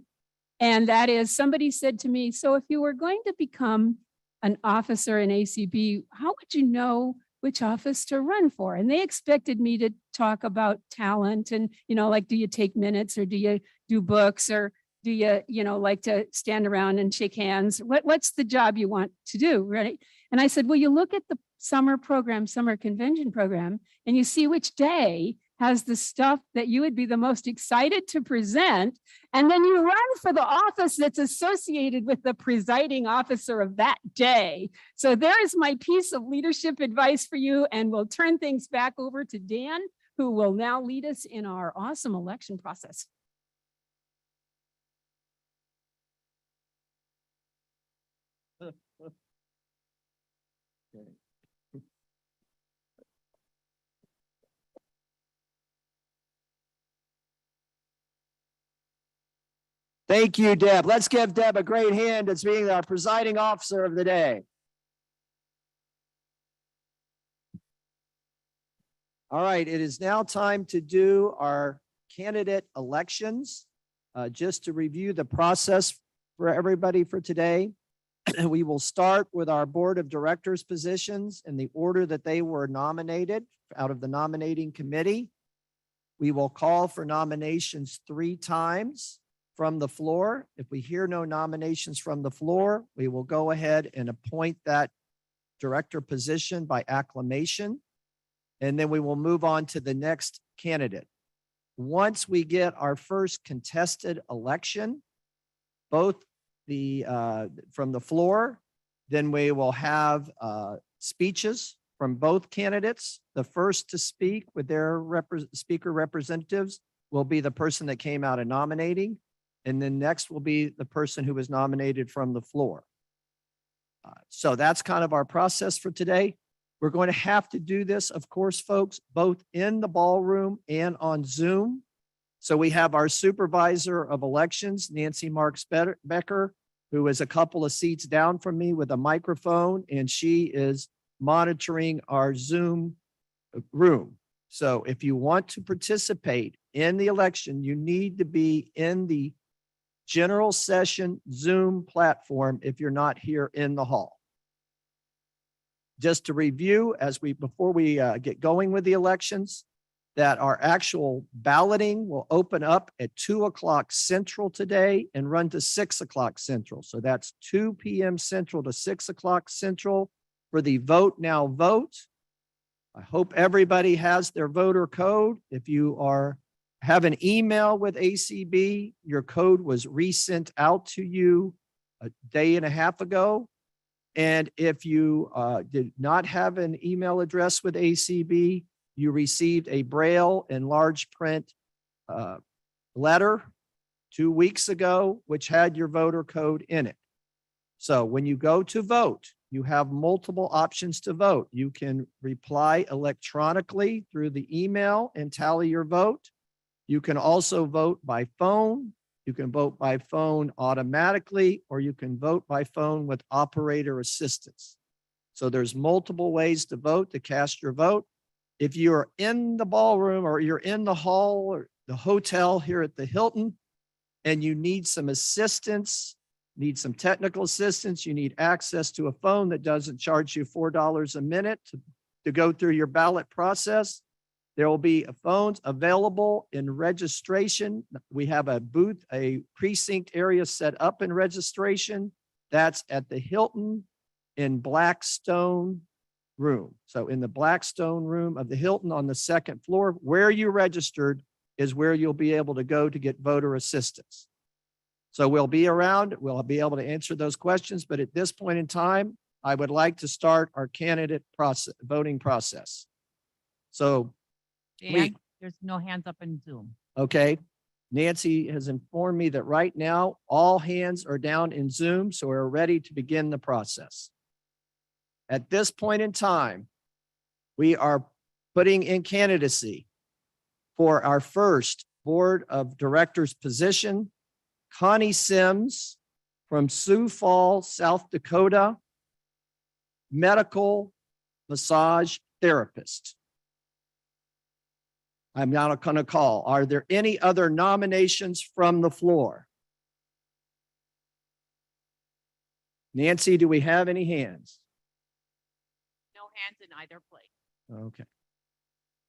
And that is, somebody said to me, so if you were going to become an officer in ACB, how would you know which office to run for? And they expected me to talk about talent and, like, do you take minutes or do you do books or do you, like to stand around and shake hands? What's the job you want to do, right? And I said, well, you look at the summer convention program, and you see which day has the stuff that you would be the most excited to present. And then you run for the office that's associated with the presiding officer of that day. So there is my piece of leadership advice for you. And we'll turn things back over to Dan, who will now lead us in our awesome election process. Thank you, Deb. Let's give Deb a great hand as being our presiding officer of the day. All right, it is now time to do our candidate elections. Just to review the process for everybody for today, we will start with our board of directors positions in the order that they were nominated out of the nominating committee. We will call for nominations 3 times from the floor. If we hear no nominations from the floor, we will go ahead and appoint that director position by acclamation. And then we will move on to the next candidate. Once we get our first contested election, both from the floor, then we will have speeches from both candidates. The first to speak with their speaker representatives will be the person that came out of nominating. And then next will be the person who was nominated from the floor. So that's kind of our process for today. We're going to have to do this, of course, folks, both in the ballroom and on Zoom. So we have our supervisor of elections, Nancy Marks Becker, who is a couple of seats down from me with a microphone, and she is monitoring our Zoom room. So if you want to participate in the election, you need to be in the general session Zoom platform if you're not here in the hall. Just to review, before we get going with the elections, that our actual balloting will open up at 2 o'clock Central today and run to 6 o'clock Central. So that's 2 p.m. Central to 6 o'clock Central for the Vote Now vote. I hope everybody has their voter code. If you have an email with ACB, your code was resent out to you a day and a half ago. And if you did not have an email address with ACB, you received a Braille and large print letter 2 weeks ago, which had your voter code in it. So when you go to vote, you have multiple options to vote. You can reply electronically through the email and tally your vote. You can also vote by phone. You can vote by phone automatically, or you can vote by phone with operator assistance. So there's multiple ways to vote, to cast your vote. If you're in the ballroom or you're in the hall or the hotel here at the Hilton and you need some assistance, need some technical assistance, you need access to a phone that doesn't charge you $4 a minute to go through your ballot process, there will be phones available in registration. We have a booth, a precinct area set up in registration. That's at the Hilton in Blackstone room. So in the Blackstone room of the Hilton on the 2nd floor, where you registered, is where you'll be able to go to get voter assistance. So we'll be around, we'll be able to answer those questions, but at this point in time, I would like to start our candidate process, voting process. So, Dan, there's no hands up in Zoom. okay, Nancy has informed me that right now, all hands are down in Zoom, so we're ready to begin the process. At this point in time, we are putting in candidacy for our first Board of Directors position, Connie Sims from Sioux Falls, South Dakota, medical massage therapist. I'm now going to call. Are there any other nominations from the floor? Nancy, do we have any hands? No hands in either place. Okay.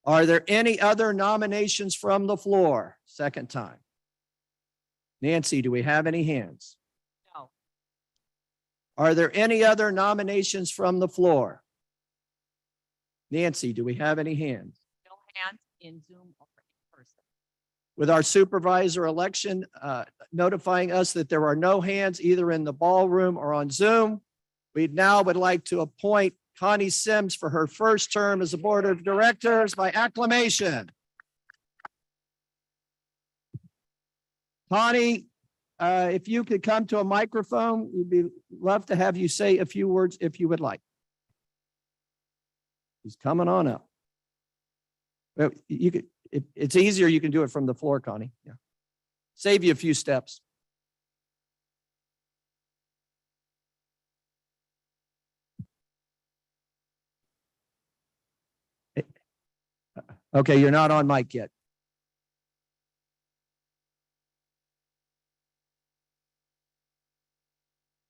Are there any other nominations from the floor? Second time. Nancy, do we have any hands? No. Are there any other nominations from the floor? Nancy, do we have any hands? No hands in Zoom or in person. With our supervisor election notifying us that there are no hands either in the ballroom or on Zoom, we now would like to appoint Connie Sims for her first term as a Board of Directors by acclamation. Connie, if you could come to a microphone, we'd love to have you say a few words if you would like. He's coming on up. Well, you could, it's easier, you can do it from the floor, Connie. Yeah. Save you a few steps. Okay, you're not on mic yet.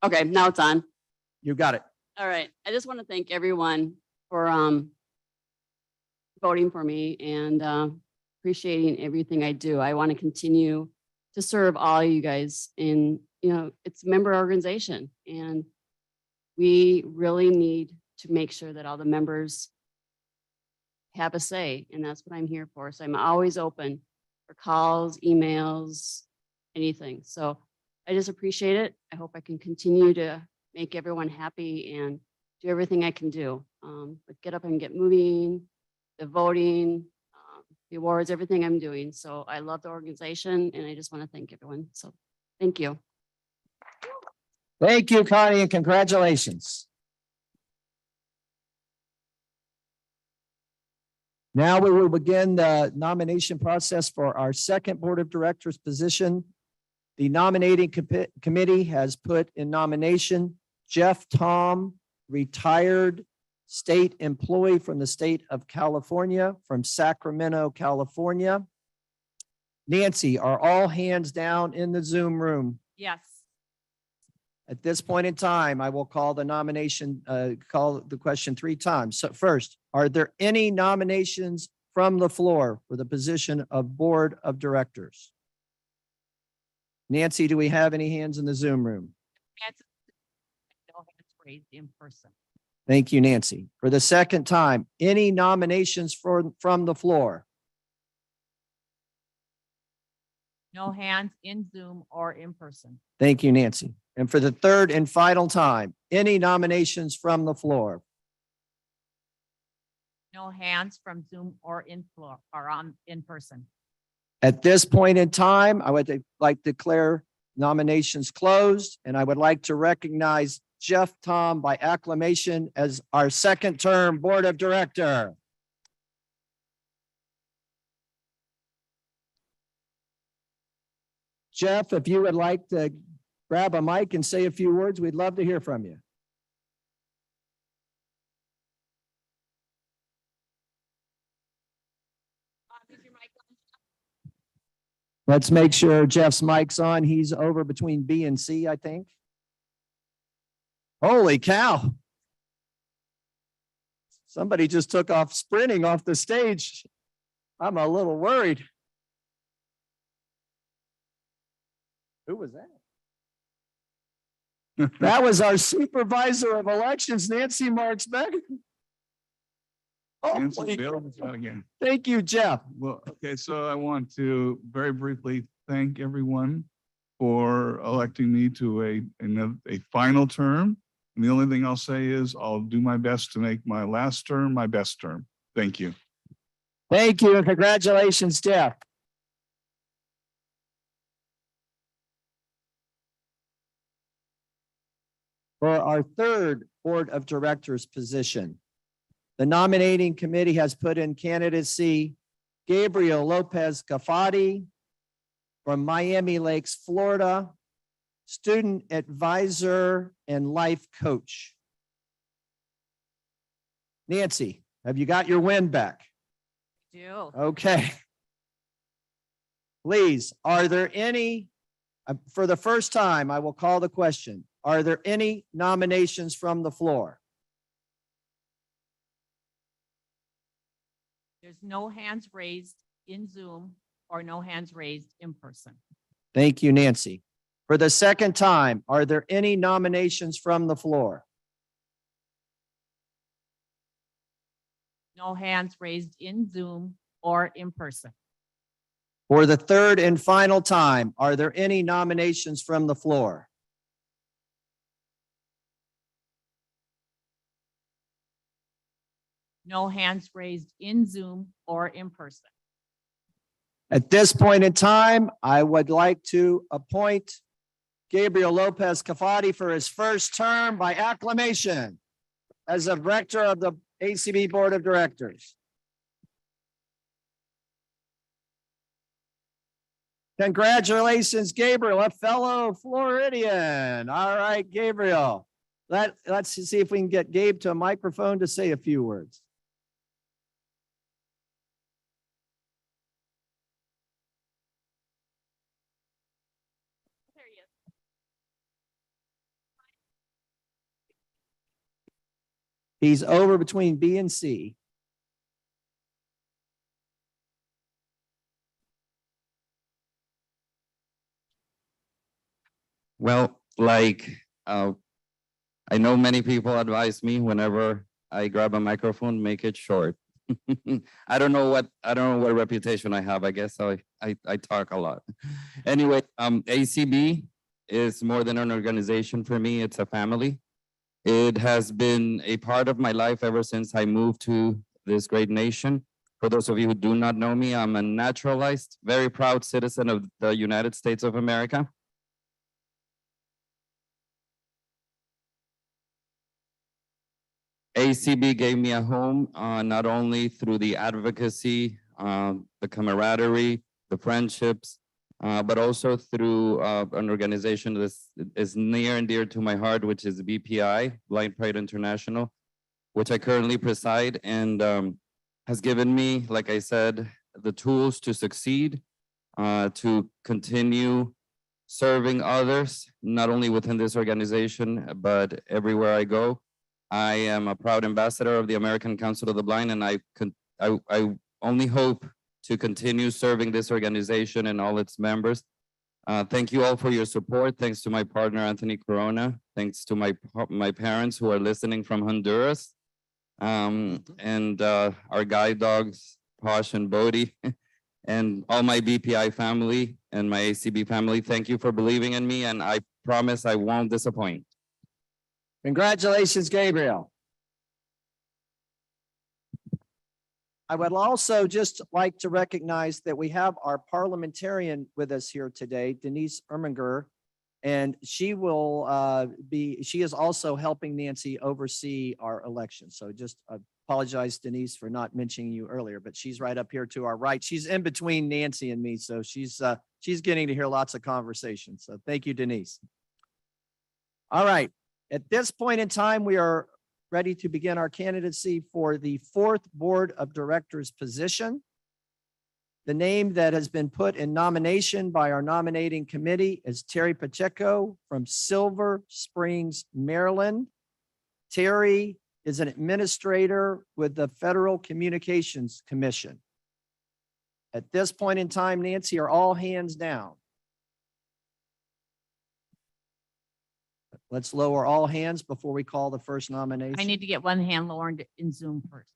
Okay, now it's on. You got it. All right. I just want to thank everyone for voting for me and appreciating everything I do. I want to continue to serve all you guys in, it's a member organization, and we really need to make sure that all the members have a say, and that's what I'm here for. So I'm always open for calls, emails, anything. So I just appreciate it. I hope I can continue to make everyone happy and do everything I can do. But get up and get moving, the voting, the awards, everything I'm doing. So I love the organization, and I just want to thank everyone. So thank you. Thank you, Connie, and congratulations. Now we will begin the nomination process for our second Board of Directors position. The Nominating Committee has put in nomination Jeff Tom, retired state employee from the state of California, from Sacramento, California. Nancy, are all hands down in the Zoom room? Yes. At this point in time, I will call the nomination, call the question 3 times. So first, are there any nominations from the floor for the position of Board of Directors? Nancy, do we have any hands in the Zoom room? No hands raised in person. Thank you, Nancy. For the second time, any nominations from the floor? No hands in Zoom or in person. Thank you, Nancy. And for the third and final time, any nominations from the floor? No hands from Zoom or in floor or in person. At this point in time, I would like to declare nominations closed, and I would like to recognize Jeff Tom by acclamation as our second term Board of Director. Jeff, if you would like to grab a mic and say a few words, we'd love to hear from you. Let's make sure Jeff's mic's on. He's over between B and C, I think. Holy cow. Somebody just took off sprinting off the stage. I'm a little worried. Who was that? That was our supervisor of elections, Nancy Marks Beck. Cancel bills again. Thank you, Jeff. Well, okay, so I want to very briefly thank everyone for electing me to a final term. And the only thing I'll say is I'll do my best to make my last term my best term. Thank you. Thank you, and congratulations, Jeff. For our third Board of Directors position, the nominating committee has put in candidacy Gabriel Lopez Cafati from Miami Lakes, Florida, student advisor and life coach. Nancy, have you got your wind back? Do. Okay. Please, are there any, for the first time, I will call the question. Are there any nominations from the floor? There's no hands raised in Zoom or no hands raised in person. Thank you, Nancy. For the second time, are there any nominations from the floor? No hands raised in Zoom or in person. For the third and final time, are there any nominations from the floor? No hands raised in Zoom or in person. At this point in time, I would like to appoint Gabriel Lopez Cafati for his first term by acclamation as a director of the ACB Board of Directors. Congratulations, Gabriel, a fellow Floridian. All right, Gabriel. Let's see if we can get Gabe to a microphone to say a few words. He's over between B and C. Well, I know many people advise me whenever I grab a microphone, make it short. I don't know what reputation I have. I guess I talk a lot. Anyway, ACB is more than an organization for me. It's a family. It has been a part of my life ever since I moved to this great nation. For those of you who do not know me, I'm a naturalized, very proud citizen of the United States of America. ACB gave me a home, not only through the advocacy, the camaraderie, the friendships, but also through an organization that is near and dear to my heart, which is BPI, Blind Pride International, which I currently preside, and has given me, like I said, the tools to succeed, to continue serving others, not only within this organization, but everywhere I go. I am a proud ambassador of the American Council of the Blind, and I only hope to continue serving this organization and all its members. Thank you all for your support. Thanks to my partner, Anthony Corona. Thanks to my parents who are listening from Honduras. And our guide dogs, Posh and Bodie, and all my BPI family and my ACB family. Thank you for believing in me, and I promise I won't disappoint. Congratulations, Gabriel. I would also just like to recognize that we have our parliamentarian with us here today, Denise Erminger, and she is also helping Nancy oversee our election. So just apologize, Denise, for not mentioning you earlier, but she's right up here to our right. She's in between Nancy and me, so she's getting to hear lots of conversations. So thank you, Denise. All right, at this point in time, we are ready to begin our candidacy for the fourth Board of Directors position. The name that has been put in nomination by our nominating committee is Terry Pacheco from Silver Springs, Maryland. Terry is an administrator with the Federal Communications Commission. At this point in time, Nancy, are all hands down? Let's lower all hands before we call the first nomination. I need to get one hand lowered in Zoom first.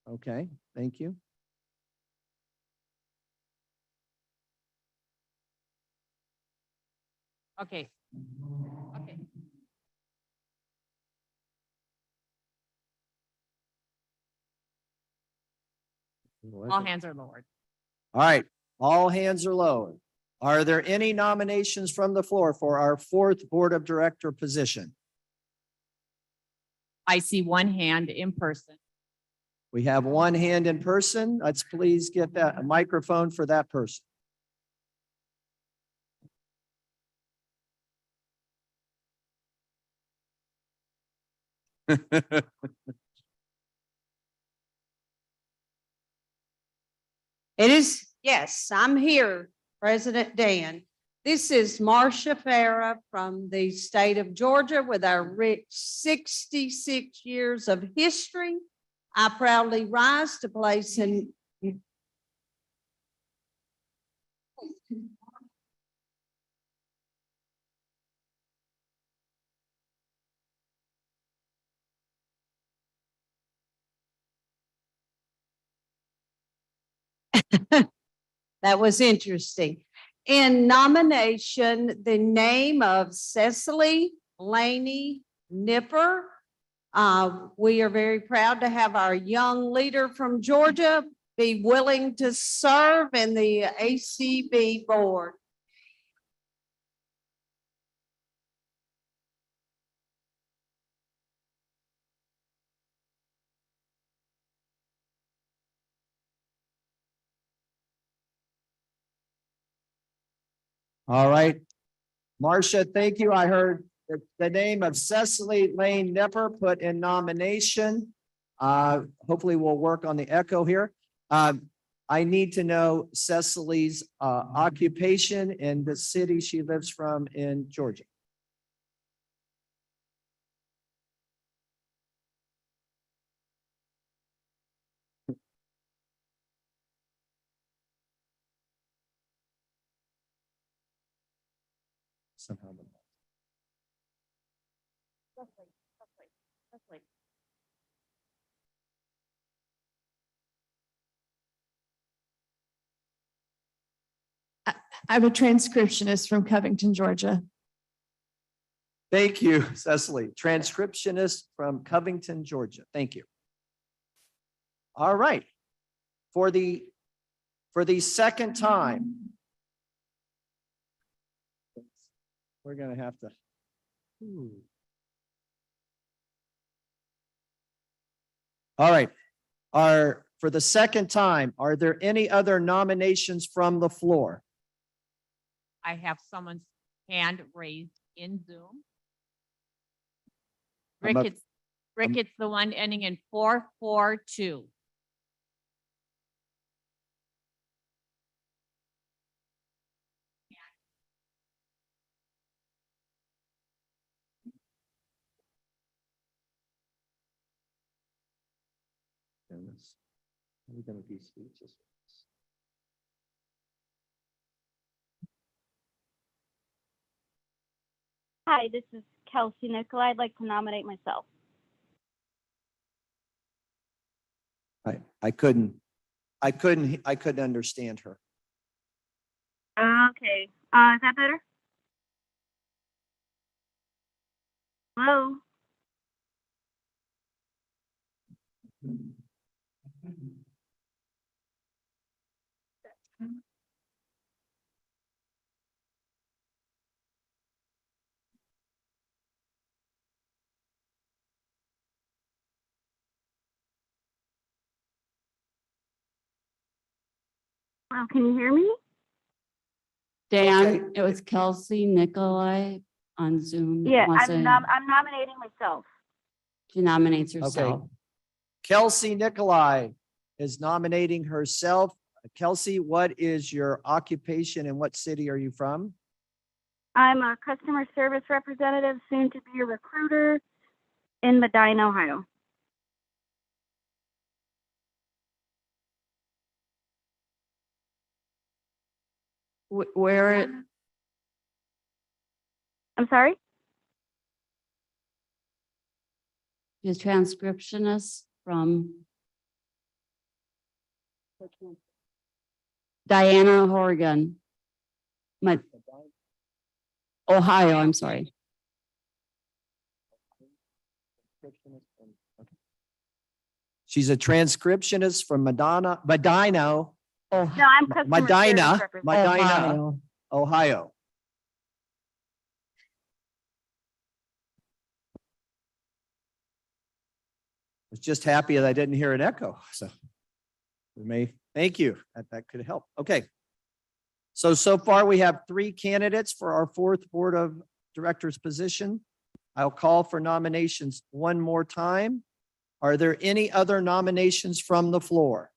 Okay, thank you. Okay. Okay. All hands are lowered. All right, all hands are lowered. Are there any nominations from the floor for our fourth Board of Director position? I see one hand in person. We have one hand in person. Let's please get that a microphone for that person. It is, yes, I'm here, President Dan. This is Marcia Farah from the state of Georgia with our rich 66 years of history. I proudly rise to place in that was interesting. In nomination, the name of Cecily Laney Nipper. We are very proud to have our young leader from Georgia be willing to serve in the ACB board. All right. Marcia, thank you. I heard the name of Cecily Lane Nipper put in nomination. Hopefully we'll work on the echo here. I need to know Cecily's occupation and the city she lives from in Georgia. Somehow. I'm a transcriptionist from Covington, Georgia. Thank you, Cecily. Transcriptionist from Covington, Georgia. Thank you. All right. For the second time, we're going to have to. All right. For the second time, are there any other nominations from the floor? I have someone's hand raised in Zoom. Ricketts, the one ending in 442. We're going to be speechless. Hi, this is Kelsey Nicolai. I'd like to nominate myself. I couldn't understand her. Okay. Is that better? Hello? Well, can you hear me? Dan, it was Kelsey Nicolai on Zoom. that Yeah, wants I'm nominating myself. She nominates herself. Okay. Kelsey Nicolai is nominating herself. Kelsey, what is your occupation and what city are you from? I'm a customer service representative, soon to be a recruiter in Medina, Ohio. Where? I'm sorry? She's transcriptionist from. Diana Horgan. Ohio, I'm sorry. She's a transcriptionist from Medina, No, I'm customer service Medina, representative. Medina, Ohio. Was just happy that I didn't hear an echo, so we may, thank you, that could help. Okay. So far we have 3 candidates for our 4th Board of Directors position. I'll call for nominations one more time. Are there any other nominations from the floor?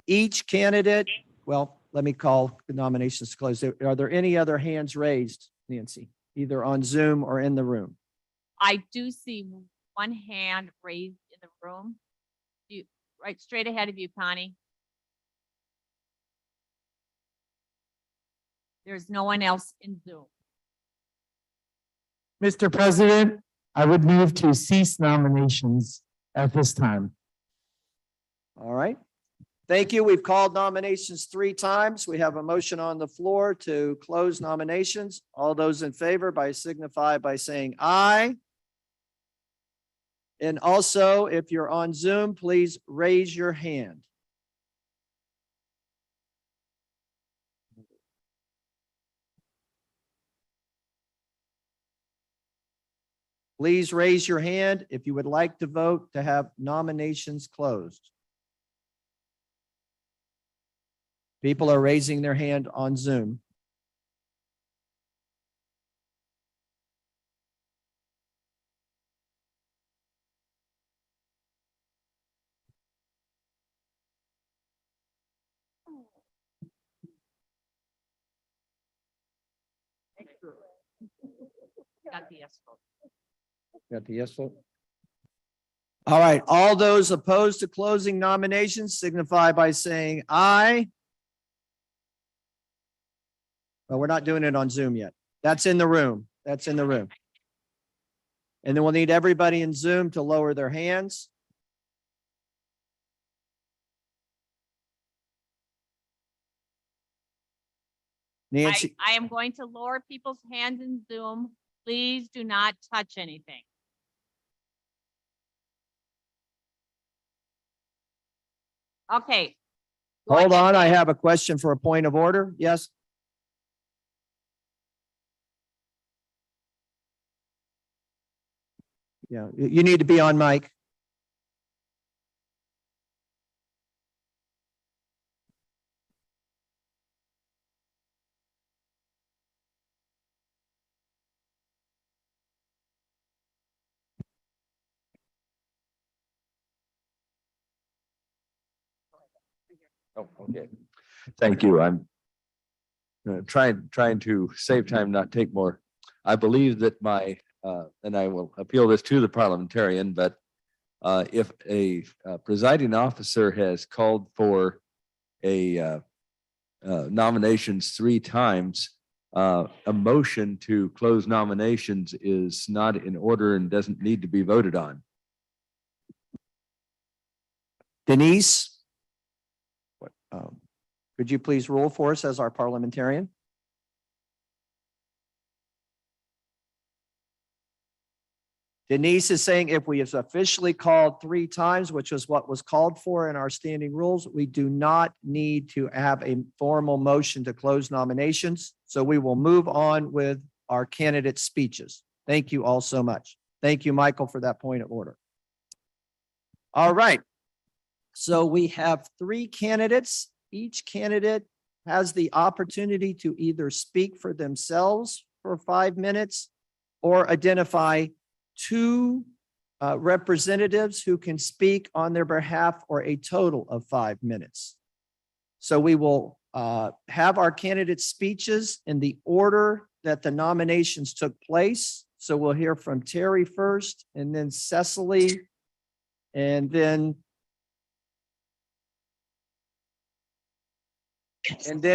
Each candidate, well, let me call the nominations closed. Are there any other hands raised, Nancy, either on Zoom or in the room? I do see one hand raised in the room. Right straight ahead of you, Connie. There's no one else in Zoom. Mr. President, I would move to cease nominations at this time. All right. Thank you. We've called nominations 3 times. We have a motion on the floor to close nominations. All those in favor signify by saying aye. And also, if you're on Zoom, please raise your hand. Please raise your hand if you would like to vote to have nominations closed. People are raising their hand on Zoom. Got the yes vote. Got the yes vote? All right, all those opposed to closing nominations signify by saying aye. But we're not doing it on Zoom yet. That's in the room. That's in the room. And then we'll need everybody in Zoom to lower their hands. Nancy, I am going to lower people's hands in Zoom. Please do not touch anything. Okay. hold on. I have a question for a point of order. Yes. Yeah, you need to be on mic. Oh, okay. Thank you. I'm trying to save time, not take more. I believe that and I will appeal this to the parliamentarian, but if a presiding officer has called for nominations 3 times, a motion to close nominations is not in order and doesn't need to be voted on. Denise, could you please rule for us as our parliamentarian? Denise is saying if we have officially called 3 times, which is what was called for in our standing rules, we do not need to have a formal motion to close nominations. So we will move on with our candidate speeches. Thank you all so much. Thank you, Michael, for that point of order. All right. So we have 3 candidates. Each candidate has the opportunity to either speak for themselves for 5 minutes or identify 2 representatives who can speak on their behalf for a total of 5 minutes. So we will have our candidate speeches in the order that the nominations took place. So we'll hear from Terry first, and then Cecily, and then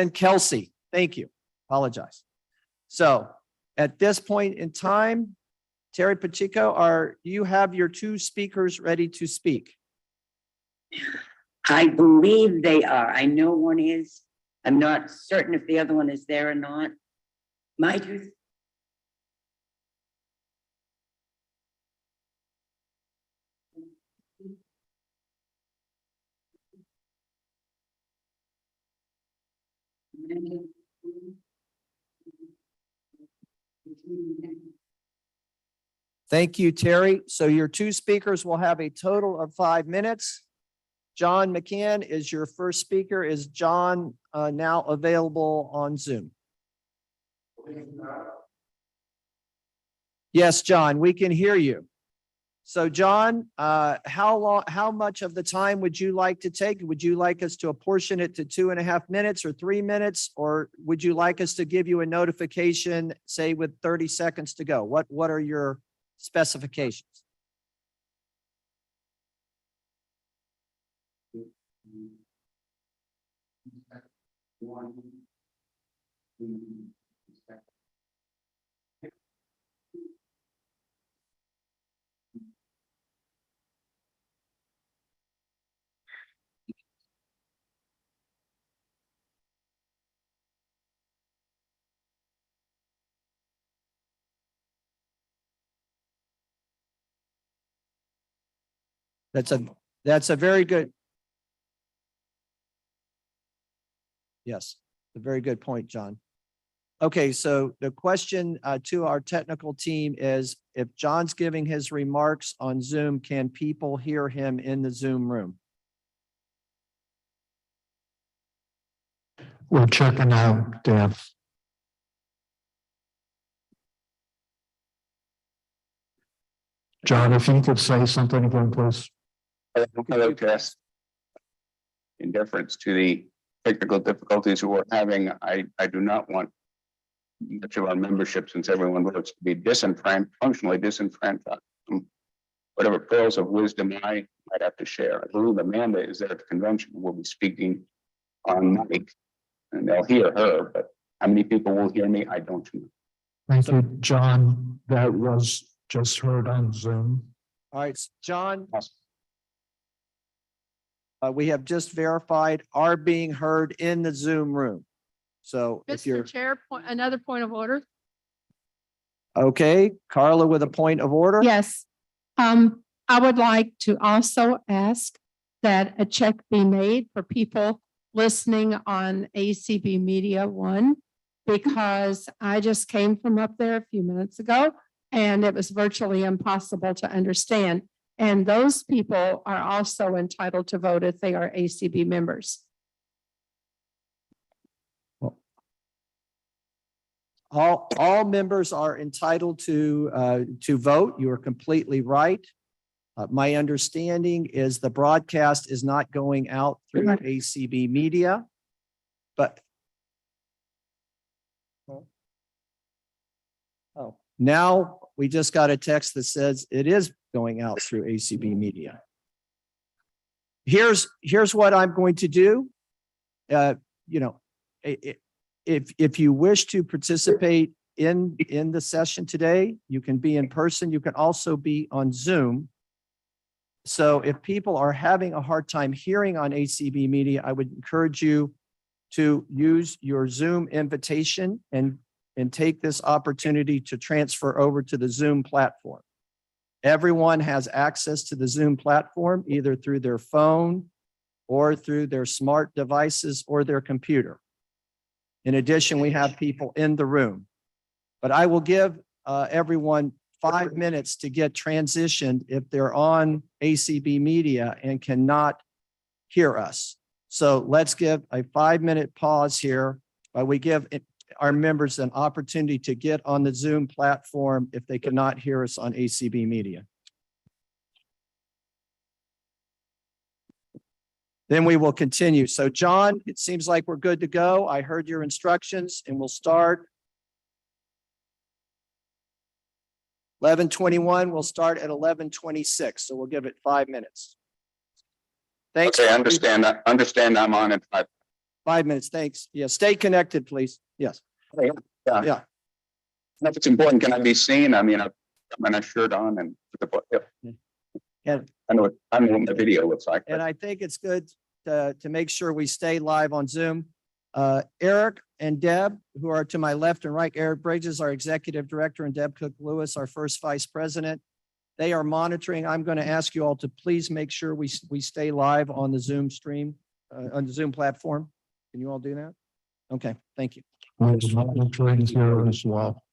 Kelsey. Thank you. Apologize. So at this point in time, Terry Pacheco, do you have your two speakers ready to speak? I believe they are. I know one is. I'm not certain if the other one is there or not. My two. Thank you, Terry. So your two speakers will have a total of 5 minutes. John McCann is your first speaker. Is John now available on Zoom? Yes, John, we can hear you. So John, how much of the time would you like to take? Would you like us to apportion it to 2.5 minutes or 3 minutes? Or would you like us to give you a notification, say with 30 seconds to go? What are your specifications? That's a very good. Yes, a very good point, John. Okay, so the question to our technical team is, if John's giving his remarks on Zoom, can people hear him in the Zoom room? We're checking out, Dan. John, if you could say something again, please. Hello, Jess. In deference to the technical difficulties we're having, I do not want much of our membership, since everyone votes, to be functionally disenfranchised. Whatever pearls of wisdom I might have to share. I believe Amanda is there at the convention and will be speaking on mic, and they'll hear her, but how many people will hear me, I don't know. Thank you, John. That was just heard on Zoom. All right, John. We have just verified are being heard in the Zoom room. So if you're Mr. Chair, another point of order. okay, Carla with a point of order. Yes. I would like to also ask that a check be made for people listening on ACB Media One, because I just came from up there a few minutes ago and it was virtually impossible to understand. And those people are also entitled to vote if they are ACB members. All members are entitled to vote. You are completely right. My understanding is the broadcast is not going out through ACB Media, but now we just got a text that says it is going out through ACB Media. Here's what I'm going to do. If you wish to participate in the session today, you can be in person. You can also be on Zoom. So if people are having a hard time hearing on ACB Media, I would encourage you to use your Zoom invitation and take this opportunity to transfer over to the Zoom platform. Everyone has access to the Zoom platform, either through their phone or through their smart devices or their computer. In addition, we have people in the room, but I will give everyone 5 minutes to get transitioned if they're on ACB Media and cannot hear us. So let's give a 5-minute pause here while we give our members an opportunity to get on the Zoom platform if they cannot hear us on ACB Media. Then we will continue. So John, it seems like we're good to go. I heard your instructions and we'll start. 11:21, we'll start at 11:26. So we'll give it 5 minutes. Thanks. Okay, understand I'm on it. 5 minutes, thanks. Yeah, stay connected, please. Yes. Yeah. Yeah. If it's important, can I be seen? I mean, got my nice shirt on and put the, yeah. And, I know what the video looks like. and I think it's good to make sure we stay live on Zoom. Eric and Deb, who are to my left and right, Eric Bridges, our executive director, and Deb Cook Lewis, our first vice president. They are monitoring. I'm going to ask you all to please make sure we stay live on the Zoom stream, on the Zoom platform. Can you all do that? Okay, thank you. Here as well.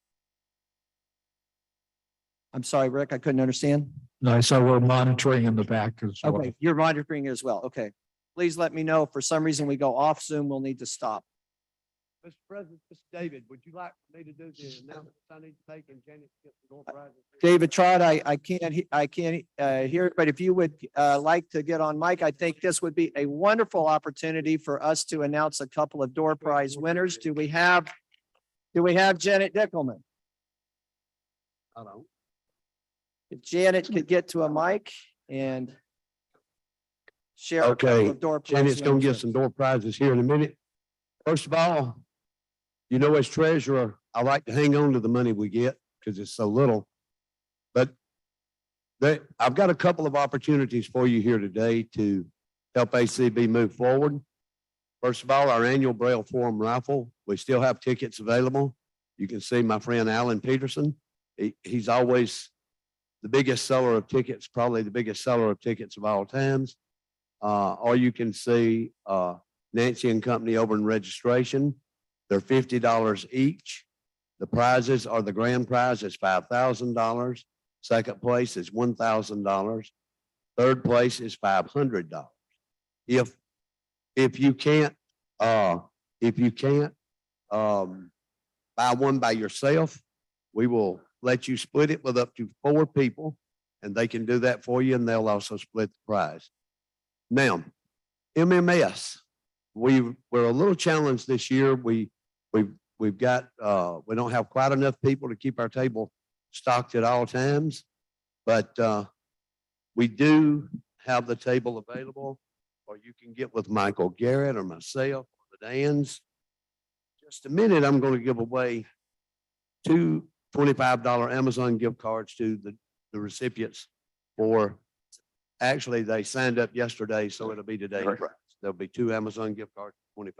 I'm sorry, Rick, I couldn't understand. No, so we're monitoring in the back as well. Okay, you're monitoring as well. Okay. Please let me know if for some reason we go off Zoom, we'll need to stop. Mr. President, Mr. David, would you like me to do the announcements I need to take and Janet get the door prizes? David Trott, I can't hear it, but if you would like to get on mic, I think this would be a wonderful opportunity for us to announce a couple of door prize winners. Do we have Janet Dickelman? Hello. If Janet could get to a mic and share. a couple Okay, of door prize Janet's gonna winners. get some door prizes here in a minute. First of all, you know, as treasurer, I like to hang on to the money we get because it's so little. But I've got a couple of opportunities for you here today to help ACB move forward. First of all, our annual Braille Forum raffle, we still have tickets available. You can see my friend Alan Peterson. He's always the biggest seller of tickets, probably the biggest seller of tickets of all times. Or you can see Nancy and company over in registration. They're $50 each. The prizes are the grand prize is $5,000. Second place is $1,000. Third place is $500. If you can't buy one by yourself, we will let you split it with up to 4 people, and they can do that for you, and they'll also split the prize. Now, MMS, we're a little challenged this year. We've got we don't have quite enough people to keep our table stocked at all times, but we do have the table available, or you can get with Michael Garrett or myself or the Dans. Just a minute, I'm going to give away 2 $25 Amazon gift cards to the recipients for, actually, they signed up yesterday, so it'll be today. There'll be 2 Amazon gift cards, $25.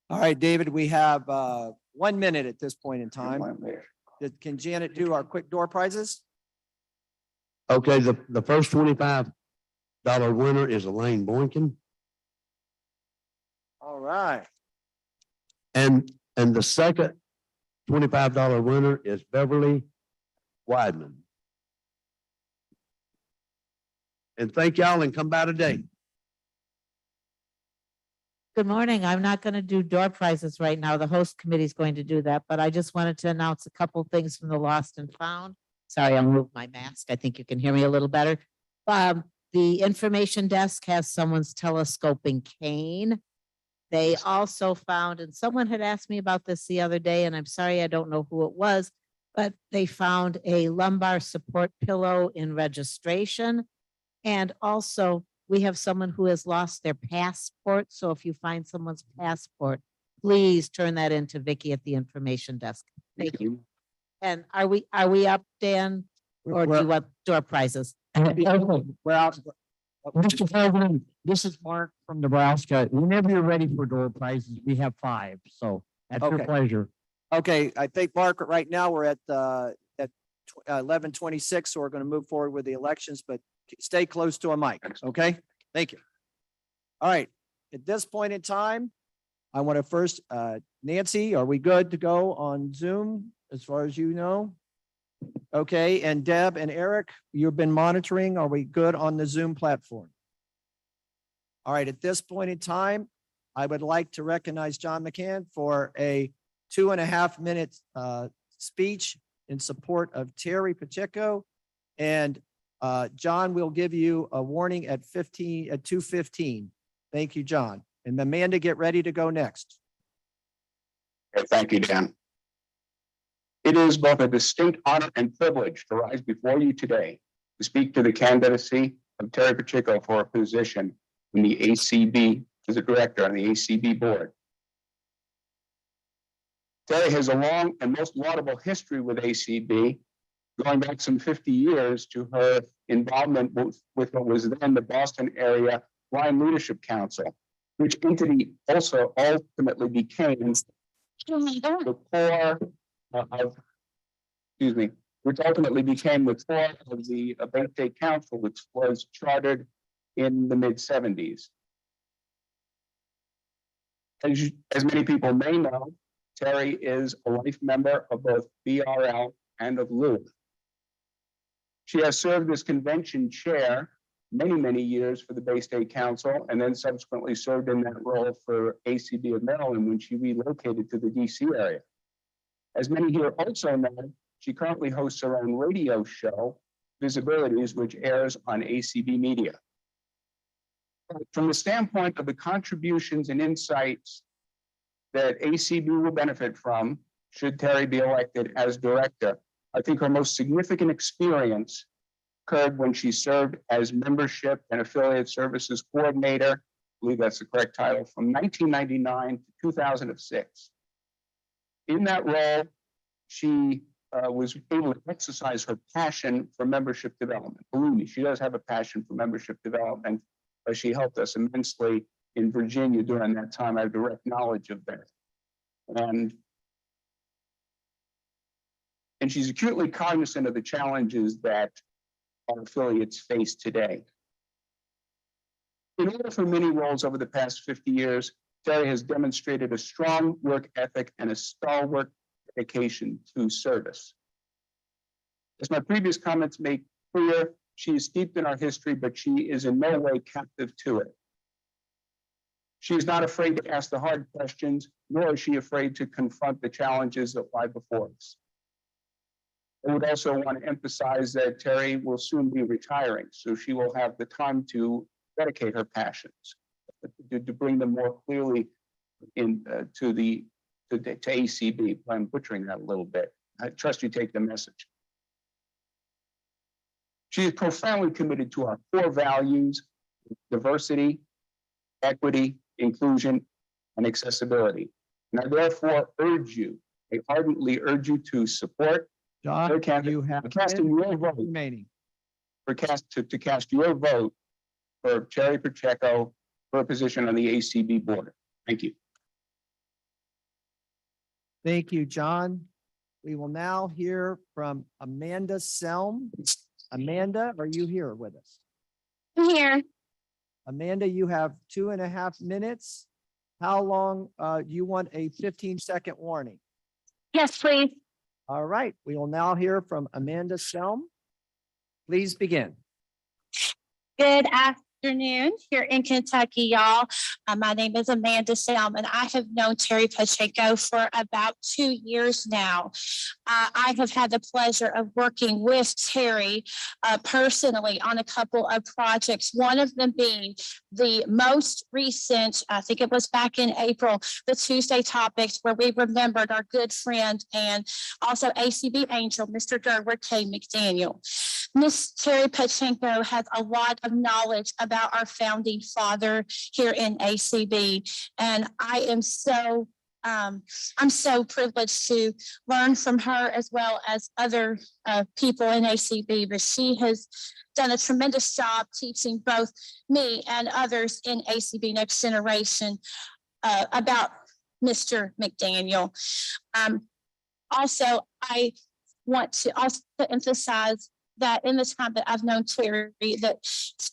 All right, David, we have 1 minute at this point in time. Can Janet do our quick door prizes? Okay, the first $25 winner is Elaine Boynton. All right. And the second $25 winner is Beverly Weidman. And thank y'all and come by today. Good morning. I'm not going to do door prizes right now. The host committee is going to do that, but I just wanted to announce a couple of things from the Lost and Found. Sorry, I'll move my mask. I think you can hear me a little better. The information desk has someone's telescoping cane. They also found, and someone had asked me about this the other day, and I'm sorry, I don't know who it was, but they found a lumbar support pillow in registration. And also we have someone who has lost their passport. So if you find someone's passport, please turn that into Vicky at the information desk. Thank you. And are we up, Dan? Or do you want door prizes? We're out. Mr. President, this is Mark from Nebraska. Whenever you're ready for door prizes, we have 5. So at your Okay. pleasure. Okay, I think, Mark, right now we're at 11:26, so we're going to move forward with the elections, but stay close to a mic, okay? Thank you. All right, at this point in time, I want to first, Nancy, are we good to go on Zoom as far as you know? Okay, and Deb and Eric, you've been monitoring. Are we good on the Zoom platform? All right, at this point in time, I would like to recognize John McCann for a 2.5 minute speech in support of Terry Pacheco. And John will give you a warning at 2:15. Thank you, John. And Amanda, get ready to go next. Okay, thank you, Dan. It is both a distinct honor and privilege to rise before you today to speak to the candidacy of Terry Pacheco for a position in the ACB as a director on the ACB board. Terry has a long and most laudable history with ACB, going back some 50 years to her involvement with what was then the Boston Area Blind Leadership Council, which entity also ultimately became the core which ultimately became the core of the Bay State Council, which was chartered in the mid-70s. As many people may know, Terry is a life member of both BRL and of LUA. She has served as convention chair many years for the Bay State Council, and then subsequently served in that role for ACB of Maryland when she relocated to the DC area. As many here also know, she currently hosts her own radio show, Visibilities, which airs on ACB Media. From the standpoint of the contributions and insights that ACB will benefit from, should Terry be elected as director, I think her most significant experience occurred when she served as membership and affiliate services coordinator, I believe that's the correct title, from 1999 to 2006. In that role, she was able to exercise her passion for membership development. Believe me, she does have a passion for membership development, but she helped us immensely in Virginia during that time. I have direct knowledge of that. And she's acutely cognizant of the challenges that our affiliates face today. In order for many roles over the past 50 years, Terry has demonstrated a strong work ethic and a stalwart dedication to service. As my previous comments make clear, she is steeped in our history, but she is in no way captive to it. She is not afraid to ask the hard questions, nor is she afraid to confront the challenges that lie before us. I would also want to emphasize that Terry will soon be retiring, so she will have the time to dedicate her passions, to bring them more clearly in to ACB. I'm butchering that a little bit. I trust you take the message. She is profoundly committed to our core values: diversity, equity, inclusion, and accessibility. And I therefore I ardently urge you to support. John, you have casting your vote remaining. To cast your vote for Terry Pacheco for a position on the ACB board. Thank you. Thank you, John. We will now hear from Amanda Selm. Amanda, are you here with us? I'm here. Amanda, you have 2.5 minutes. How long do you want a 15-second warning? Yes, please. All right, we will now hear from Amanda Selm. Please begin. Good afternoon here in Kentucky, y'all. My name is Amanda Selm, and I have known Terry Pacheco for about 2 years now. I have had the pleasure of working with Terry personally on a couple of projects, one of them being the most recent, I think it was back in April, the Tuesday topics, where we remembered our good friend and also ACB angel, Mr. Derwin K. McDaniel. Miss Terry Pacheco has a lot of knowledge about our founding father here in ACB, and I am so I'm so privileged to learn from her as well as other people in ACB, but she has done a tremendous job teaching both me and others in ACB Next Generation about Mr. McDaniel. Also, I want to also emphasize that in the time that I've known Terry, that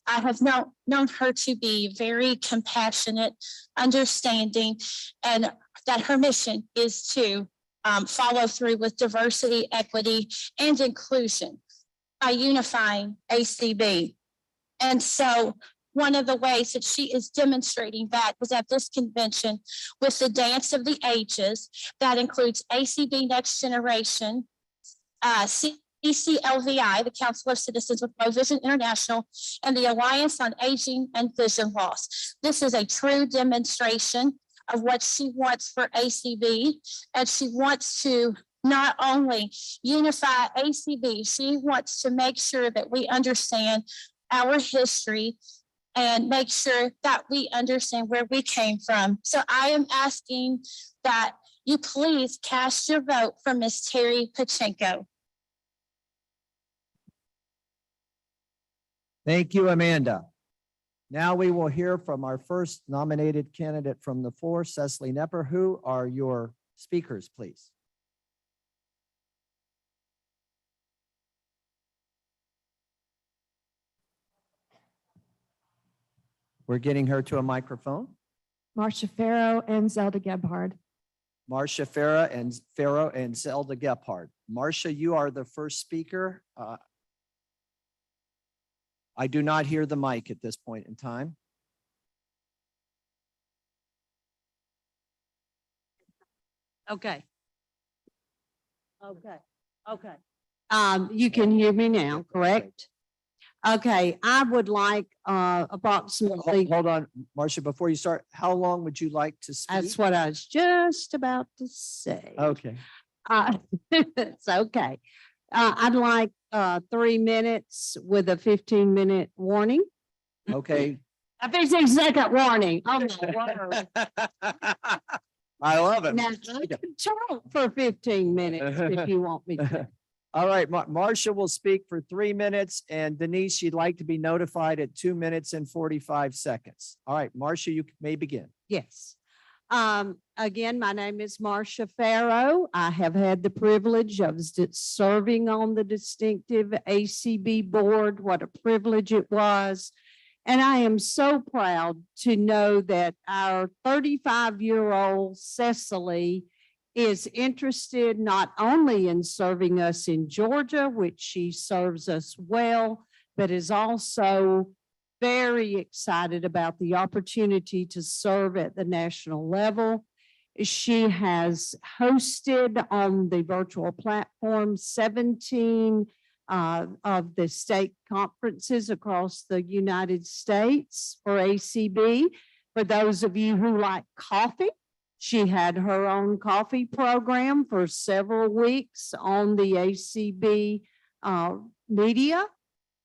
I have known her to be very compassionate, understanding, and that her mission is to follow through with diversity, equity, and inclusion by unifying ACB. And so one of the ways that she is demonstrating that was at this convention with the Dance of the Ages that includes ACB Next Generation, ECLVI, the Council of Citizens with Low Vision International, and the Alliance on Aging and Vision Loss. This is a true demonstration of what she wants for ACB, and she wants to not only unify ACB, she wants to make sure that we understand our history and make sure that we understand where we came from. So I am asking that you please cast your vote for Ms. Terry Pacheco. Thank you, Amanda. Now we will hear from our first nominated candidate from the floor, Cecily Nepper. Who are your speakers, please? We're getting her to a microphone. Marcia Farrow and Zelda Gebhard. Marcia Farrow and Zelda Gephardt. Marcia, you are the first speaker. I do not hear the mic at this point in time. Okay. Okay. You can hear me now, correct? Okay, I would like, approximately. Hold on, Marcia, before you start, how long would you like to speak? That's what I was just about to say. Okay. It's okay. I'd like 3 minutes with a 15-minute warning. Okay. A 15-second warning. Oh, my word. I love it. Now, I can talk for 15 minutes if you want me to. All right, Marcia will speak for 3 minutes, and Denise, you'd like to be notified at 2 minutes and 45 seconds. All right, Marcia, you may begin. Yes. Again, my name is Marcia Farrow. I have had the privilege of serving on the distinctive ACB board. What a privilege it was. And I am so proud to know that our 35-year-old Cecily is interested not only in serving us in Georgia, which she serves us well, but is also very excited about the opportunity to serve at the national level. She has hosted on the virtual platform 17 of the state conferences across the United States for ACB. For those of you who like coffee, she had her own coffee program for several weeks on the ACB media.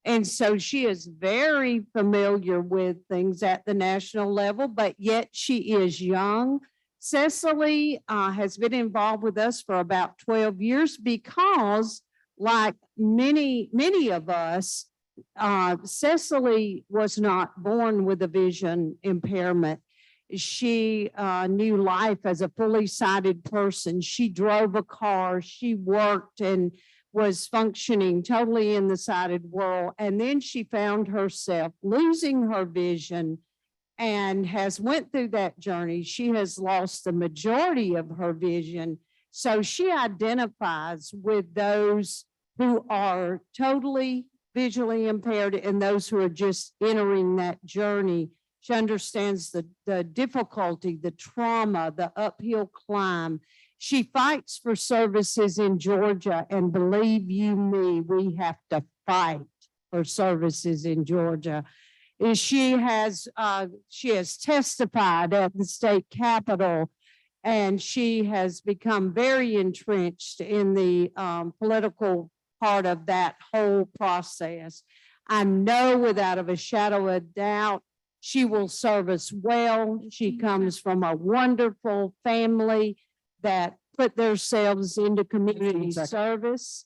And so she is very familiar with things at the national level, but yet she is young. Cecily has been involved with us for about 12 years because, like many of us, Cecily was not born with a vision impairment. She knew life as a fully sighted person. She drove a car, she worked and was functioning totally in the sighted world. And then she found herself losing her vision and has went through that journey. She has lost the majority of her vision. So she identifies with those who are totally visually impaired and those who are just entering that journey. She understands the difficulty, the trauma, the uphill climb. She fights for services in Georgia, and believe you me, we have to fight for services in Georgia. She has testified at the state capitol, and she has become very entrenched in the political part of that whole process. I know without a shadow of doubt, she will serve us well. She comes from a wonderful family that put themselves into community service.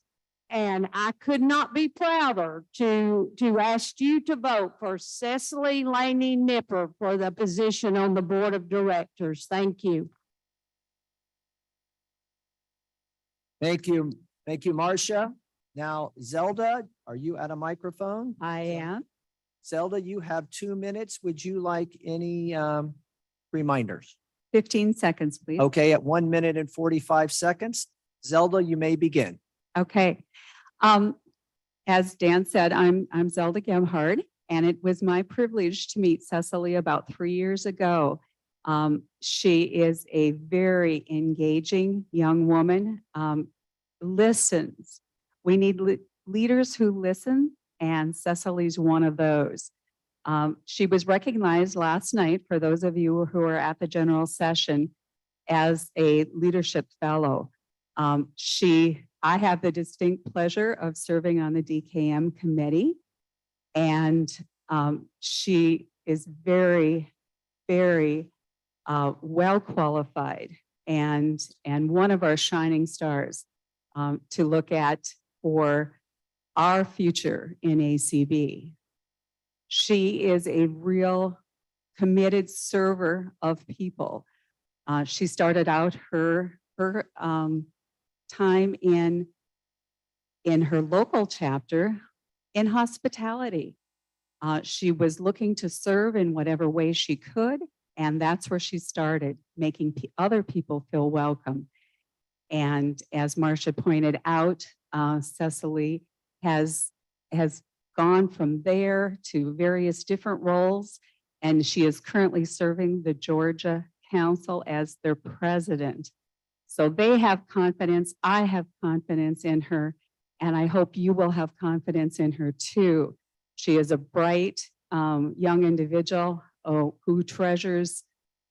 And I could not be prouder to ask you to vote for Cecily Laney Nipper for the position on the board of directors. Thank you. Thank you. Thank you, Marcia. Now, Zelda, are you at a microphone? I am. Zelda, you have 2 minutes. Would you like any reminders? 15 seconds, please. Okay, at 1 minute and 45 seconds. Zelda, you may begin. Okay. As Dan said, I'm Zelda Gebhard, and it was my privilege to meet Cecily about 3 years ago. She is a very engaging young woman, listens. We need leaders who listen, and Cecily's one of those. She was recognized last night, for those of you who are at the general session, as a leadership fellow. I have the distinct pleasure of serving on the DKM committee, and she is very, very well qualified and one of our shining stars to look at for our future in ACB. She is a real committed server of people. She started out her time in her local chapter in hospitality. She was looking to serve in whatever way she could, and that's where she started, making other people feel welcome. And as Marcia pointed out, Cecily has gone from there to various different roles, and she is currently serving the Georgia Council as their president. So they have confidence. I have confidence in her, and I hope you will have confidence in her too. She is a bright young individual who treasures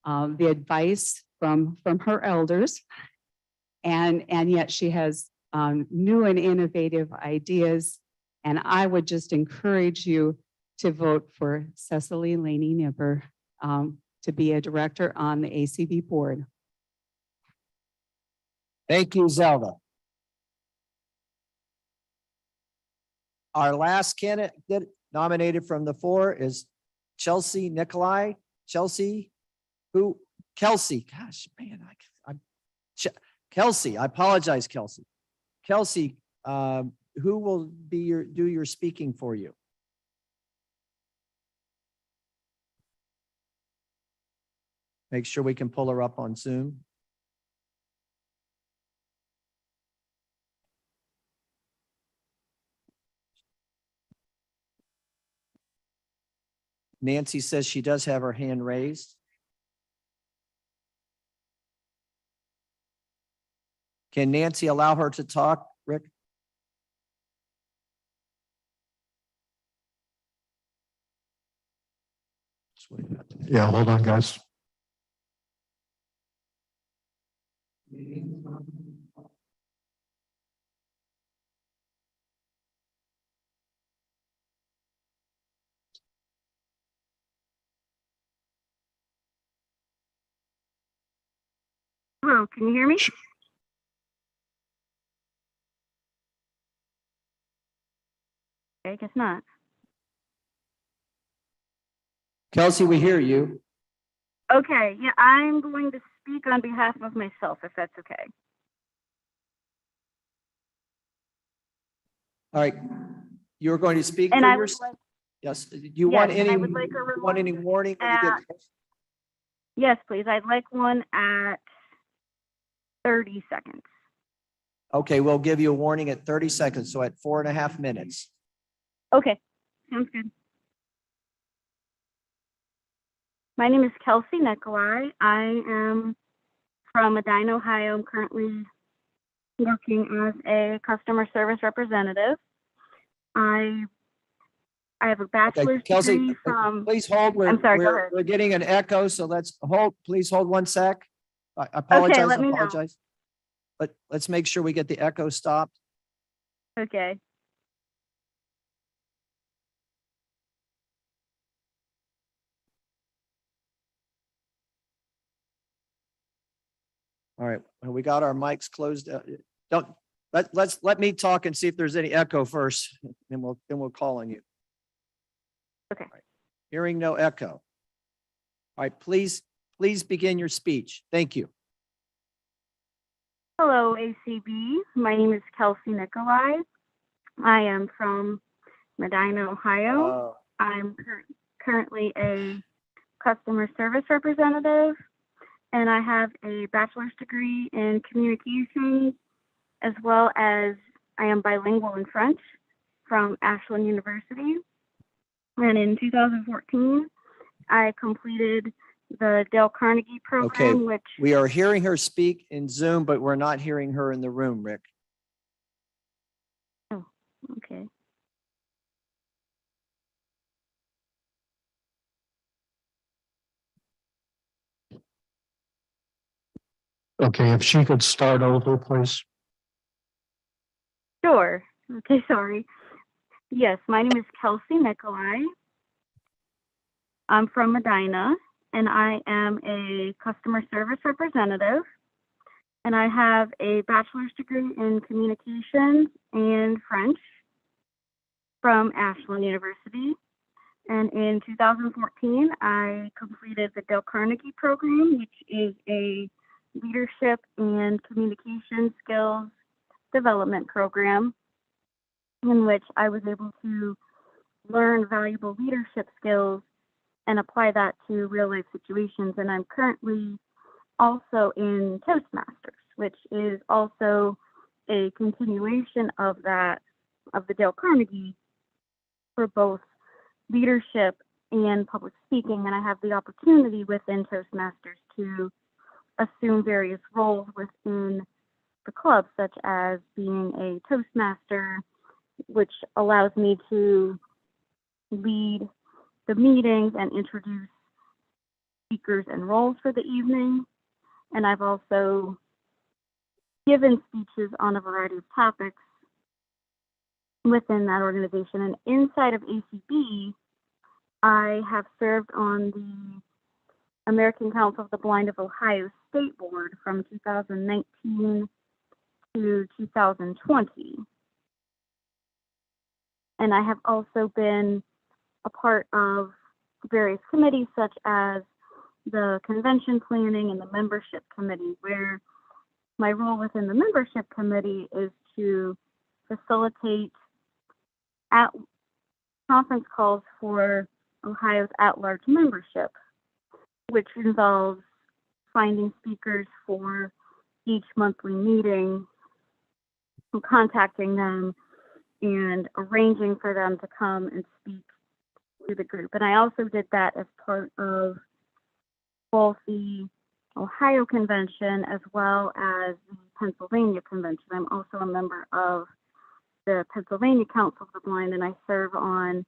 the advice from her elders, and yet she has new and innovative ideas. And I would just encourage you to vote for Cecily Laney Nipper to be a director on the ACB board. Thank you, Zelda. Our last candidate nominated from the floor is Kelsey Nicolai. Kelsey, gosh, man, Kelsey, I apologize, Kelsey. Kelsey, who will do your speaking for you? Make sure we can pull her up on Zoom. Nancy says she does have her hand raised. Can Nancy allow her to talk, Rick? Yeah, hold on, guys. Hello, can you hear me? Okay, I guess not. Kelsey, we hear you. Okay, yeah, I'm going to speak on behalf of myself, if that's okay. All right. You're going to speak And for I would yourself? like, Yes. Do you want yes, and any, I would like a want any warning when you get close? yes, please. I'd like one at 30 seconds. Okay, we'll give you a warning at 30 seconds, so at 4.5 minutes. Okay, sounds good. My name is Kelsey Nicolai. I am from Medina, Ohio. I'm currently working as a customer service representative. I have a bachelor's Kelsey, degree from. please hold. I'm sorry, go ahead. We're getting an echo, so let's hold. Please hold 1 sec. I apologize. Okay, let me know. apologize. But let's make sure we get the echo stopped. Okay. All right, well, we got our mics closed. Let me talk and see if there's any echo first, then we'll call on you. Okay. Right. Hearing no echo. All right, please begin your speech. Thank you. Hello, ACB. My name is Kelsey Nicolai. I am from Medina, Ohio. I'm currently a customer service representative, and I have a bachelor's degree in communications, as well as I am bilingual in French from Ashland University. And in 2014, I completed the Dale Carnegie program, Okay, which we are hearing her speak in Zoom, but we're not hearing her in the room, Rick. oh, okay. Okay, if she could start over, please. Sure. Okay, sorry. Yes, my name is Kelsey Nicolai. I'm from Medina, and I am a customer service representative. and I have a bachelor's degree in communications and French from Ashland University. And in 2014, I completed the Dale Carnegie program, which is a leadership and communication skills development program in which I was able to learn valuable leadership skills and apply that to real life situations. And I'm currently also in Toastmasters, which is also a continuation of that, of the Dale Carnegie, for both leadership and public speaking. And I have the opportunity within Toastmasters to assume various roles within the club, such as being a Toastmaster, which allows me to lead the meetings and introduce speakers and roles for the evening. And I've also given speeches on a variety of topics within that organization. And inside of ACB, I have served on the American Council of the Blind of Ohio State Board from 2019 to 2020. And I have also been a part of various committees such as the convention planning and the membership committee, where my role within the membership committee is to facilitate conference calls for Ohio's at-large membership, which involves finding speakers for each monthly meeting, contacting them, and arranging for them to come and speak to the group. And I also did that as part of both the Ohio Convention as well as the Pennsylvania Convention. I'm also a member of the Pennsylvania Council of the Blind, and I serve on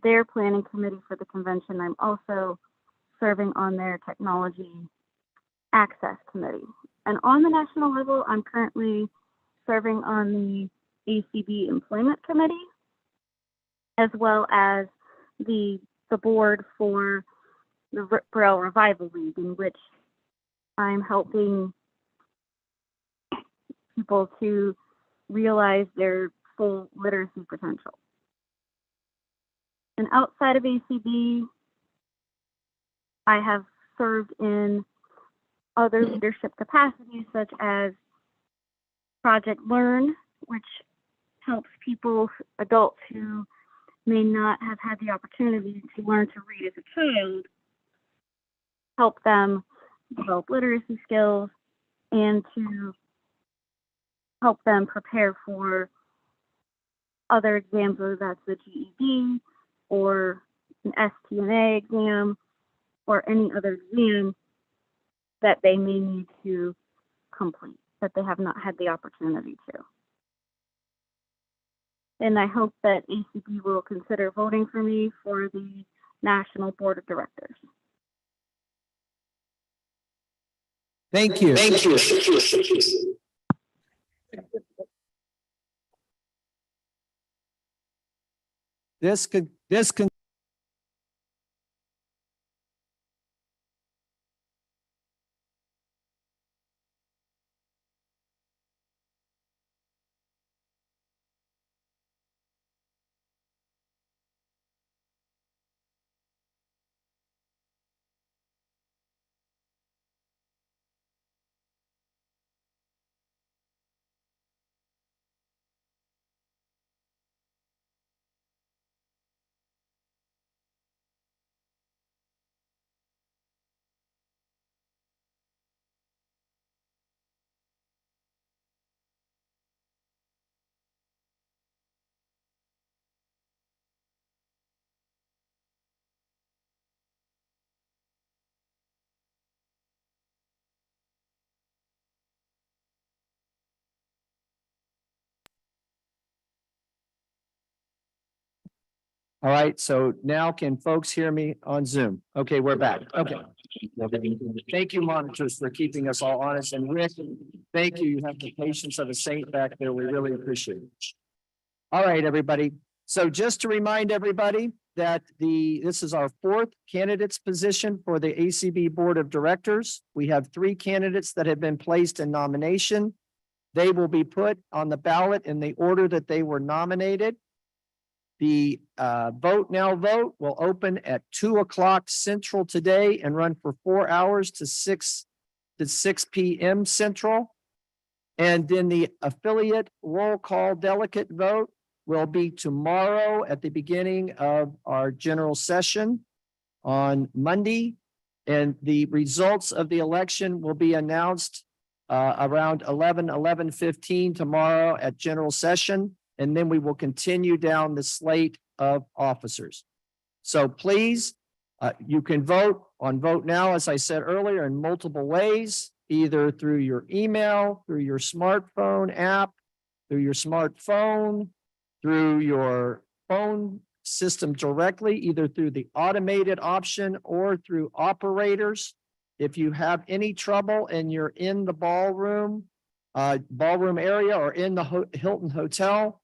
their planning committee for the convention. I'm also serving on their technology access committee. And on the national level, I'm currently serving on the ACB employment committee, as well as the board for the Braille Revival League, in which I'm helping people to realize their full literacy potential. And outside of ACB, I have served in other leadership capacities such as Project Learn, which helps people, adults who may not have had the opportunity to learn to read as a child, help them develop literacy skills and to help them prepare for other exams, whether that's the GED or an STNA exam or any other exam that they may need to complete that they have not had the opportunity to. And I hope that ACB will consider voting for me for the National Board of Directors. Thank you. Thank you. This could All right, so now can folks hear me on Zoom? Okay, we're back. Okay. Thank you, monitors, for keeping us all honest. And Rick, thank you. You have the patience of a saint back there. We really appreciate it. All right, everybody. So just to remind everybody, that this is our fourth candidates position for the ACB Board of Directors. We have 3 candidates that have been placed in nomination. They will be put on the ballot in the order that they were nominated. The vote now vote will open at 2:00 Central today and run for 4 hours to 6 p.m. Central. And then the affiliate roll call delegate vote will be tomorrow at the beginning of our general session on Monday. And the results of the election will be announced around 11:15 tomorrow at general session. And then we will continue down the slate of officers. So please, you can vote on Vote Now, as I said earlier, in multiple ways, either through your email, through your smartphone app, through your smartphone, through your phone system directly, either through the automated option or through operators. If you have any trouble and you're in the ballroom area or in the Hilton Hotel,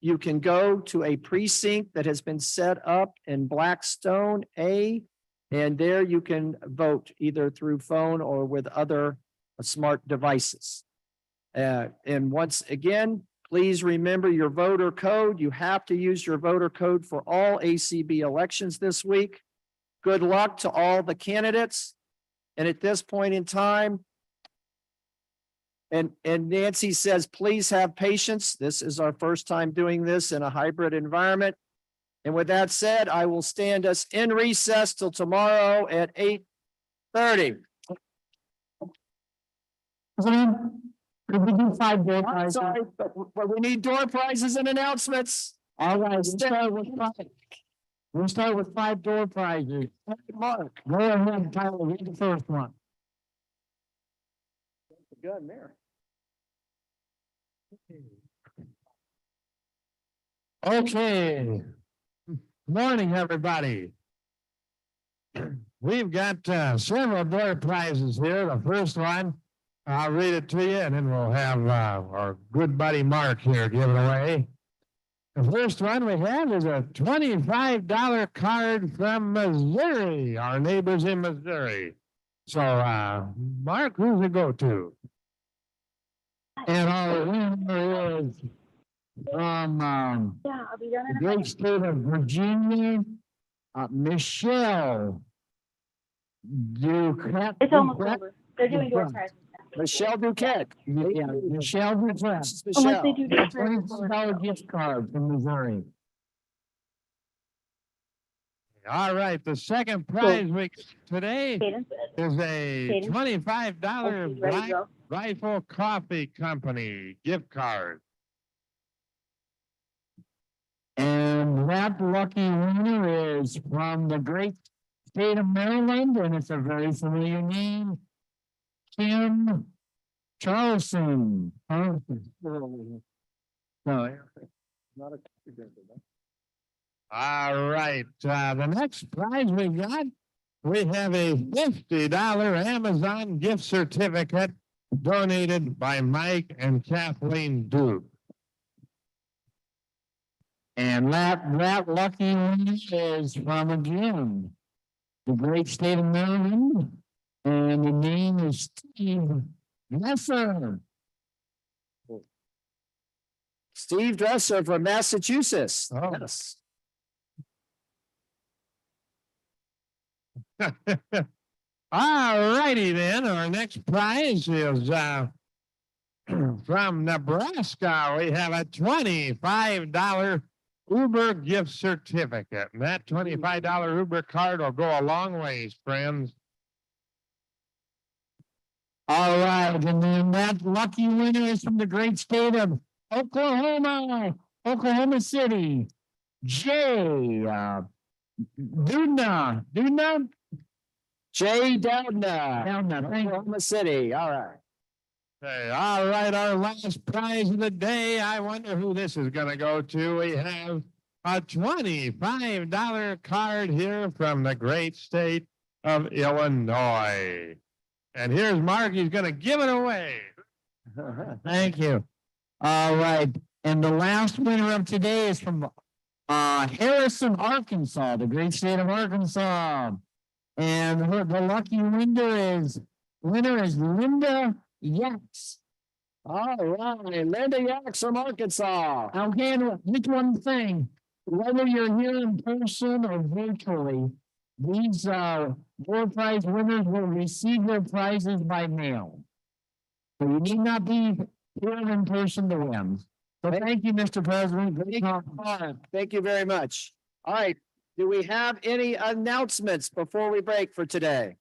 you can go to a precinct that has been set up in Blackstone A, and there you can vote either through phone or with other smart devices. And once again, please remember your voter code. You have to use your voter code for all ACB elections this week. Good luck to all the candidates. And at this point in time, and Nancy says, please have patience. This is our first time doing this in a hybrid environment. And with that said, I will stand us in recess till tomorrow at 8:30. Could we do 5 door prizes? Sorry, but we need door prizes and announcements. All right, we'll start with 5 door prizes. Mark. Go ahead, Tyler, read the first one. Gun there. Okay. Morning, everybody. We've got several door prizes here. The first one, I'll read it to you, and then we'll have our good buddy Mark here give it away. The first one we have is a $25 card from Missouri, our neighbors in Missouri. So, Mark, who's it go to? And our winner is from the great state of Virginia, Michelle Duquette. It's almost over. They're doing door prizes. Michelle Duquette. Yeah, Michelle Duquette. Unless they do door prizes. $20 gift card from Missouri. All right, the second prize we get today is a $25 Black Rifle Coffee Company gift card. And that lucky winner is from the great state of Maryland, and it's a very familiar name, Kim Charlson. All right, the next prize we got, we have a $50 Amazon gift certificate donated by Mike and Kathleen Duke. And that lucky one is from, again, the great state of Maryland, and the name is Steve Dresser. Steve Dresser from Massachusetts. Oh. Yes. All righty then, our next prize is from Nebraska. We have a $25 Uber gift certificate. And that $25 Uber card will go a long ways, friends. All right, and then that lucky winner is from the great state of Oklahoma City. Jay Doudna. Jay Doudna, Oklahoma City. All right. Okay, all right, our last prize of the day. I wonder who this is going to go to. We have a $25 card here from the great state of Illinois. And here's Mark. He's going to give it away. Thank you. All right. And the last winner of today is from Harrison, Arkansas, the great state of Arkansas. And the lucky winner is Linda Yax. All right, Linda Yax from Arkansas. Okay, just one thing, whether you're here in person or virtually, these door prize winners will receive their prizes by mail. So you need not be here in person to win. So thank you, Mr. President. Great talk. Thank you very much. All right, do we have any announcements before we break for today?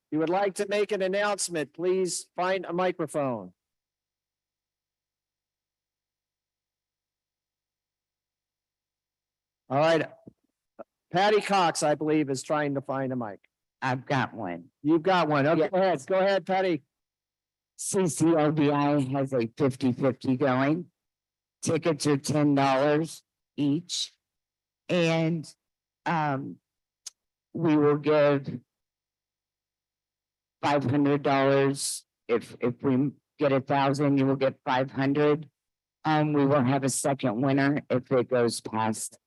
If you would like to make an announcement, please find a microphone. All right, Patty Cox, I believe, is trying to find a mic. I've got one. You've got one. Okay, Yes. go ahead, Patty. CCLDI has a 50-50 going. Tickets are $10 each. And we will give $500. If we get 1,000, you will get 500. We will have a second winner if it goes past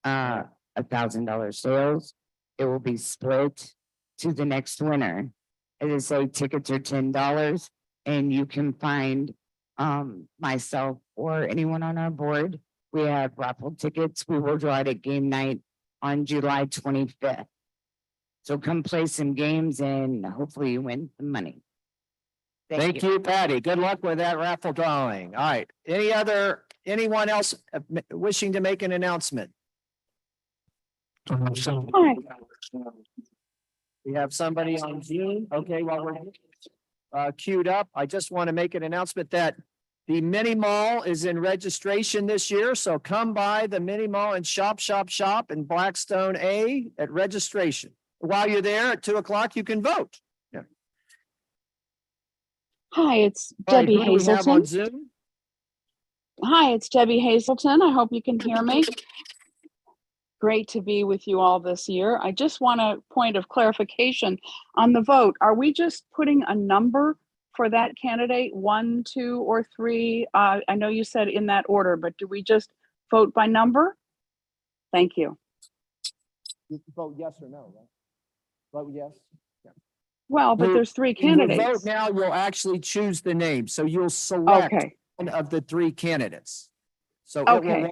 $1,000 sales. It will be split to the next winner. As I say, tickets are $10, and you can find myself or anyone on our board. We have raffle tickets. We will draw it at game night on July 25th. So come play some games and hopefully you win some money. Thank you, Patty. Good luck with that raffle drawing. All right. Anyone else wishing to make an announcement? Hi. We have somebody on Zoom. Okay, while we're queued up, I just want to make an announcement that the mini mall is in registration this year. So come by the mini mall and shop in Blackstone A at registration. While you're there at 2:00, you can vote. Yeah. Hi, it's All right, Debbie who do we have on Hazelton. Zoom? Hi, it's Debbie Hazelton. I hope you can hear me. Great to be with you all this year. I just want a point of clarification on the vote. Are we just putting a number for that candidate, 1, 2, or 3? I know you said in that order, but do we just vote by number? Thank you. You can vote yes or no, right? Vote yes. Yeah. Well, but there's 3 candidates. When you vote now, you'll actually choose the name. So you'll select one of the 3 candidates. So it will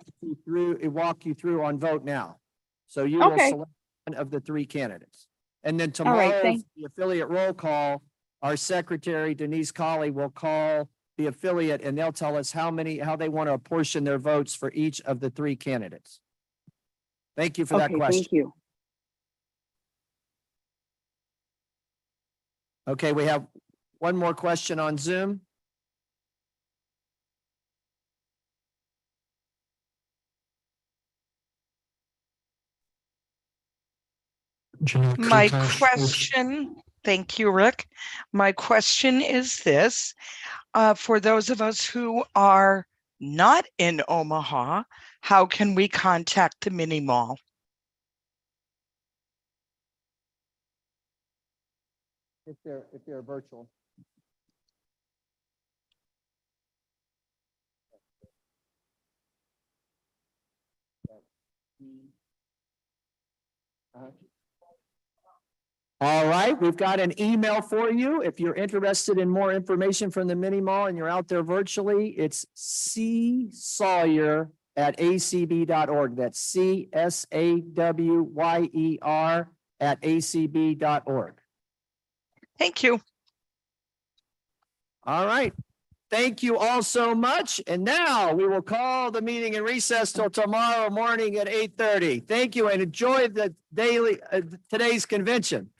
walk you through on vote now. So you will select one of the 3 candidates. And then tomorrow, the affiliate roll call, our secretary, Denise Colley, will call the affiliate and they'll tell us how they want to apportion their votes for each of the 3 candidates. Thank you for that question. Thank you. Okay, we have one more question on Zoom. My question, thank you, Rick. My question is this, for those of us who are not in Omaha, how can we contact the mini mall? If they're virtual. All right, we've got an email for you. If you're interested in more information from the mini mall and you're out there virtually, it's csawyer@acb.org. That's CSAWYER@acb.org. Thank you. All right. Thank you all so much. And now we will call the meeting in recess till tomorrow morning at 8:30. Thank you and enjoy the today's convention.